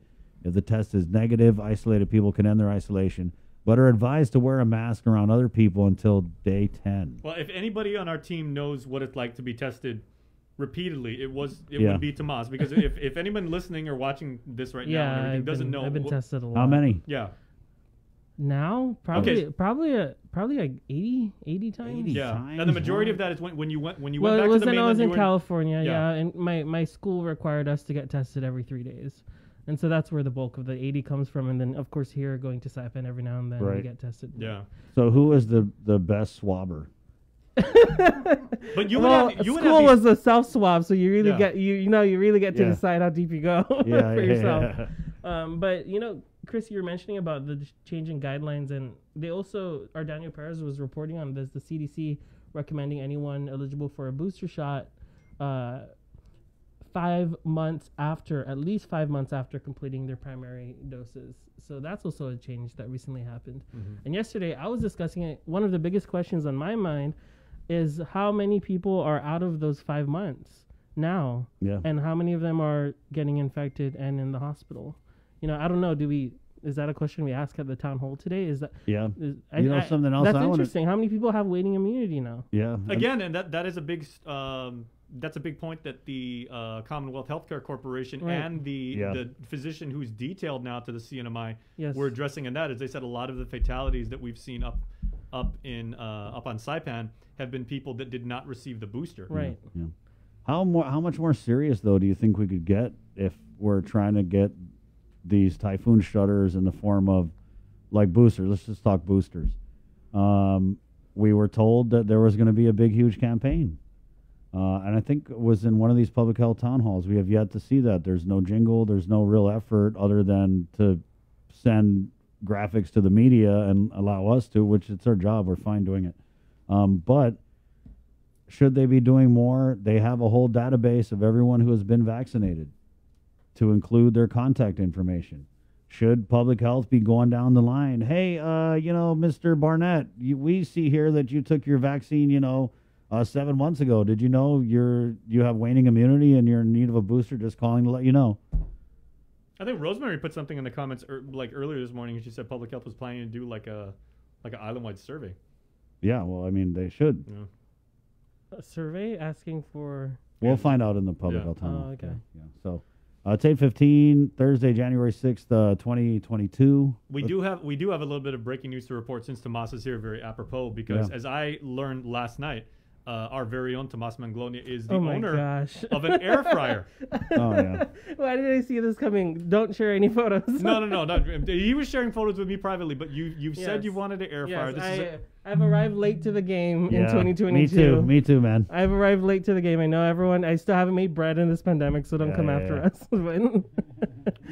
If the test is negative, isolated people can end their isolation, but are advised to wear a mask around other people until day 10. Well, if anybody on our team knows what it's like to be tested repeatedly, it Yeah. would be Tomas. Because if anyone listening or watching this right now and everything doesn't know, I've been tested a lot. How many? Yeah. Now, probably like 80 times. Yeah. Now the majority of that is when you went Well, back it to was the when I mainland. was you in were California, yeah, and my school required us to get tested every 3 days. And so that's where the bulk of the 80 comes from. And then, of course, here going to Saipan every now and then we Right. get tested. Yeah. So who is the best swabber? But you would have school was a self swab, so you really Yeah. get you really get to Yeah. decide how deep you go Yeah, for yeah, yourself. yeah. But Chris, you were mentioning about the changing guidelines, and they also, our Daniel Perez was reporting on this. The CDC recommending anyone eligible for a booster shot 5 months after, at least 5 months after completing their primary doses. So that's also a change that recently happened. And yesterday I was discussing it. One of the biggest questions on my mind is how many people are out of those 5 months now, Yeah. and how many of them are getting infected and in the hospital. I don't know. Is that a question we ask at the town hall today? Is that Yeah. I- something else That's I wanna- interesting. How many people have waiting immunity now? Yeah. Again, and that is a big that's a big point that the Commonwealth Healthcare Corporation Right. and the physician who's detailed now to the CNMI Yes. were addressing, and that is they said a lot of the fatalities that we've seen up on Saipan have been people that did not receive the booster. Right. Yeah. How much more serious though do you think we could get if we're trying to get these typhoon shutters in the form of like boosters? Let's just talk boosters. We were told that there was going to be a big, huge campaign. And I think it was in one of these public health town halls. We have yet to see that. There's no jingle. There's no real effort other than to send graphics to the media and allow us to, which it's our job. We're fine doing it. But should they be doing more? They have a whole database of everyone who has been vaccinated to include their contact information. Should public health be going down the line? Hey, Mr. Barnett, we see here that you took your vaccine, 7 months ago. Did you know you have waning immunity and you're in need of a booster? Just calling to let you know. I think Rosemary put something in the comments earlier this morning, and she said public health was planning to do like an island-wide survey. Yeah, well, I mean, they should. A survey asking for. We'll find out in the public health town. Oh, okay. Yeah. So it's 8:15, Thursday, January 6th, 2022. We do have a little bit of breaking news to report since Tomas is here, very apropos, because Yeah. as I learned last night, our very own Tomas Manglona is the Oh my owner gosh. of an air fryer. Oh yeah. Why did I see this coming? Don't share any photos. No. Not, he was sharing photos with me privately, but you've said you wanted an air fryer. Yes, I've arrived late to the game in 2022. Me too, man. I've arrived late to the game. I know everyone. I still haven't made bread in this pandemic, so don't come after us.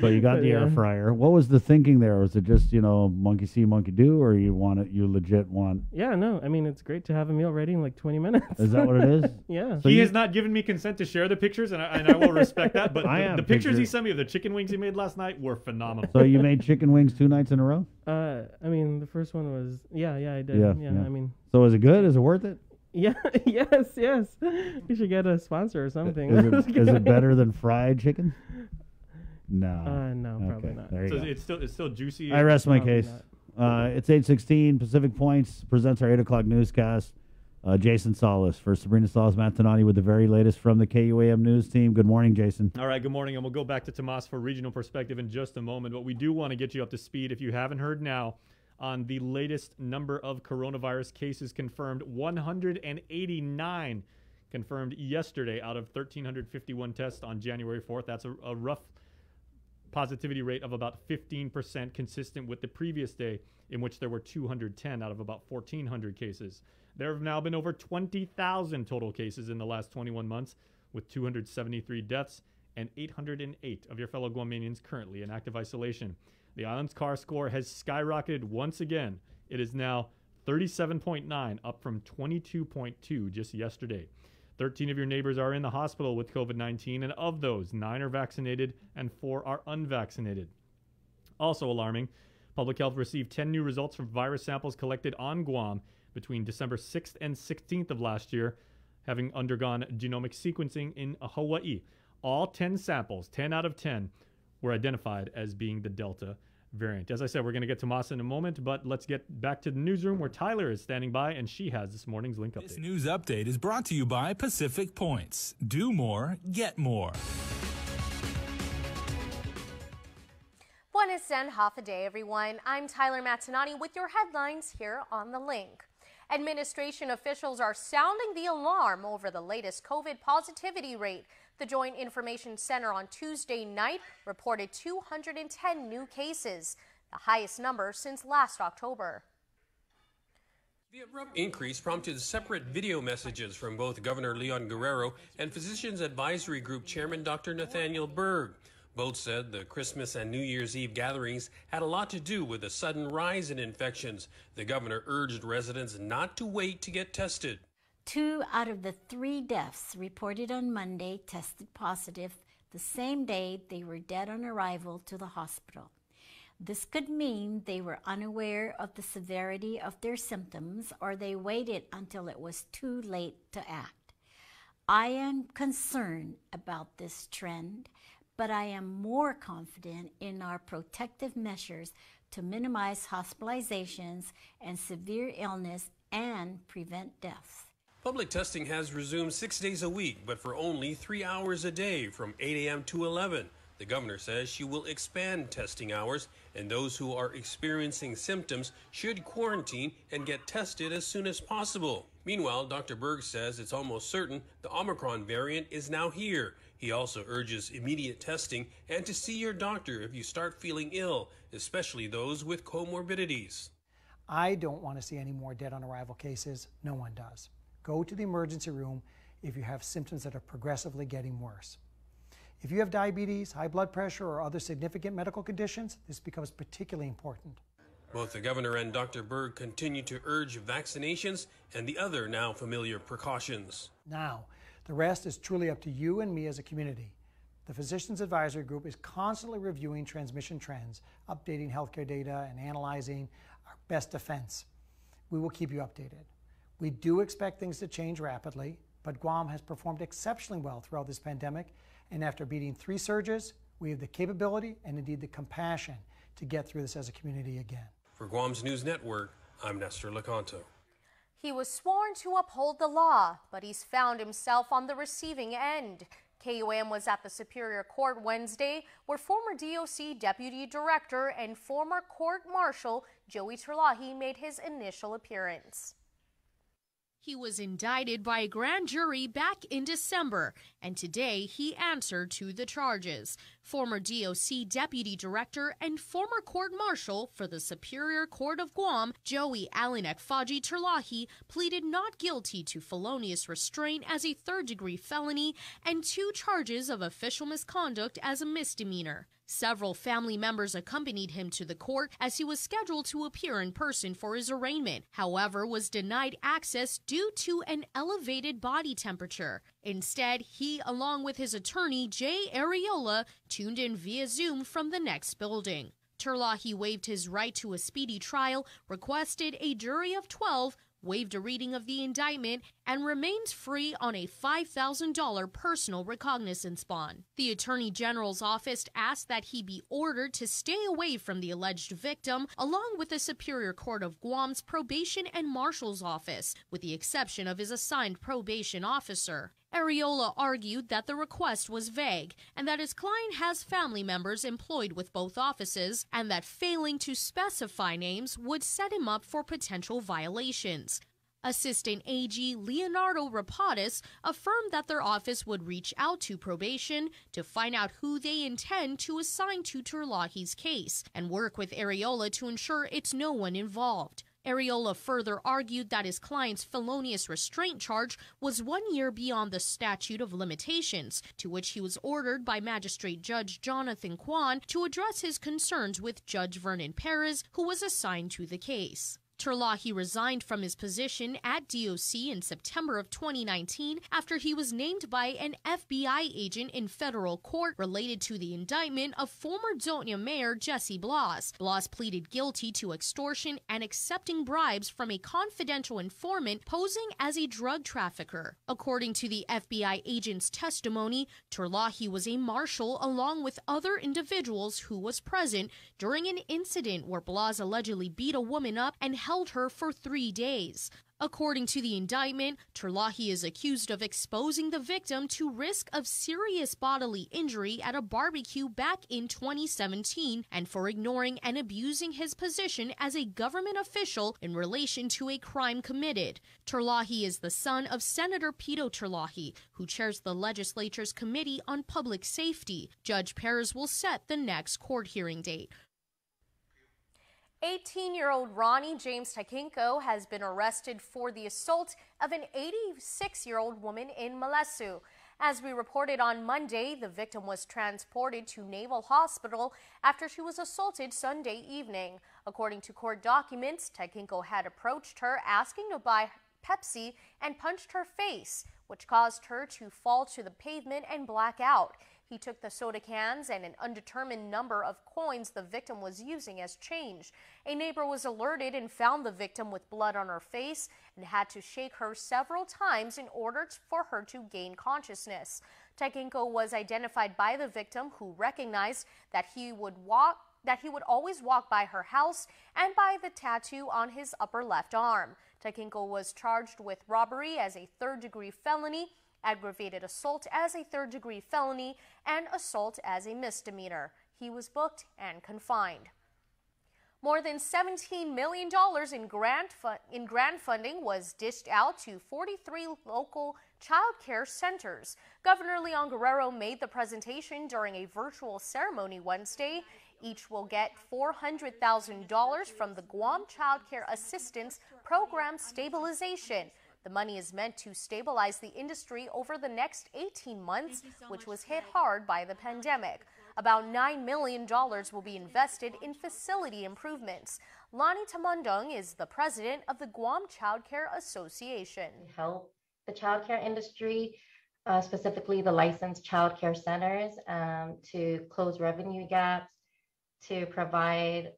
But you got the air fryer. What was the thinking there? Was it just, monkey see, monkey do, or you legit want? Yeah, no. I mean, it's great to have a meal ready in like 20 minutes. Is that what it is? Yeah. So he has not given me consent to share the pictures, and I will respect that. But the pictures he sent me of the chicken wings he made last night were phenomenal. So you made chicken wings 2 nights in a row? I mean, the first one was I did. Yeah. I mean. So is it good? Is it worth it? Yeah. Yes. You should get a sponsor or something. Is it better than fried chicken? No. No, probably not. There you go. It's still juicy. I rest my case. It's 8:16. Pacific Points presents our 8 o'clock newscast. Jason Salas for Sabrina Salas Matanani with the very latest from the KUAM news team. Good morning, Jason. All right, good morning, and we'll go back to Tomas for regional perspective in just a moment. But we do want to get you up to speed, if you haven't heard now, on the latest number of coronavirus cases confirmed. 189 confirmed yesterday out of 1,351 tests on January 4th. That's a rough positivity rate of about 15%, consistent with the previous day, in which there were 210 out of about 1,400 cases. There have now been over 20,000 total cases in the last 21 months, with 273 deaths and 808 of your fellow Guamanians currently in active isolation. The island's CAR score has skyrocketed once again. It is now 37.9, up from 22.2 just yesterday. 13 of your neighbors are in the hospital with COVID-19, and of those, 9 are vaccinated and 4 are unvaccinated. Also alarming, Public Health received 10 new results from virus samples collected on Guam between December 6th and 16th of last year, having undergone genomic sequencing in Hawaii. All 10 samples, 10 out of 10, were identified as being the Delta variant. As I said, we're going to get Tomas in a moment, but let's get back to the newsroom where Tyler is standing by, and she has this morning's link update. This news update is brought to you by Pacific Points. Do more, get more. Buenos and half a day, everyone. I'm Tyler Matanani with your headlines here on The Link. Administration officials are sounding the alarm over the latest COVID positivity rate. The Joint Information Center on Tuesday night reported 210 new cases, the highest number since last October. The abrupt increase prompted separate video messages from both Governor Leon Guerrero and Physicians Advisory Group Chairman Dr. Nathaniel Berg. Both said the Christmas and New Year's Eve gatherings had a lot to do with the sudden rise in infections. The governor urged residents not to wait to get tested. 2 out of the 3 deaths reported on Monday tested positive the same day they were dead on arrival to the hospital. This could mean they were unaware of the severity of their symptoms, or they waited until it was too late to act. I am concerned about this trend, but I am more confident in our protective measures to minimize hospitalizations and severe illness and prevent deaths. Public testing has resumed 6 days a week, but for only 3 hours a day from 8 a.m. to 11. The governor says she will expand testing hours, and those who are experiencing symptoms should quarantine and get tested as soon as possible. Meanwhile, Dr. Berg says it's almost certain the Omicron variant is now here. He also urges immediate testing and to see your doctor if you start feeling ill, especially those with comorbidities. I don't want to see any more dead on arrival cases. No one does. Go to the emergency room if you have symptoms that are progressively getting worse. If you have diabetes, high blood pressure, or other significant medical conditions, this becomes particularly important. Both the governor and Dr. Berg continue to urge vaccinations and the other now familiar precautions. Now, the rest is truly up to you and me as a community. The Physicians Advisory Group is constantly reviewing transmission trends, updating healthcare data, and analyzing our best defense. We will keep you updated. We do expect things to change rapidly, but Guam has performed exceptionally well throughout this pandemic, and after beating 3 surges, we have the capability and indeed the compassion to get through this as a community again. For Guam's News Network, I'm Nestor Lecanto. He was sworn to uphold the law, but he's found himself on the receiving end. KUAM was at the Superior Court Wednesday, where former DOC Deputy Director and former Court Marshal Joey Terlahi made his initial appearance. He was indicted by a grand jury back in December, and today he answered to the charges. Former DOC Deputy Director and former court marshal for the Superior Court of Guam, Joey Allen Ekfaji Terlahi, pleaded not guilty to felonious restraint as a third-degree felony and 2 charges of official misconduct as a misdemeanor. Several family members accompanied him to the court as he was scheduled to appear in person for his arraignment, however, was denied access due to an elevated body temperature. Instead, he, along with his attorney, Jay Areola, tuned in via Zoom from the next building. Terlahi waived his right to a speedy trial, requested a jury of 12, waived a reading of the indictment, and remains free on a $5,000 personal recognizance bond. The Attorney General's office asked that he be ordered to stay away from the alleged victim, along with the Superior Court of Guam's Probation and Marshal's Office, with the exception of his assigned probation officer. Areola argued that the request was vague and that his client has family members employed with both offices and that failing to specify names would set him up for potential violations. Assistant AG Leonardo Rapatis affirmed that their office would reach out to probation to find out who they intend to assign to Terlahi's case and work with Areola to ensure it's no one involved. Areola further argued that his client's felonious restraint charge was 1 year beyond the statute of limitations, to which he was ordered by Magistrate Judge Jonathan Kwan to address his concerns with Judge Vernon Perez, who was assigned to the case. Terlahi resigned from his position at DOC in September of 2019 after he was named by an FBI agent in federal court related to the indictment of former Doña Mayor Jesse Blas. Blas pleaded guilty to extortion and accepting bribes from a confidential informant posing as a drug trafficker. According to the FBI agent's testimony, Terlahi was a marshal along with other individuals who was present during an incident where Blas allegedly beat a woman up and held her for 3 days. According to the indictment, Terlahi is accused of exposing the victim to risk of serious bodily injury at a barbecue back in 2017 and for ignoring and abusing his position as a government official in relation to a crime committed. Terlahi is the son of Senator Pito Terlahi, who chairs the legislature's Committee on Public Safety. Judge Perez will set the next court hearing date. 18-year-old Ronnie James Takinko has been arrested for the assault of an 86-year-old woman in Malesu. As we reported on Monday, the victim was transported to Naval Hospital after she was assaulted Sunday evening. According to court documents, Takinko had approached her asking to buy Pepsi and punched her face, which caused her to fall to the pavement and black out. He took the soda cans and an undetermined number of coins the victim was using as change. A neighbor was alerted and found the victim with blood on her face and had to shake her several times in order for her to gain consciousness. Takinko was identified by the victim, who recognized that he would always walk by her house and by the tattoo on his upper left arm. Takinko was charged with robbery as a third-degree felony, aggravated assault as a third-degree felony, and assault as a misdemeanor. He was booked and confined. More than $17 million in grant funding was dished out to 43 local child care centers. Governor Leon Guerrero made the presentation during a virtual ceremony Wednesday. Each will get $400,000 from the Guam Child Care Assistance Program Stabilization. The money is meant to stabilize the industry over the next 18 months, which was hit hard by the pandemic. About $9 million will be invested in facility improvements. Lani Tamandong is the president of the Guam Child Care Association. Help the child care industry, specifically the licensed child care centers, to close revenue gaps, to provide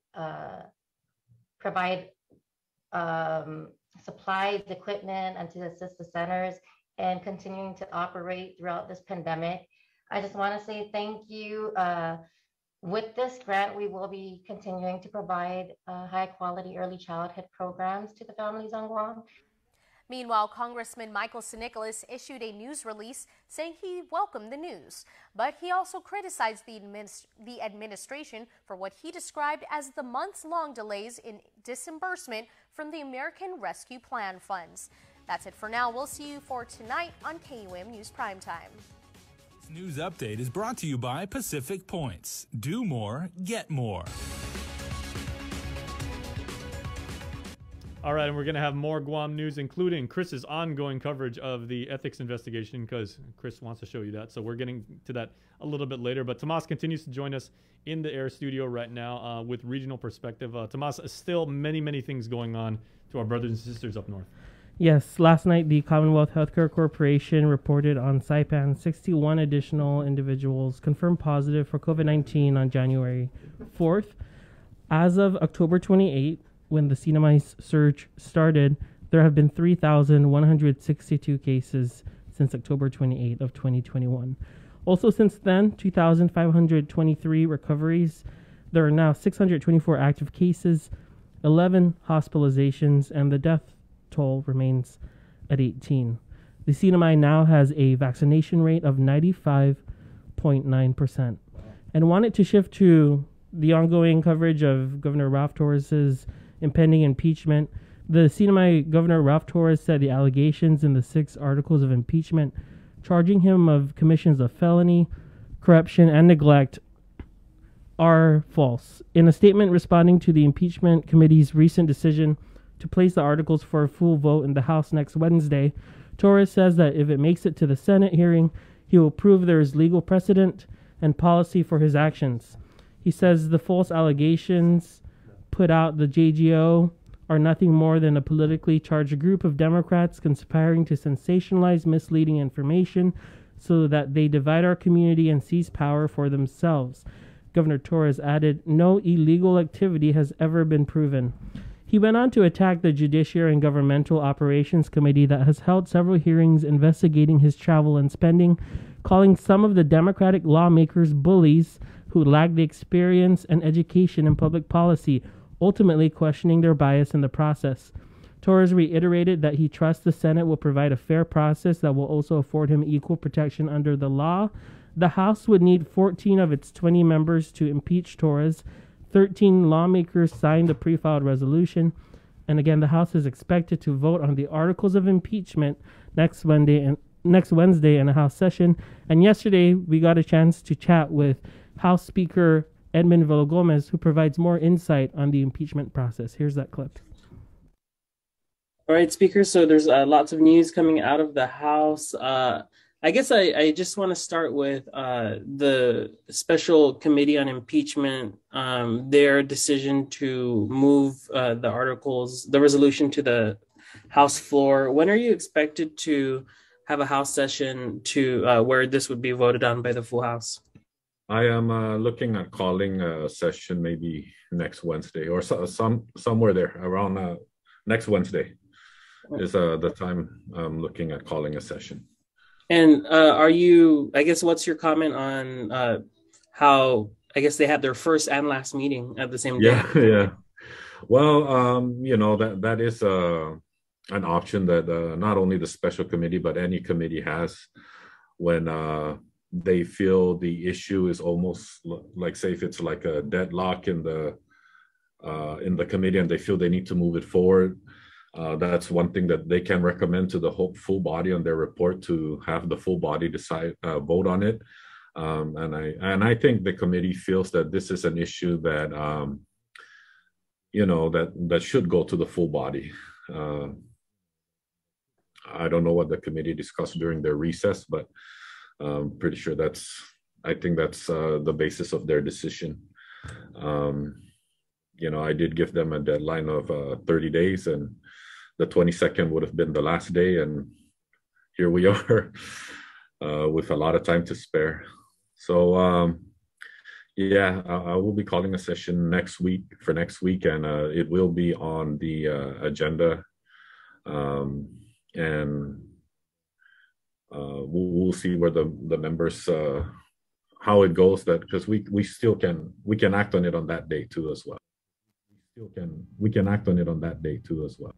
supplies, equipment, and to assist the centers in continuing to operate throughout this pandemic. I just want to say thank you. With this grant, we will be continuing to provide high-quality early childhood programs to the families on Guam. Meanwhile, Congressman Michael Sinicolas issued a news release saying he welcomed the news, but he also criticized the administration for what he described as the months-long delays in disbursement from the American Rescue Plan funds. That's it for now. We'll see you for tonight on KUAM News Primetime. This news update is brought to you by Pacific Points. Do more, get more. All right, and we're going to have more Guam news, including Chris's ongoing coverage of the ethics investigation, because Chris wants to show you that. So we're getting to that a little bit later. But Tomas continues to join us in the air studio right now with regional perspective. Tomas, still many things going on to our brothers and sisters up north. Yes, last night the Commonwealth Healthcare Corporation reported on Saipan 61 additional individuals confirmed positive for COVID-19 on January 4th. As of October 28th, when the CNMI surge started, there have been 3,162 cases since October 28th of 2021. Also since then, 2,523 recoveries. There are now 624 active cases, 11 hospitalizations, and the death toll remains at 18. The CNMI now has a vaccination rate of 95.9%. And wanted to shift to the ongoing coverage of Governor Ralph Torres's impending impeachment. The CNMI Governor Ralph Torres said the allegations in the 6 articles of impeachment charging him of commissions of felony, corruption, and neglect are false. In a statement responding to the impeachment committee's recent decision to place the articles for a full vote in the House next Wednesday, Torres says that if it makes it to the Senate hearing, he will prove there is legal precedent and policy for his actions. He says the false allegations put out the JGO are nothing more than a politically charged group of Democrats conspiring to sensationalize misleading information so that they divide our community and seize power for themselves. Governor Torres added, no illegal activity has ever been proven. He went on to attack the Judiciary and Governmental Operations Committee that has held several hearings investigating his travel and spending, calling some of the Democratic lawmakers bullies who lack the experience and education in public policy, ultimately questioning their bias in the process. Torres reiterated that he trusts the Senate will provide a fair process that will also afford him equal protection under the law. The House would need 14 of its 20 members to impeach Torres. 13 lawmakers signed the pre-filed resolution. And again, the House is expected to vote on the articles of impeachment next Wednesday in a House session. And yesterday, we got a chance to chat with House Speaker Edmund Villagomez, who provides more insight on the impeachment process. Here's that clip. All right, Speaker, so there's lots of news coming out of the House. I guess I just want to start with the Special Committee on Impeachment, their decision to move the resolution to the House floor. When are you expected to have a House session to where this would be voted on by the full House? I am looking at calling a session maybe next Wednesday or somewhere there around next Wednesday is the time I'm looking at calling a session. And what's your comment on how, they had their first and last meeting at the same time? Yeah. Well, that is an option that not only the special committee, but any committee has when they feel the issue is almost like, say, if it's like a deadlock in the committee and they feel they need to move it forward. That's one thing that they can recommend to the full body on their report, to have the full body decide, vote on it. And I think the committee feels that this is an issue that, that should go to the full body. I don't know what the committee discussed during their recess, but I'm pretty sure I think that's the basis of their decision. I did give them a deadline of 30 days, and the 22nd would have been the last day, and here we are with a lot of time to spare. So, I will be calling a session next week, and it will be on the agenda, and we'll see where the members, how it goes, because we can act on it on that day too as well. We can act on it on that day too as well.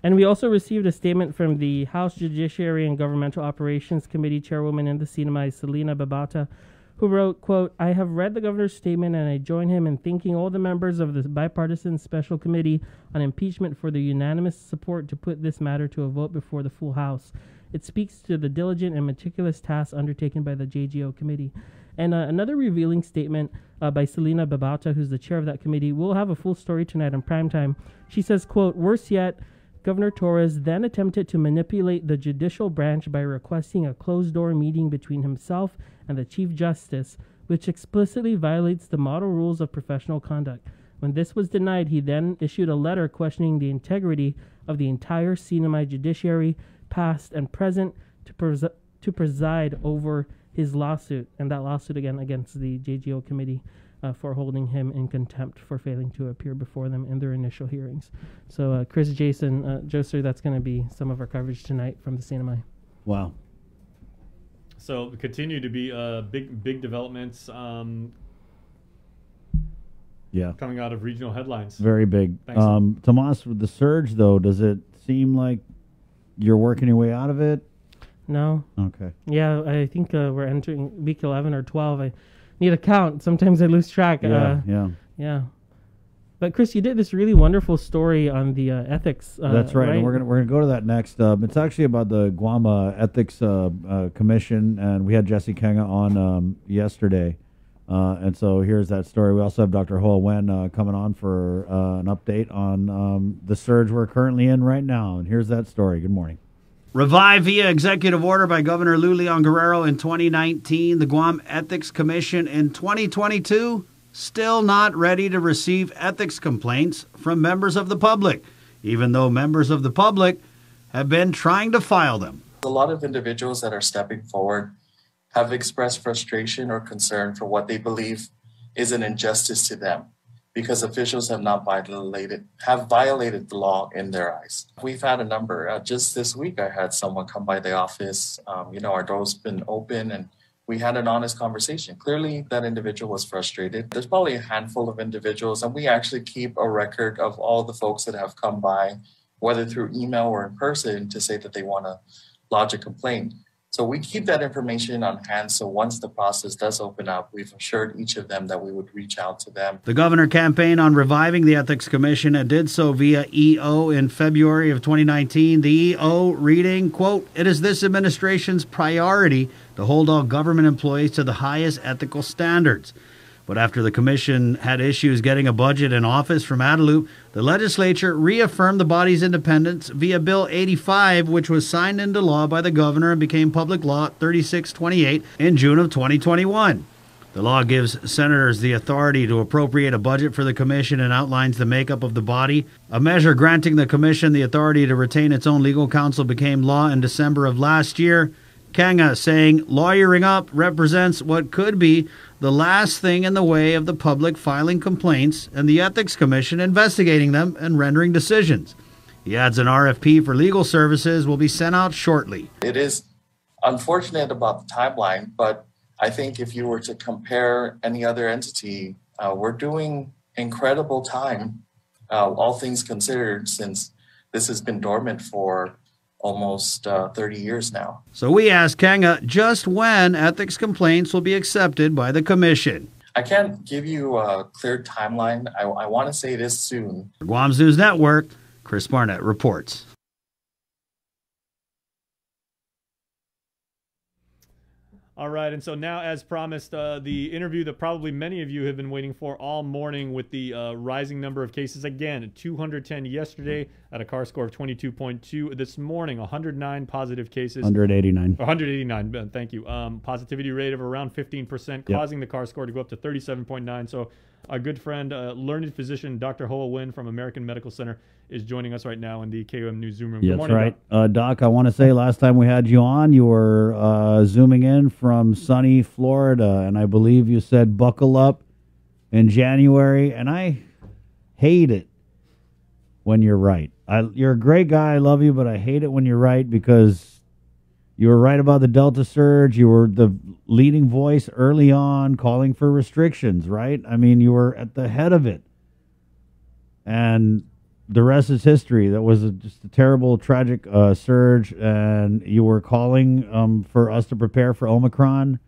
And we also received a statement from the House Judiciary and Governmental Operations Committee Chairwoman in the CNMI, Selena Babata, who wrote, quote, "I have read the governor's statement and I join him in thanking all the members of the bipartisan special committee on impeachment for the unanimous support to put this matter to a vote before the full House. It speaks to the diligent and meticulous task undertaken by the JGO committee." And another revealing statement by Selena Babauta, who's the chair of that committee. We'll have a full story tonight on primetime. She says, quote, "Worse yet, Governor Torres then attempted to manipulate the judicial branch by requesting a closed-door meeting between himself and the Chief Justice, which explicitly violates the model rules of professional conduct. When this was denied, he then issued a letter questioning the integrity of the entire CNMI judiciary, past and present, to preside over his lawsuit, and that lawsuit again against the JGO committee for holding him in contempt for failing to appear before them in their initial hearings." So Chris, Jason, Joser, that's going to be some of our coverage tonight from the CNMI. Wow. So continue to be big developments coming out of regional headlines. Very big. Thanks. Tomas, with the surge, though, does it seem like you're working your way out of it? No. Okay. Yeah, I think we're entering week 11 or 12. I need a count. Sometimes I lose track. Yeah. But Chris, you did this really wonderful story on the ethics. That's right. And we're gonna go to that next. It's actually about the Guam Ethics Commission, and we had Jesse Kenga on yesterday. And so here's that story. We also have Dr. Hoa Wen coming on for an update on the surge we're currently in right now. And here's that story. Good morning. Revived via executive order by Governor Lou Leon Guerrero in 2019, the Guam Ethics Commission in 2022 still not ready to receive ethics complaints from members of the public, even though members of the public have been trying to file them. A lot of individuals that are stepping forward have expressed frustration or concern for what they believe is an injustice to them, because officials have not violated the law in their eyes. We've had a number. Just this week, I had someone come by the office. Our door's been open, and we had an honest conversation. Clearly, that individual was frustrated. There's probably a handful of individuals, and we actually keep a record of all the folks that have come by, whether through email or in person, to say that they want to lodge a complaint. So we keep that information on hand. So once the process does open up, we've assured each of them that we would reach out to them. The governor campaigned on reviving the Ethics Commission and did so via EO in February of 2019. The EO reading, quote, "It is this administration's priority to hold all government employees to the highest ethical standards." But after the commission had issues getting a budget and office from Adelup, the legislature reaffirmed the body's independence via Bill 85, which was signed into law by the governor and became Public Law 3628 in June of 2021. The law gives senators the authority to appropriate a budget for the commission and outlines the makeup of the body. A measure granting the commission the authority to retain its own legal counsel became law in December of last year. Kenga saying lawyering up represents what could be the last thing in the way of the public filing complaints and the Ethics Commission investigating them and rendering decisions. He adds an RFP for legal services will be sent out shortly. It is unfortunate about the timeline, but I think if you were to compare any other entity, we're doing incredible time, all things considered, since this has been dormant for almost 30 years now. So we asked Kenga just when ethics complaints will be accepted by the commission. I can't give you a clear timeline. I want to say this soon. For Guam's News Network, Chris Barnett reports. All right, and so now, as promised, the interview that probably many of you have been waiting for all morning with the rising number of cases. Again, 210 yesterday at a CAR score of 22.2. This morning, 109 positive cases. 189. 189, thank you. Positivity rate of around 15%, causing the CAR score to go up to 37.9. So our good friend, learned physician, Dr. Hoa Wen from American Medical Center, is joining us right now in the KUM News Zoom room. Yes, Good morning, right. Doc, I want to say last time we had you on, you were zooming in from sunny Florida, and I believe you said buckle up in January, and I hate it when you're right. You're a great guy. I love you, but I hate it when you're right, because you were right about the Delta surge. You were the leading voice early on calling for restrictions, right? I mean, you were at the head of it. And the rest is history. That was just a terrible, tragic surge, and you were calling for us to prepare for Omicron.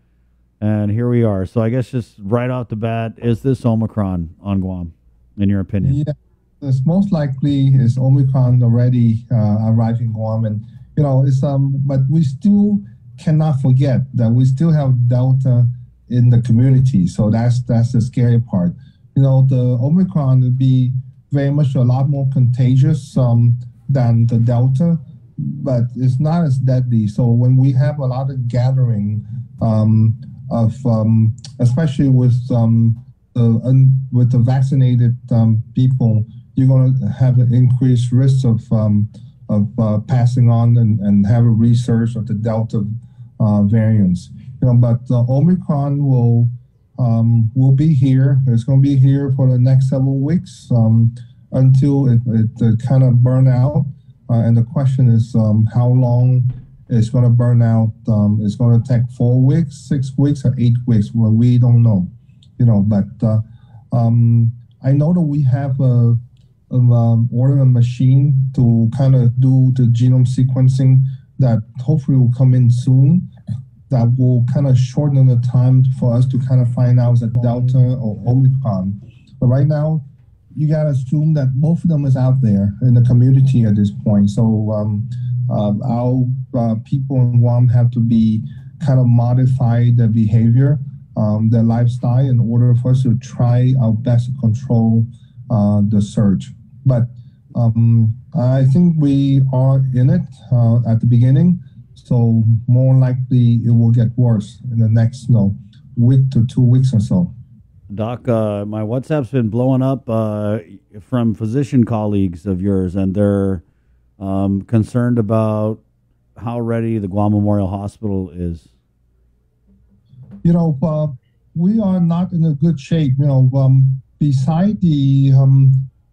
And here we are. So I guess just right off the bat, is this Omicron on Guam, in your opinion? Yeah, it's most likely is Omicron already arrived in Guam, and it's but we still cannot forget that we still have Delta in the community. So that's the scary part. The Omicron would be very much a lot more contagious than the Delta, but it's not as deadly. So when we have a lot of gathering especially with the vaccinated people, you're going to have an increased risk of passing on and have a resurge of the Delta variants. But Omicron will be here. It's going to be here for the next several weeks until it kind of burn out. And the question is how long it's going to burn out. It's going to take 4 weeks, 6 weeks, or 8 weeks. Well, we don't know. But I know that we have ordered a machine to kind of do the genome sequencing that hopefully will come in soon. That will kind of shorten the time for us to kind of find out is it Delta or Omicron. But right now, you got to assume that both of them is out there in the community at this point. So our people in Guam have to be kind of modify their behavior, their lifestyle, in order for us to try our best to control the surge. But I think we are in it at the beginning. So more likely it will get worse in the next week to 2 weeks or so. Doc, my WhatsApp's been blowing up from physician colleagues of yours, and they're concerned about how ready the Guam Memorial Hospital is. We are not in a good shape. Beside the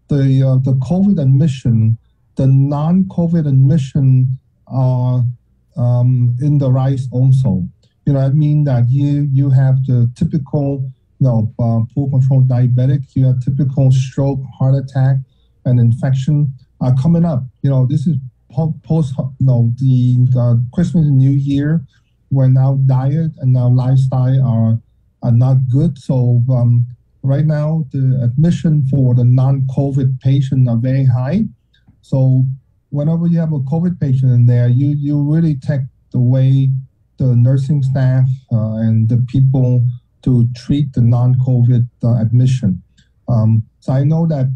COVID admission, the non-COVID admission are in the rise also. I mean that you have the typical full control diabetic, you have typical stroke, heart attack, and infection are coming up. This is post the Christmas and New Year, when our diet and our lifestyle are not good. So right now the admission for the non-COVID patient are very high. So whenever you have a COVID patient in there, you really take away the nursing staff and the people to treat the non-COVID admission. So I know that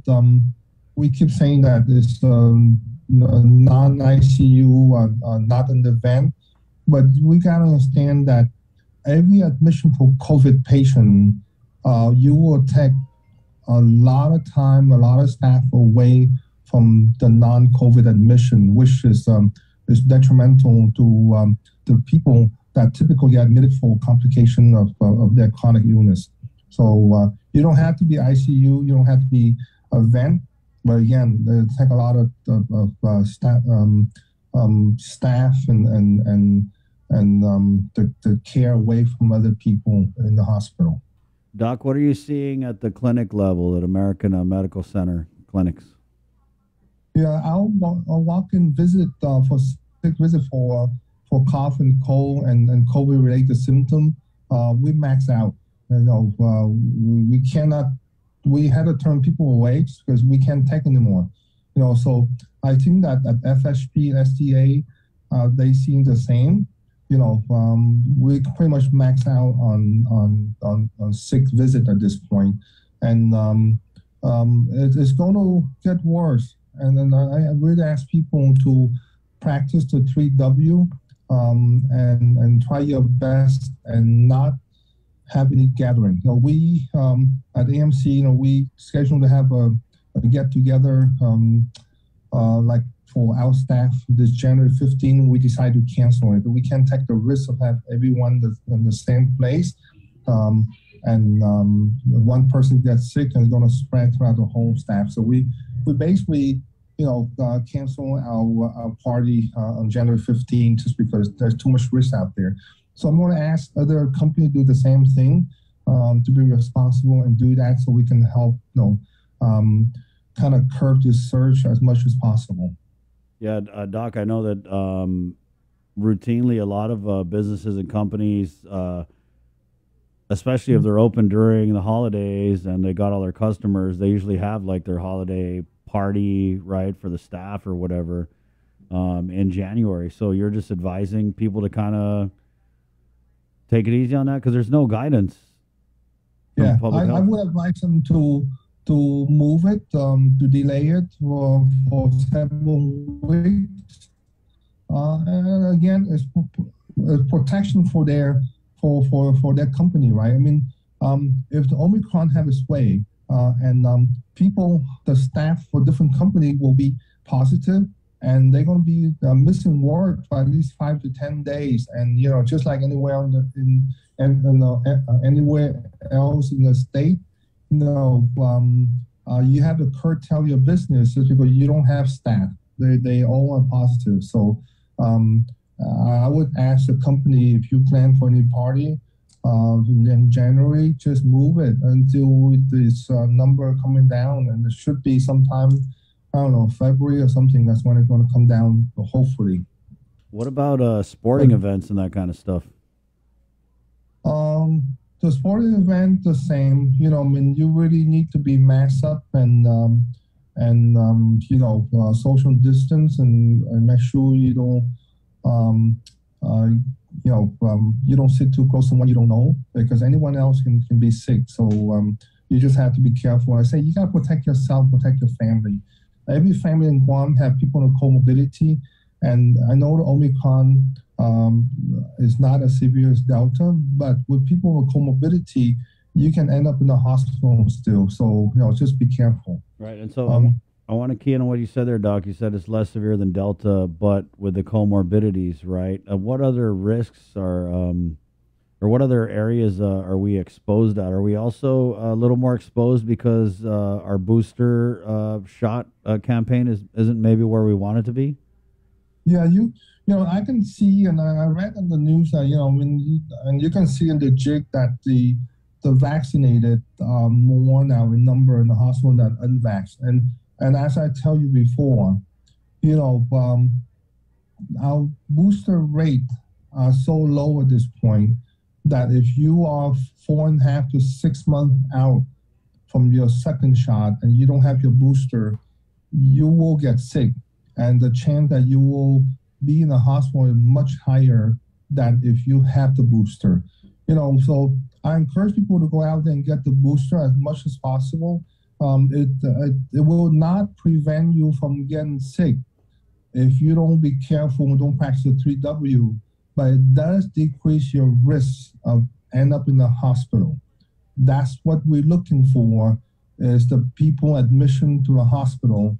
we keep saying that it's non-ICU, not an event, but we gotta understand that every admission for COVID patient, you will take a lot of time, a lot of staff away from the non-COVID admission, which is detrimental to the people that typically get admitted for complication of their chronic illness. So you don't have to be ICU, you don't have to be a vent, but again, it takes a lot of staff and the care away from other people in the hospital. Doc, what are you seeing at the clinic level at American Medical Center clinics? Yeah, I'll walk-in visit for sick visit for cough and cold and COVID-related symptom. We max out. We cannot. We had to turn people away because we can't take anymore. So I think that at FSP and SDA, they seem the same. We pretty much max out on sick visit at this point, and it's going to get worse. And then I really ask people to practice the 3W and try your best and not have any gathering. We at AMC, we scheduled to have a get together like for our staff this January 15. We decided to cancel it. We can't take the risk of have everyone in the same place, and one person gets sick and it's going to spread throughout the whole staff. So we basically cancel our party on January 15 just because there's too much risk out there. So I'm going to ask other companies to do the same thing, to be responsible and do that so we can help, kind of curb this surge as much as possible. Yeah, Doc, I know that routinely a lot of businesses and companies especially if they're open during the holidays and they got all their customers, they usually have like their holiday party, right, for the staff or whatever in January. So you're just advising people to kind of take it easy on that because there's no guidance. Yeah, I would advise them to move it, to delay it for several weeks. And again, it's protection for their company, right? I mean, if the Omicron have its way, and people, the staff for different company will be positive, and they're going to be missing work for at least 5 to 10 days, and just like anywhere anywhere else in the state, you have to curtail your business just because you don't have staff. They all are positive. So I would ask the company, if you plan for any party in January, just move it until this number coming down, and it should be sometime, I don't know, February or something. That's when it's going to come down, hopefully. What about sporting events and that kind of stuff? The sporting event, the same. I mean, you really need to be masked up and social distance and make sure you don't, you don't sit too close to someone you don't know, because anyone else can be sick. So you just have to be careful. I say you got to protect yourself, protect your family. Every family in Guam have people with comorbidity, and I know the Omicron is not as severe as Delta, but with people with comorbidity, you can end up in the hospital still. So just be careful. Right, and so I want to key in on what you said there, Doc. You said it's less severe than Delta, but with the comorbidities, right? What other risks are, or what other areas are we exposed at? Are we also a little more exposed because our booster shot campaign isn't maybe where we want it to be? Yeah, I can see, and I read in the news that and you can see in the JIC that the vaccinated are more now in number in the hospital than unvaccinated. And as I tell you before, our booster rate are so low at this point that if you are 4.5 to 6 months out from your second shot and you don't have your booster, you will get sick. And the chance that you will be in the hospital is much higher than if you have the booster. So I encourage people to go out there and get the booster as much as possible. It will not prevent you from getting sick if you don't be careful and don't practice the 3W, but it does decrease your risk of end up in the hospital. That's what we're looking for, is the people admission to the hospital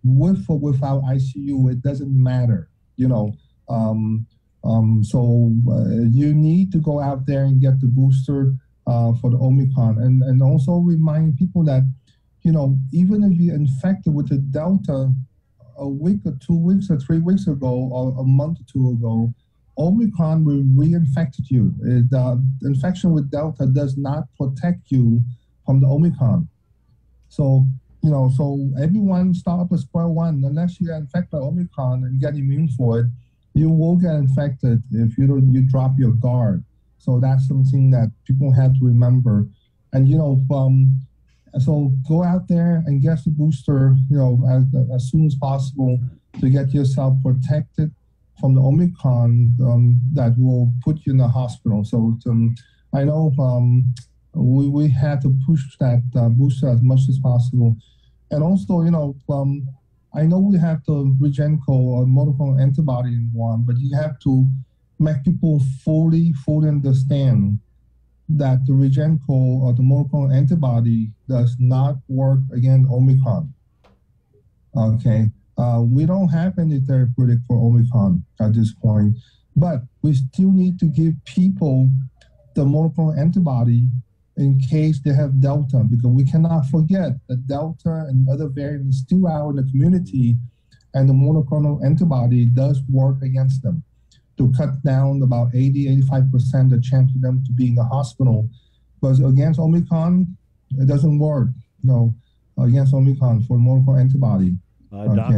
with or without ICU. It doesn't matter, So you need to go out there and get the booster for the Omicron, and also remind people that, even if you're infected with the Delta a week or 2 weeks or 3 weeks ago or a month or two ago, Omicron will reinfect you. The infection with Delta does not protect you from the Omicron. So, so everyone start up at square one. Unless you get infected by Omicron and get immune for it, you will get infected if you drop your guard. So that's something that people have to remember. And, so go out there and get the booster, as soon as possible to get yourself protected from the Omicron that will put you in the hospital. So I know we had to push that booster as much as possible. And also, I know we have the REGEN-COV or monoclonal antibody in one, but you have to make people fully understand that the REGEN-COV or the monoclonal antibody does not work against Omicron. Okay, we don't have any therapeutic for Omicron at this point, but we still need to give people the monoclonal antibody in case they have Delta, because we cannot forget that Delta and other variants still out in the community, and the monoclonal antibody does work against them to cut down about 80-85% the chance of them to be in the hospital. But against Omicron, it doesn't work. Against Omicron for monoclonal antibody. Doc,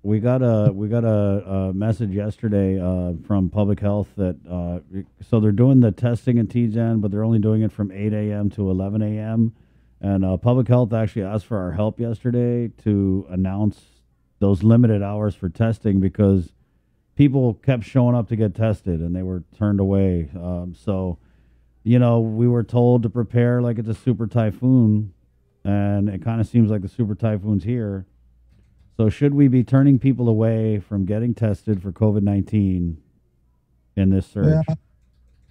We got a message yesterday from Public Health that so they're doing the testing in TGen, but they're only doing it from 8 a.m. to 11 a.m. And Public Health actually asked for our help yesterday to announce those limited hours for testing because people kept showing up to get tested and they were turned away. So, you know, we were told to prepare like it's a super typhoon, and it kind of seems like the super typhoon's here. So should we be turning people away from getting tested for COVID-19 in this surge? Yeah,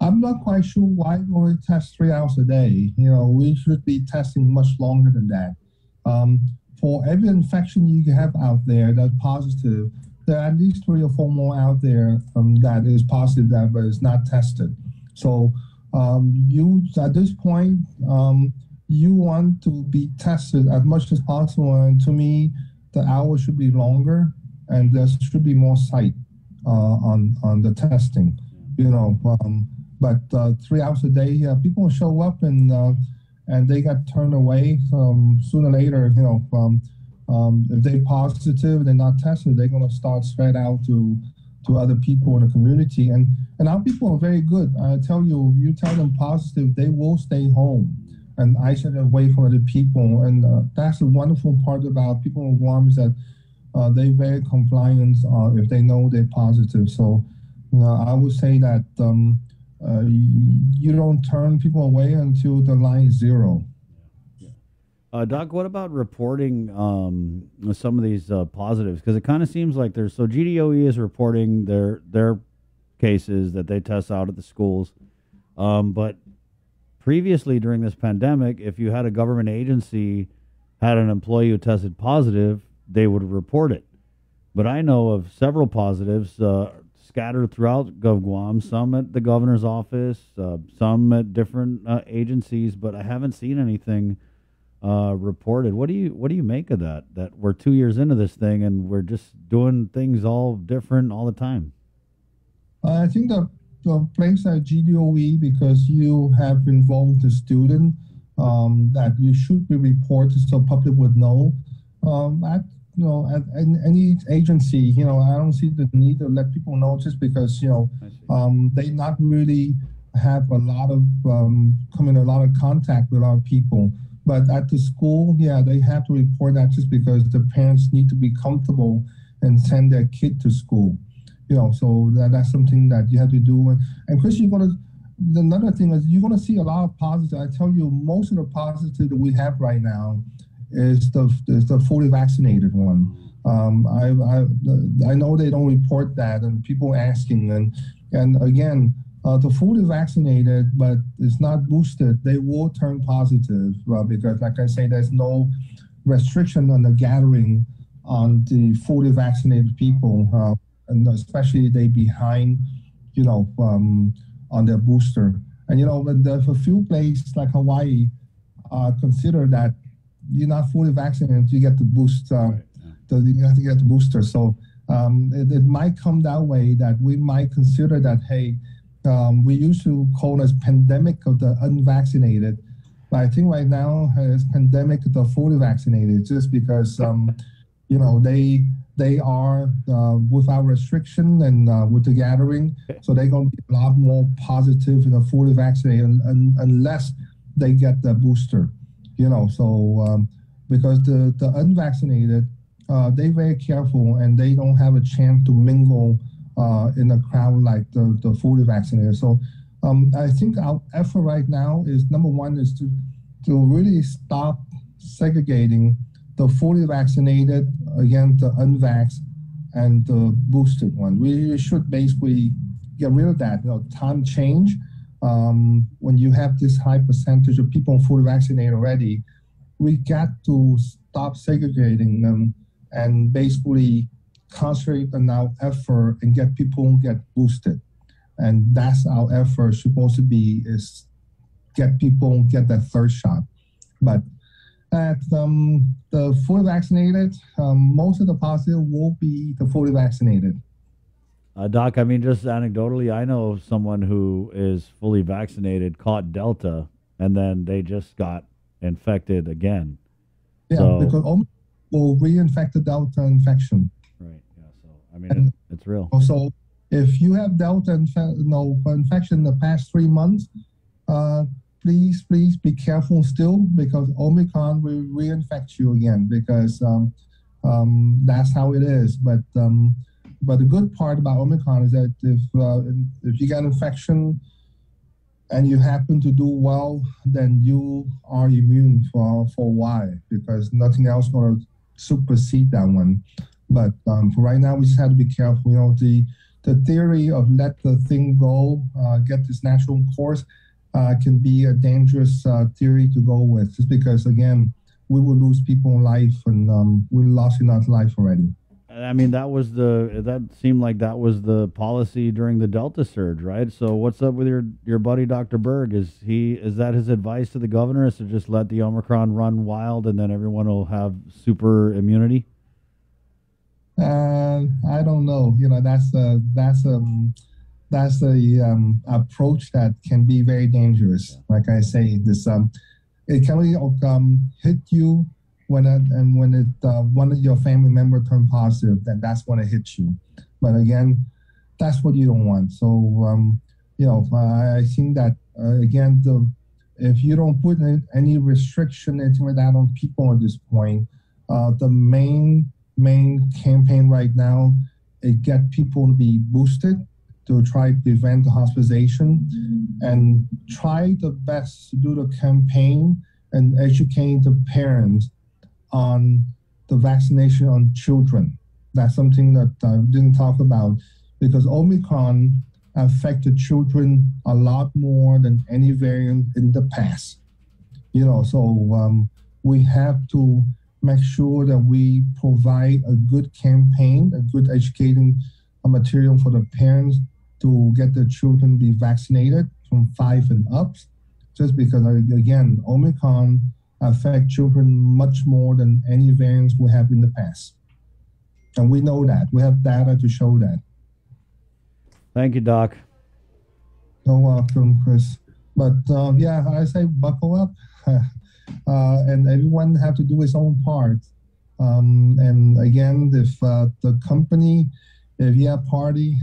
I'm not quite sure why we only test 3 hours a day. You know, we should be testing much longer than that. For every infection you have out there that's positive, there are at least 3 or 4 more out there that is positive that but is not tested. So you at this point you want to be tested as much as possible, and to me the hours should be longer and there should be more site on the testing. You know, but 3 hours a day, people show up and they got turned away sooner or later. You know, if they're positive, they're not tested, they're going to start spread out to other people in the community. And our people are very good. I tell you, you tell them positive, they will stay home and isolate away from other people. And that's the wonderful part about people in Guam is that they're very compliant if they know they're positive. So I would say that you don't turn people away until the line is 0. Doc, what about reporting some of these positives? Because it kind of seems like there's... So GDOE is reporting their cases that they test out at the schools. But previously during this pandemic, if you had a government agency had an employee who tested positive, they would report it. But I know of several positives scattered throughout GovGuam, some at the governor's office, some at different agencies, but I haven't seen anything reported. What do you make of that? That we're 2 years into this thing and we're just doing things all different all the time. I think the place at GDOE, because you have involved the student, that you should be reported so public would know. At any agency, I don't see the need to let people know just because they not really have a lot of come in a lot of contact with our people. But at the school, they have to report that just because the parents need to be comfortable and send their kid to school. So that's something that you have to do. And Chris, another thing is you're gonna see a lot of positive. I tell you, most of the positive that we have right now is the fully vaccinated one. I know they don't report that, and people asking, and again, the fully vaccinated, but it's not boosted, they will turn positive because, like I say, there's no restriction on the gathering on the fully vaccinated people, and especially they behind, on their booster. And but there's a few places like Hawaii consider that you're not fully vaccinated, you get the boost. You have to get the booster. So it might come that way that we might consider that, hey. We used to call it pandemic of the unvaccinated, but I think right now it's pandemic of the fully vaccinated, just because they are without restriction and with the gathering, so they're going to be a lot more positive in the fully vaccinated unless they get the booster, So because the unvaccinated, they're very careful and they don't have a chance to mingle in a crowd like the fully vaccinated. So I think our effort right now is, number one, is to really stop segregating the fully vaccinated against the unvaxxed and the boosted one. We should basically get rid of that. Time change. When you have this high percentage of people fully vaccinated already, we got to stop segregating them and basically concentrate on our effort and get people get boosted. And that's our effort supposed to be, is get people get that third shot. But at the fully vaccinated, most of the positive will be the fully vaccinated. Doc, I mean, just anecdotally, I know of someone who is fully vaccinated, caught Delta, and then they just got infected again. Yeah, because Omicron will reinfect the Delta infection. Right. I mean, it's real. So if you have Delta infection in the past 3 months, please be careful still, because Omicron will reinfect you again, because that's how it is. But the good part about Omicron is that if you get infection and you happen to do well, then you are immune for a while, because nothing else going to supersede that one. But for right now, we just have to be careful. You know, the theory of let the thing go, get this natural course, can be a dangerous theory to go with, just because, again, we will lose people in life, and we lost enough life already. I mean, that seemed like that was the policy during the Delta surge, right? So what's up with your buddy Dr. Berg? Is that his advice to the governor, is to just let the Omicron run wild and then everyone will have super immunity? I don't know. You know, that's a approach that can be very dangerous. Like I say, this it can really hit you when one of your family members turn positive. Then that's when it hits you. But again, that's what you don't want. So you know, I think that again, if you don't put any restriction, anything like that on people at this point, the main campaign right now is get people to be boosted, to try to prevent the hospitalization, and try the best to do the campaign and educate the parents on the vaccination on children. That's something that I didn't talk about, because Omicron affected children a lot more than any variant in the past. You know, so we have to make sure that we provide a good campaign, a good educating material for the parents to get their children to be vaccinated from 5 and up, just because, again, Omicron affect children much more than any variants we have in the past. And we know that. We have data to show that. Thank you, Doc. You're welcome, Chris. But yeah, I say buckle up. And everyone have to do his own part. And again, if the company, if you have party,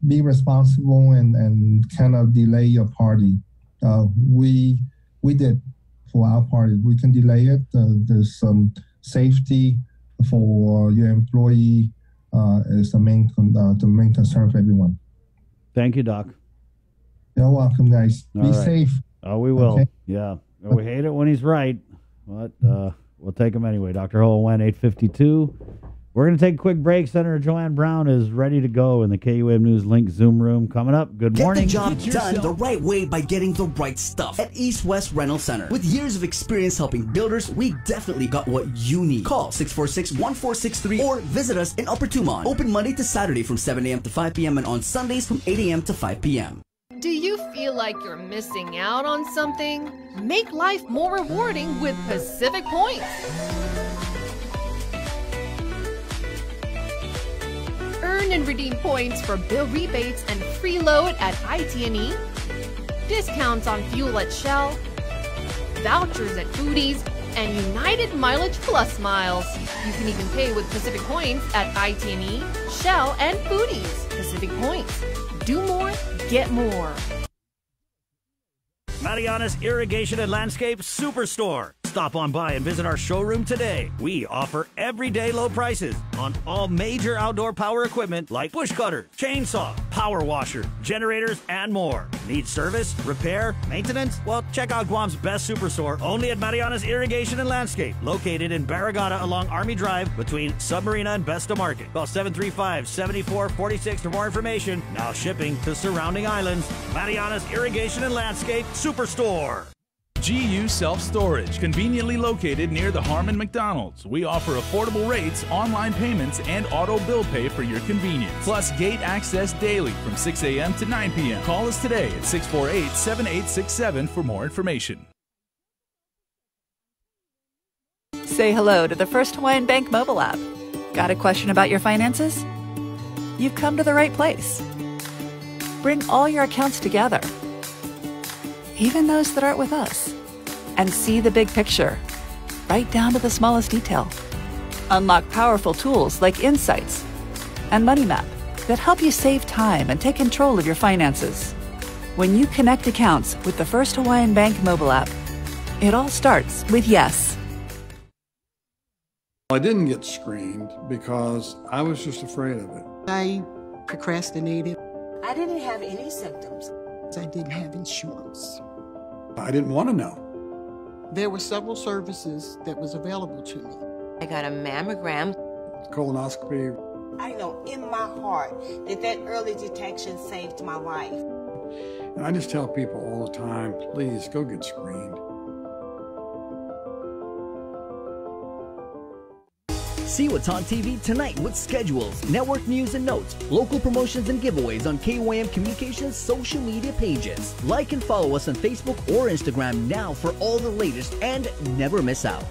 be responsible and kind of delay your party. We did for our party. We can delay it. There's some safety for your employee is the main concern for everyone. Thank you, Doc. You're welcome, guys. Be safe. Oh, we will. Okay. Yeah. We hate it when he's right, but we'll take him anyway. Dr. Ho-Wen, 8:52. We're going to take a quick break. Senator Joanne Brown is ready to go in the KUAM News Link Zoom room. Coming up, good morning. Get the job done the right way by getting the right stuff at East West Rental Center. With years of experience helping builders, we definitely got what you need. Call 646-1463 or visit us in Upper Tumon. Open Monday to Saturday from 7 a.m. to 5 p.m. and on Sundays from 8 a.m. to 5 p.m. Do you feel like you're missing out on something? Make life more rewarding with Pacific Points. Earn and redeem points for bill rebates and free load at IT&E, discounts on fuel at Shell, vouchers at Foodies, and United Mileage Plus miles. You can even pay with Pacific Points at IT&E, Shell, and Foodies. Pacific Points. Do more, get more. Mariana's Irrigation and Landscape Superstore. Stop on by and visit our showroom today. We offer everyday low prices on all major outdoor power equipment like bush cutters, chainsaw, power washer, generators, and more. Need service, repair, maintenance? Well, check out Guam's best superstore only at Mariana's Irrigation and Landscape, located in Barragata along Army Drive between Submarina and Besta Market. Call 735-7446 for more information. Now shipping to surrounding islands. Mariana's Irrigation and Landscape Superstore. GU Self-Storage, conveniently located near the Harmon McDonald's. We offer affordable rates, online payments, and auto bill pay for your convenience. Plus gate access daily from 6 a.m. to 9 p.m. Call us today at 648-7867 for more information. Say hello to the First Hawaiian Bank mobile app. Got a question about your finances? You've come to the right place. Bring all your accounts together, even those that aren't with us, and see the big picture, right down to the smallest detail. Unlock powerful tools like insights, and MoneyMap that help you save time and take control of your finances. When you connect accounts with the First Hawaiian Bank mobile app, it all starts with yes. I didn't get screened because I was just afraid of it. I procrastinated. I didn't have any symptoms. I didn't have insurance. I didn't want to know. There were several services that was available to me. I got a mammogram. Colonoscopy. I know in my heart that early detection saved my life. And I just tell people all the time, please go get screened. See what's on TV tonight with schedules, network news and notes, local promotions and giveaways on KYM Communications social media pages. Like and follow us on Facebook or Instagram now for all the latest and never miss out.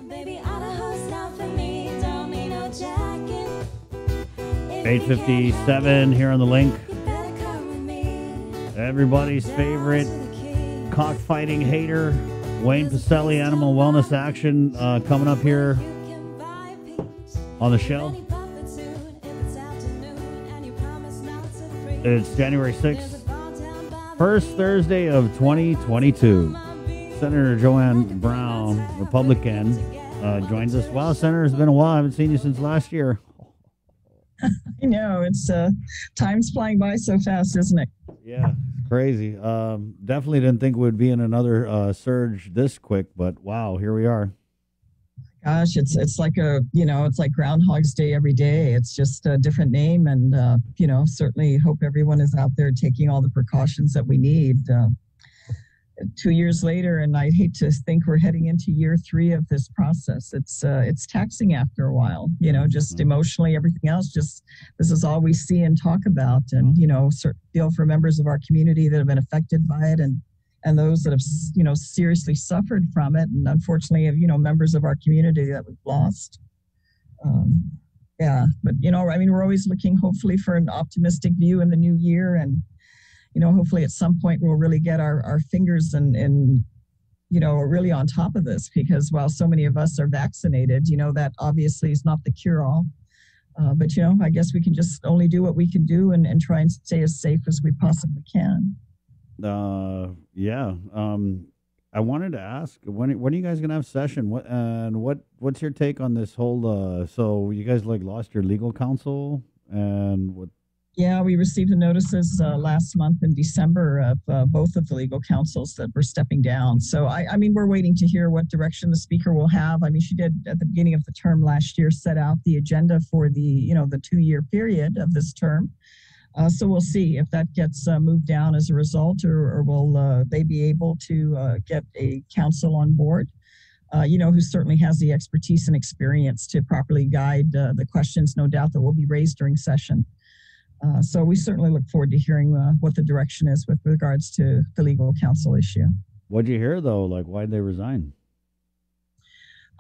Baby, Idaho's not for me, don't need no jacket. 8:57 here on the link. Everybody's favorite cockfighting hater, Wayne Pacelli, Animal Wellness Action, coming up here on the show. It's January 6th, first Thursday of 2022. Senator Joanne Brown, Republican, joins us. Wow, Senator, it's been a while. I haven't seen you since last year. I know. It's time's flying by so fast, isn't it? Yeah, crazy. Definitely didn't think we'd be in another surge this quick, but wow, here we are. Gosh, it's like it's like Groundhog's Day every day. It's just a different name, and certainly hope everyone is out there taking all the precautions that we need. 2 years later, and I hate to think we're heading into year 3 of this process. It's taxing after a while, just emotionally, everything else. Just this is all we see and talk about, and certainly feel for members of our community that have been affected by it, and those that have seriously suffered from it, and unfortunately have members of our community that we've lost. But we're always looking hopefully for an optimistic view in the new year, and hopefully at some point we'll really get our fingers and really on top of this, because while so many of us are vaccinated, that obviously is not the cure-all. But I guess we can just only do what we can do and try and stay as safe as we possibly can. I wanted to ask, when are you guys gonna have session? What's your take on this whole? So you guys lost your legal counsel, and what? Yeah, we received the notices last month in December of both of the legal counsels that were stepping down. So we're waiting to hear what direction the speaker will have. She did at the beginning of the term last year set out the agenda for the 2-year period of this term. So we'll see if that gets moved down as a result, or will they be able to get a counsel on board, who certainly has the expertise and experience to properly guide the questions, no doubt, that will be raised during session. So we certainly look forward to hearing what the direction is with regards to the legal counsel issue. What'd you hear, though? Why'd they resign?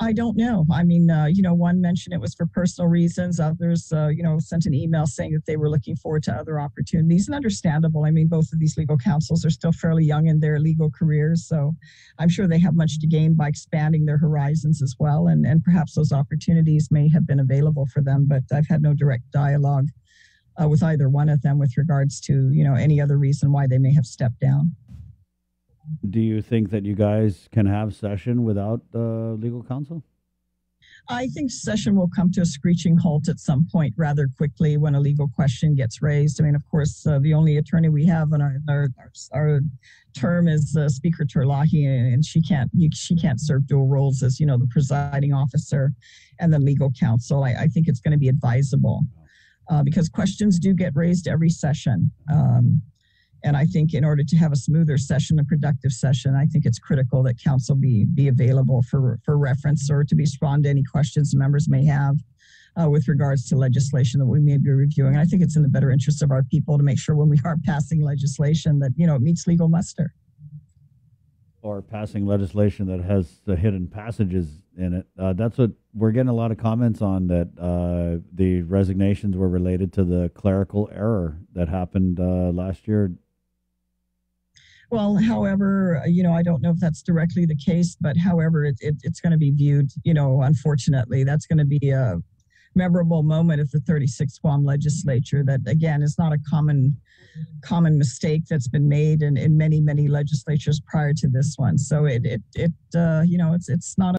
I don't know. I mean, one mentioned it was for personal reasons. Others, sent an email saying that they were looking forward to other opportunities, and understandable. I mean, both of these legal counsels are still fairly young in their legal careers, so I'm sure they have much to gain by expanding their horizons as well, and perhaps those opportunities may have been available for them, but I've had no direct dialogue with either one of them with regards to, any other reason why they may have stepped down. Do you think that you guys can have session without legal counsel? I think session will come to a screeching halt at some point rather quickly when a legal question gets raised. I mean, of course, the only attorney we have on our term is Speaker Terlahi, and she can't serve dual roles as, the presiding officer and the legal counsel. I think it's going to be advisable because questions do get raised every session. And I think in order to have a smoother session, a productive session, I think it's critical that counsel be available for reference or to respond to any questions members may have with regards to legislation that we may be reviewing. And I think it's in the better interest of our people to make sure when we are passing legislation that, it meets legal muster. Or passing legislation that has the hidden passages in it. That's what we're getting a lot of comments on, that the resignations were related to the clerical error that happened last year. Well, however, I don't know if that's directly the case, but however, it's going to be viewed, unfortunately, that's going to be a memorable moment of the 36th Guam legislature that, again, is not a common mistake that's been made in many, many legislatures prior to this one. So it's not